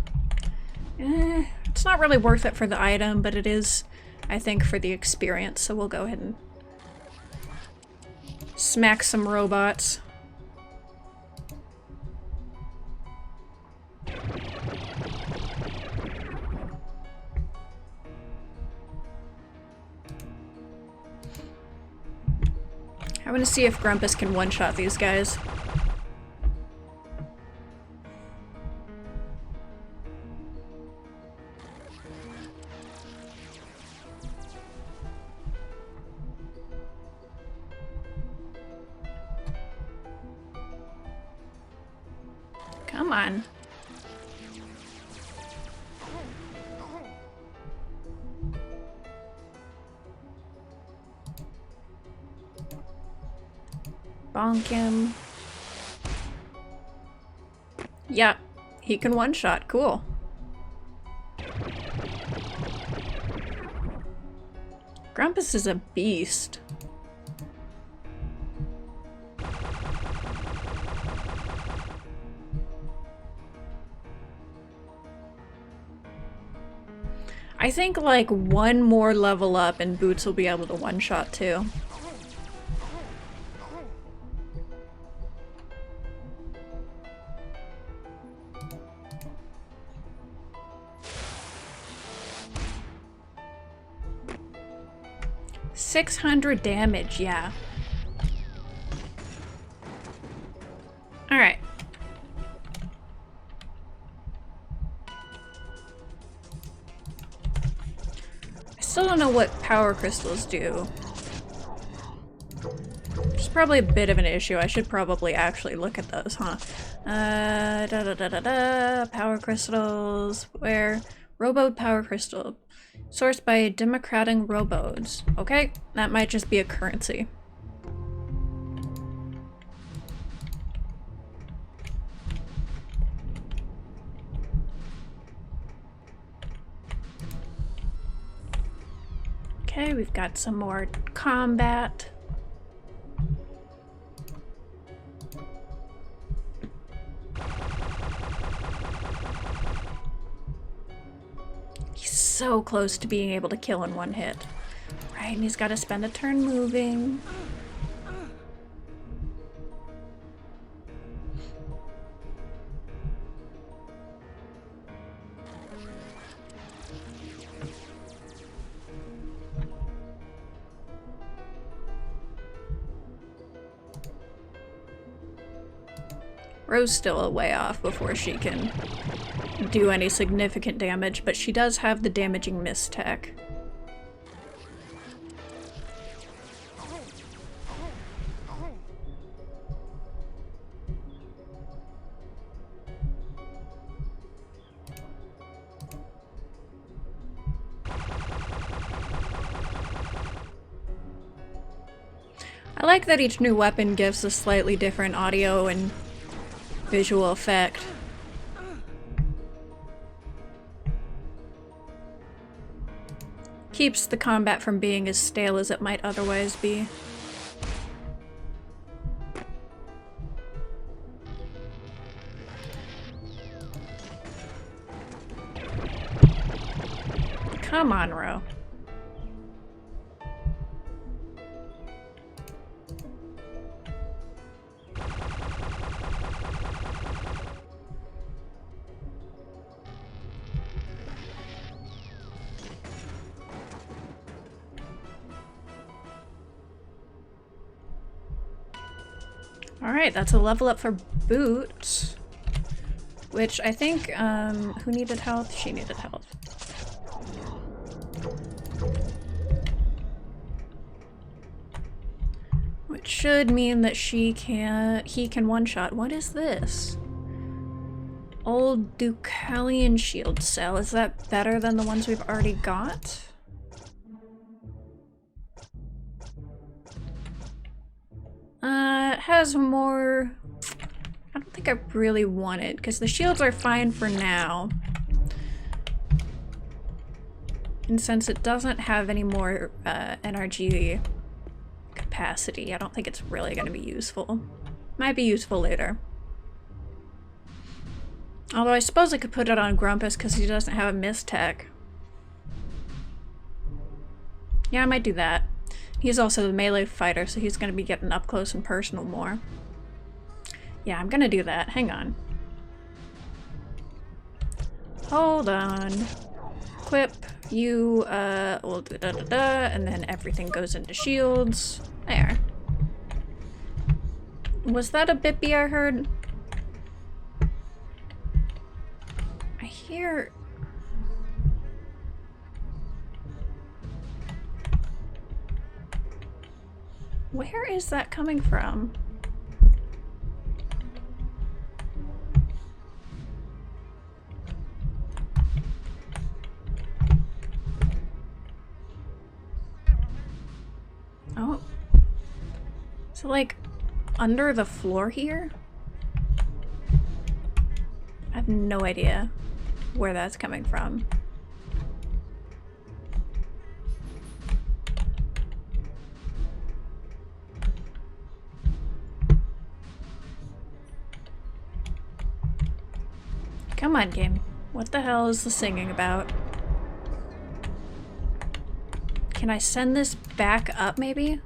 It's not really worth it for the item, but it is, I think, for the experience, so we'll go ahead and smack some robots. I want to see if Grumpus can one-shot these guys. Come on. Bonk him. Yeah, he can one-shot. Cool. Grumpus is a beast. I think like one more level up and Boots will be able to one-shot too. 600 damage, yeah. Alright. I still don't know what power crystals do. It's probably a bit of an issue. I should probably actually look at those, huh? Power crystals. Where? Robode power crystal. Sourced by Democratic robodes. Okay, that might just be a currency. Okay, we've got some more combat. He's so close to being able to kill in one hit. Right, and he's got to spend a turn moving. Ro's still a way off before she can do any significant damage, but she does have the damaging miss tech. I like that each new weapon gives a slightly different audio and visual effect. Keeps the combat from being as stale as it might otherwise be. Come on, Ro. Alright, that's a level up for Boot. Which I think, who needed health? She needed health. Which should mean that he can one-shot. What is this? Old Ducalian shield cell. Is that better than the ones we've already got? It has more... I don't think I really want it, because the shields are fine for now. And since it doesn't have any more NRG capacity, I don't think it's really going to be useful. Might be useful later. Although I suppose I could put it on Grumpus because he doesn't have a miss tech. Yeah, I might do that. He's also the melee fighter, so he's going to be getting up close and personal more. Yeah, I'm going to do that. Hang on. Hold on. Equip. You, we'll do da-da-da, and then everything goes into shields. There. Was that a Bippy I heard? I hear... Where is that coming from? Oh. So like under the floor here? I have no idea where that's coming from. Come on, game. What the hell is the singing about? Can I send this back up, maybe?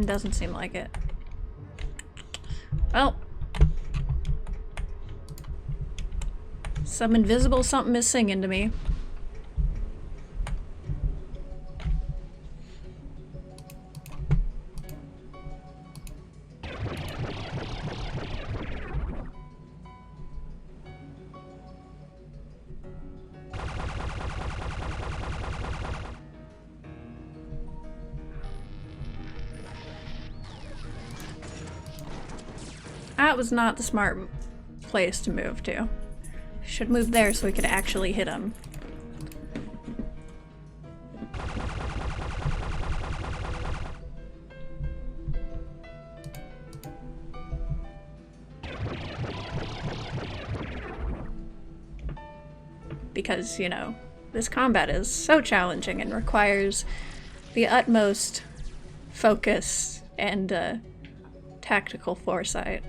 Doesn't seem like it. Well. Some invisible something is singing to me. that was not the smart place to move to. Should move there so we could actually hit him. Because, you know, this combat is so challenging and requires the utmost focus and tactical foresight.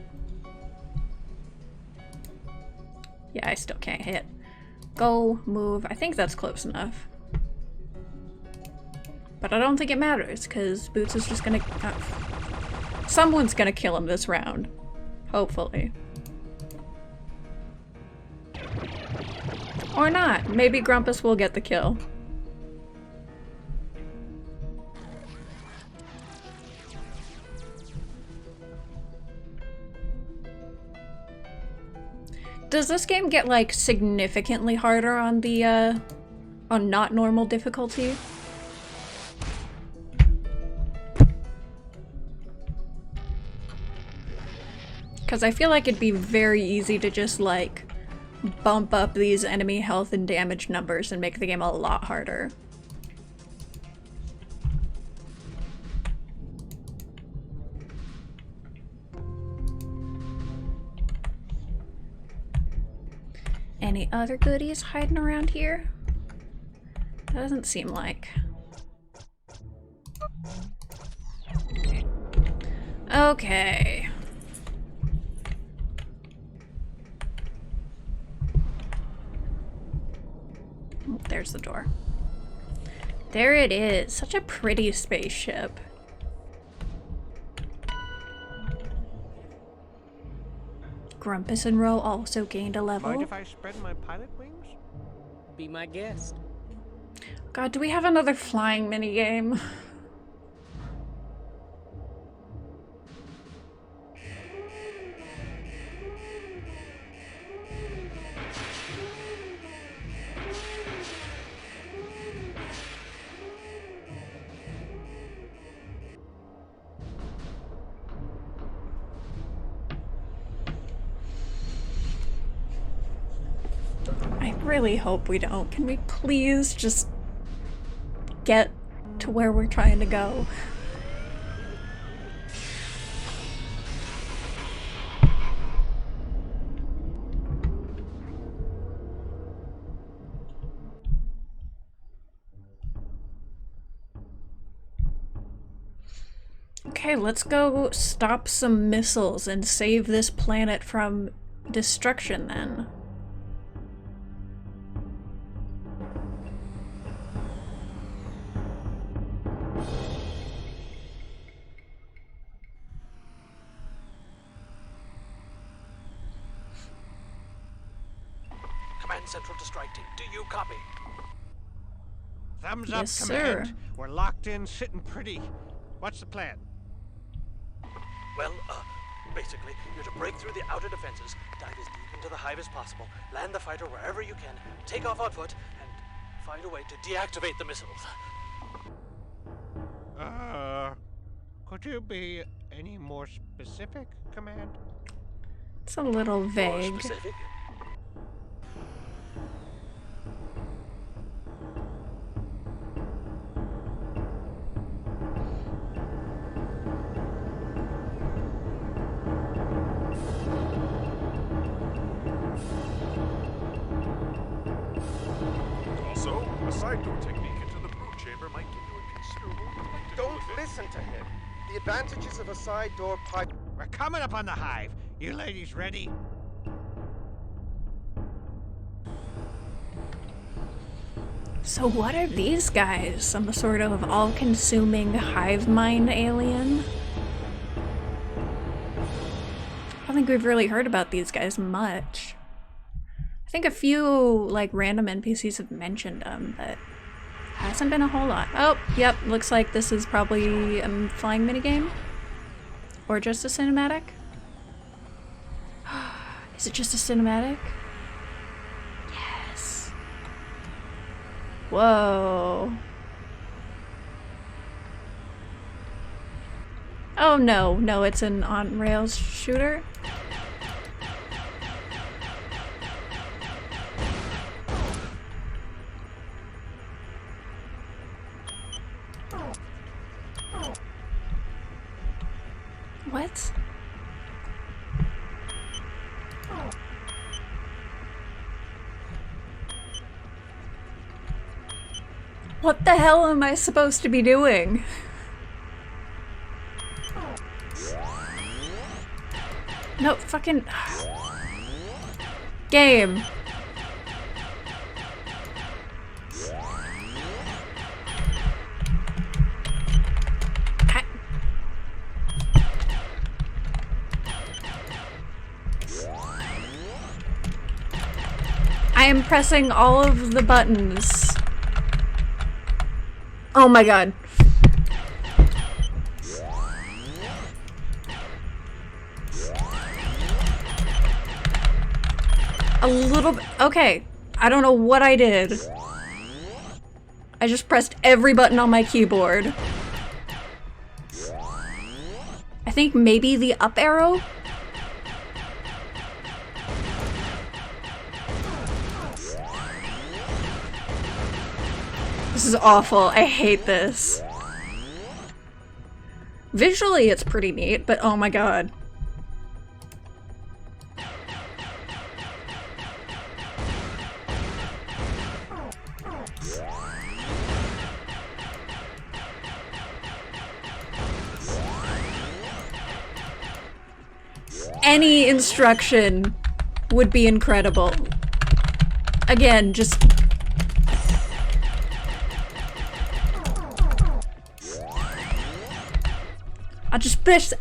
Yeah, I still can't hit. Go, move. I think that's close enough. But I don't think it matters, because Boots is just gonna... someone's gonna kill him this round. Hopefully. Or not. Maybe Grumpus will get the kill. Does this game get, like, significantly harder on the, on not normal difficulty? Because I feel like it'd be very easy to just, like, bump up these enemy health and damage numbers and make the game a lot harder. Any other goodies hiding around here? Doesn't seem like. Okay. Oh, there's the door. There it is. Such a pretty spaceship. Grumpus and Row also gained a level. Mind if I spread my pilot wings? Be my guest. God, do we have another flying minigame? I really hope we don't. Can we please just get to where we're trying to go? Okay, let's go stop some missiles and save this planet from destruction then. Central to strike team. Do you copy? Thumbs Yes, up, sir. Command. We're locked in, sitting pretty. What's the plan? Well, basically, you're to break through the outer defenses, dive as deep into the hive as possible, land the fighter wherever you can, take off on foot, and find a way to deactivate the missiles. Could you be any more specific, Command? It's a little vague. More specific? Side door technique into the brood chamber might give you a considerable... Don't listen to him. The advantages of a side door pipe... We're coming up on the hive. You ladies ready? So what are these guys? Some sort of all-consuming hive mind alien? I don't think we've really heard about these guys much. I think a few, like, random NPCs have mentioned them, but hasn't been a whole lot. Oh, yep, looks like this is probably a flying minigame. Or just a cinematic? Is it just a cinematic? Yes. Whoa. Oh no, no, it's an on-rails shooter? What? What the hell am I supposed to be doing? No, fucking... Game. I am pressing all of the buttons. Oh my god. A little bit. Okay. I don't know what I did. I just pressed every button on my keyboard. I think maybe the up arrow? This is awful. I hate this. Visually, it's pretty neat, but oh my god. Any instruction would be incredible. Again, just... I'll just press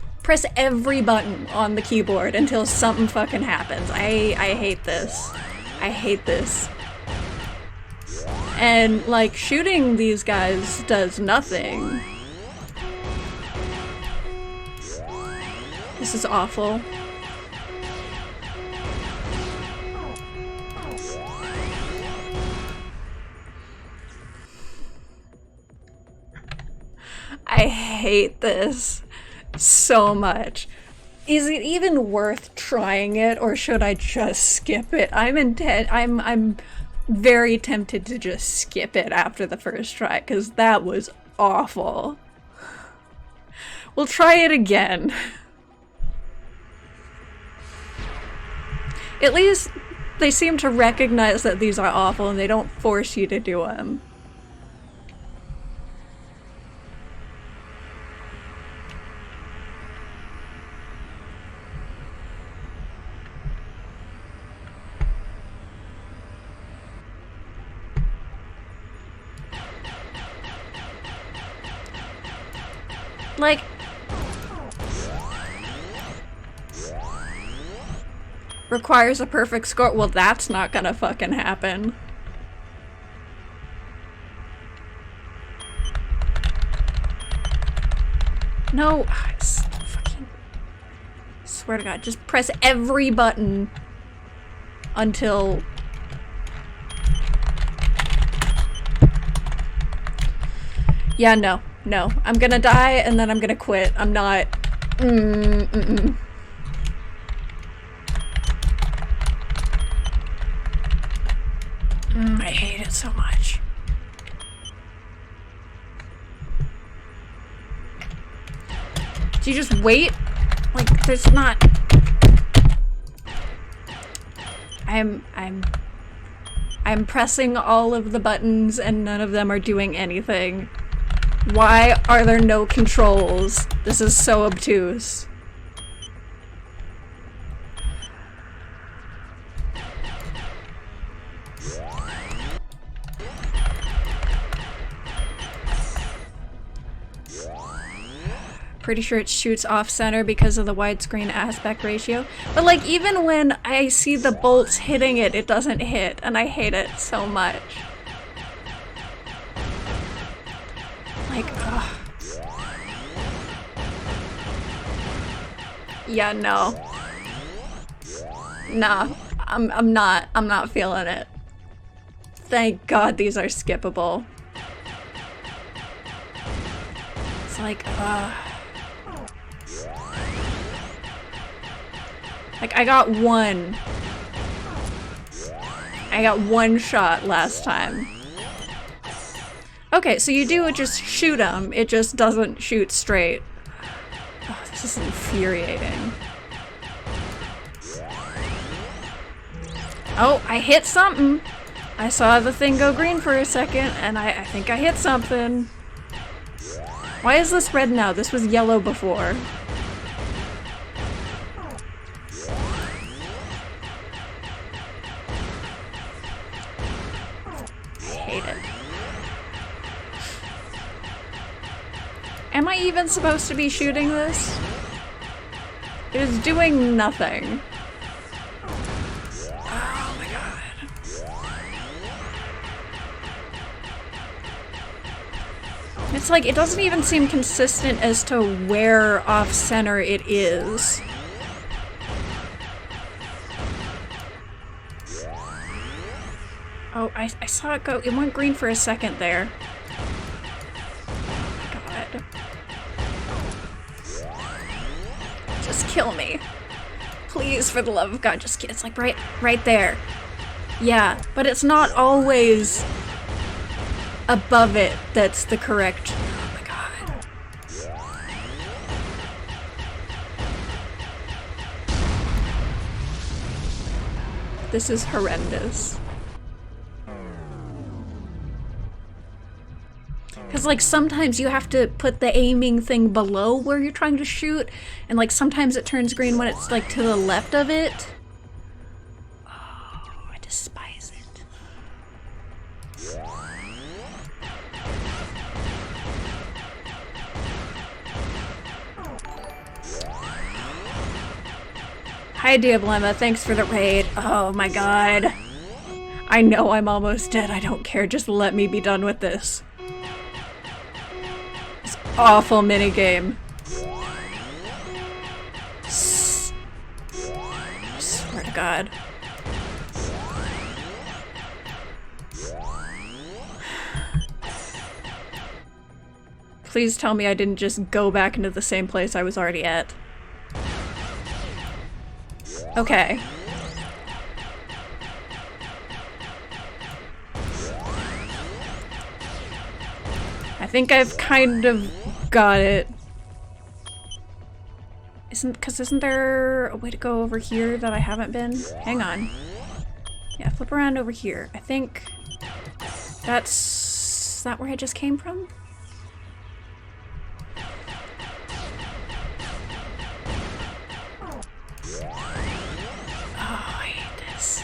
every button on the keyboard until something fucking happens. I hate this. I hate this. And, like, shooting these guys does nothing. This is awful. I hate this so much. Is it even worth trying it, or should I just skip it? I'm very tempted to just skip it after the first try, because that was awful. We'll try it again. At least they seem to recognize that these are awful and they don't force you to do them. Like, requires a perfect score. Well, that's not gonna fucking happen. No, fucking swear to God, just press every button until... Yeah, no. No, I'm gonna die and then I'm gonna quit. I'm not... I hate it so much. Do you just wait? Like, there's not... I'm pressing all of the buttons and none of them are doing anything. Why are there no controls? This is so obtuse. Pretty sure it shoots off-center because of the widescreen aspect ratio. But like, even when I see the bolts hitting it, it doesn't hit, and I hate it so much. Like, ugh. Yeah, no. Nah, I'm not feeling it. Thank God these are skippable. It's like, like, I got one shot last time. Okay, so you do just shoot them, it just doesn't shoot straight. Oh, this This is infuriating. Oh, I hit something! I saw the thing go green for a second, and I think I hit something. Why is this red now? This was yellow before. I hate it. Am I even supposed to be shooting this? It is doing nothing. Oh my god. It's like, it doesn't even seem consistent as to where off-center it is. Oh, I saw it go. It went green for a second there. God. Just kill me. Please, for the love of God, just it's like right there. Yeah, but it's not always above it that's the correct. Oh my god. This is horrendous. Because, like, sometimes you have to put the aiming thing below where you're trying to shoot, and, like, sometimes it turns green when it's, like, to the left of it. Oh, I despise it. Hi, Diablema. Thanks for the raid. Oh my god. I know I'm almost dead. I don't care. Just let me be done with this. Awful minigame. Swear to God. Please tell me I didn't just go back into the same place I was already at. Okay. I think I've kind of got it. Isn't there a way to go over here that I haven't been? Hang on. Yeah, flip around over here. I think is that where I just came from? Oh, I hate this.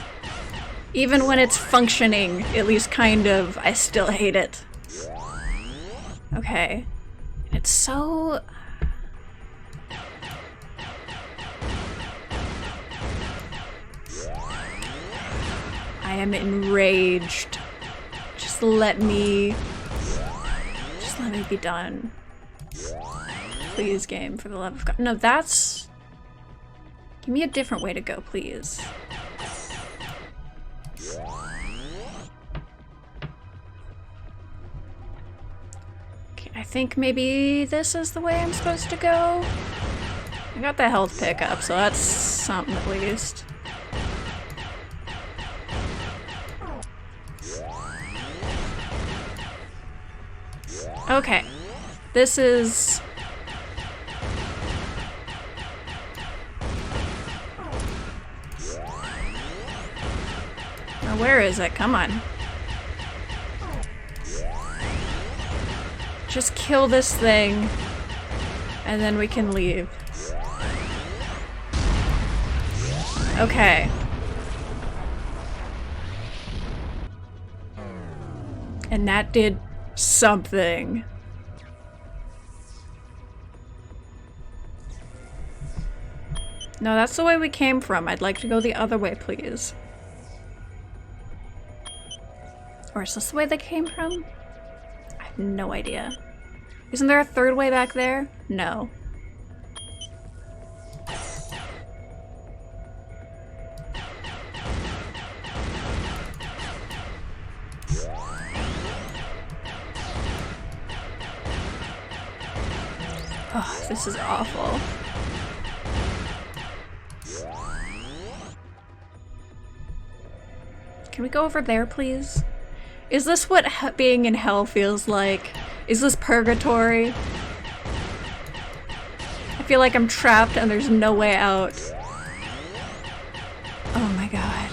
Even when it's functioning, at least kind of, I still hate it. Okay. It's so... I am enraged. Just let me be done. Please, game, for the love of God. No, that's... Give me a different way to go, please. I think maybe this is the way I'm supposed to go. I got the health pickup, so that's something at least. Okay. This is... Now where is it? Come on. Just kill this thing, and then we can leave. Okay. And that did something. No, that's the way we came from. I'd like to go the other way, please. Or is this the way they came from? I have no idea. Isn't there a third way back there? No. Oh, this is awful. Can we go over there, please? Is this what being in hell feels like? Is this purgatory? I feel like I'm trapped and there's no way out. Oh my god.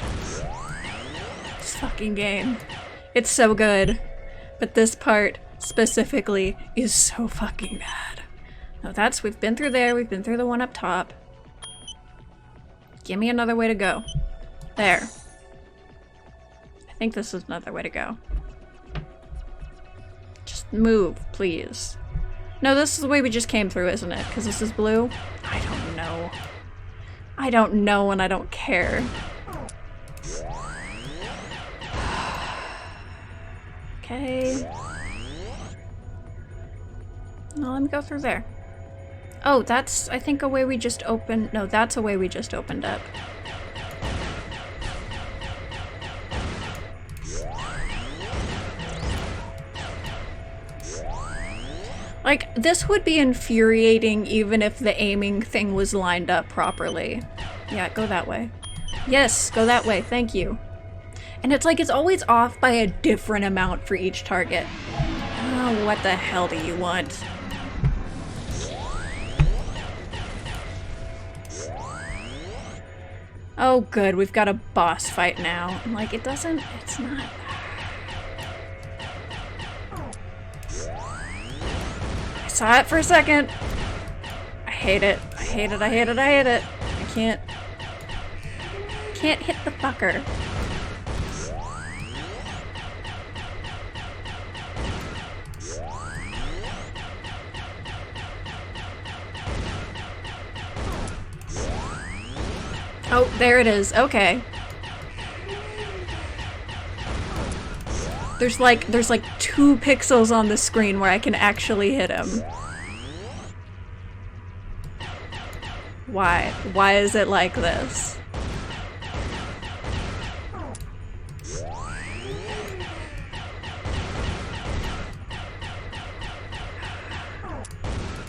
This fucking game. It's so good. But this part, specifically, is so fucking bad. No, we've been through there, we've been through the one up top. Give me another way to go. There. I think this is another way to go. Just move, please. No, this is the way we just came through, isn't it? Because this is blue? I don't know. I don't know and I don't care. Okay. No, let me go through there. Oh, that's, I think, a way we just opened. No, that's a way we just opened up. Like, this would be infuriating even if the aiming thing was lined up properly. Yeah, go that way. Yes, go that way, thank you. And it's like it's always off by a different amount for each target. Oh, what the hell do you want? Oh good, we've got a boss fight now. And like, it's not... I saw it for a second. I hate it. I hate it, I hate it, I hate it. I can't hit the fucker. Oh, there it is. Okay. There's like 2 pixels on the screen where I can actually hit him. Why? Why is it like this?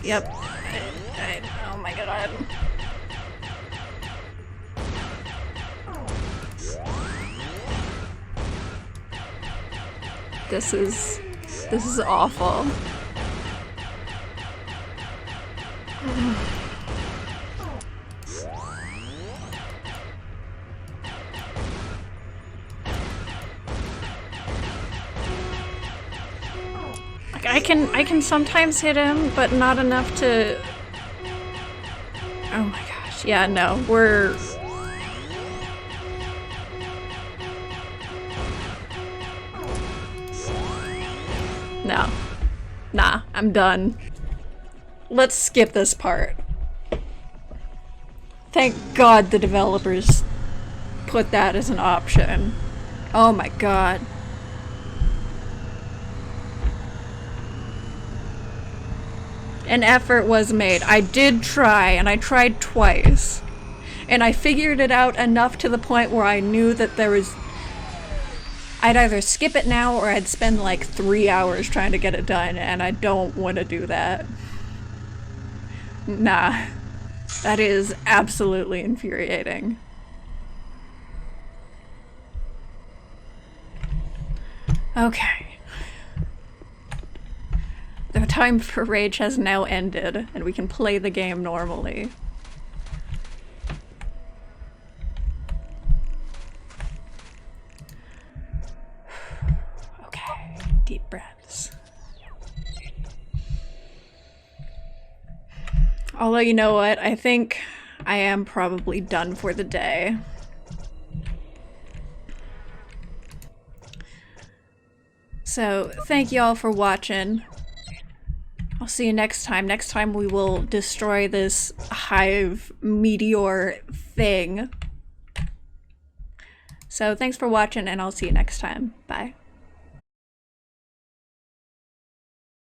Yep. Oh my god. This is awful. Like I can sometimes hit him, but not enough to... Oh my gosh. Yeah, no. We're... No. Nah, I'm done. Let's skip this part. Thank God the developers put that as an option. Oh my god. An effort was made. I did try, and I tried twice. And I figured it out enough to the point where I knew that there was... I'd either skip it now or I'd spend like 3 hours trying to get it done, and I don't want to do that. Nah. That is absolutely infuriating. Okay. The time for rage has now ended, and we can play the game normally. Okay, deep breaths. Although, you know what? I think I am probably done for the day. So, thank you all for watching. I'll see you next time. Next time we will destroy this hive meteor thing. So, thanks for watching, and I'll see you next time. Bye.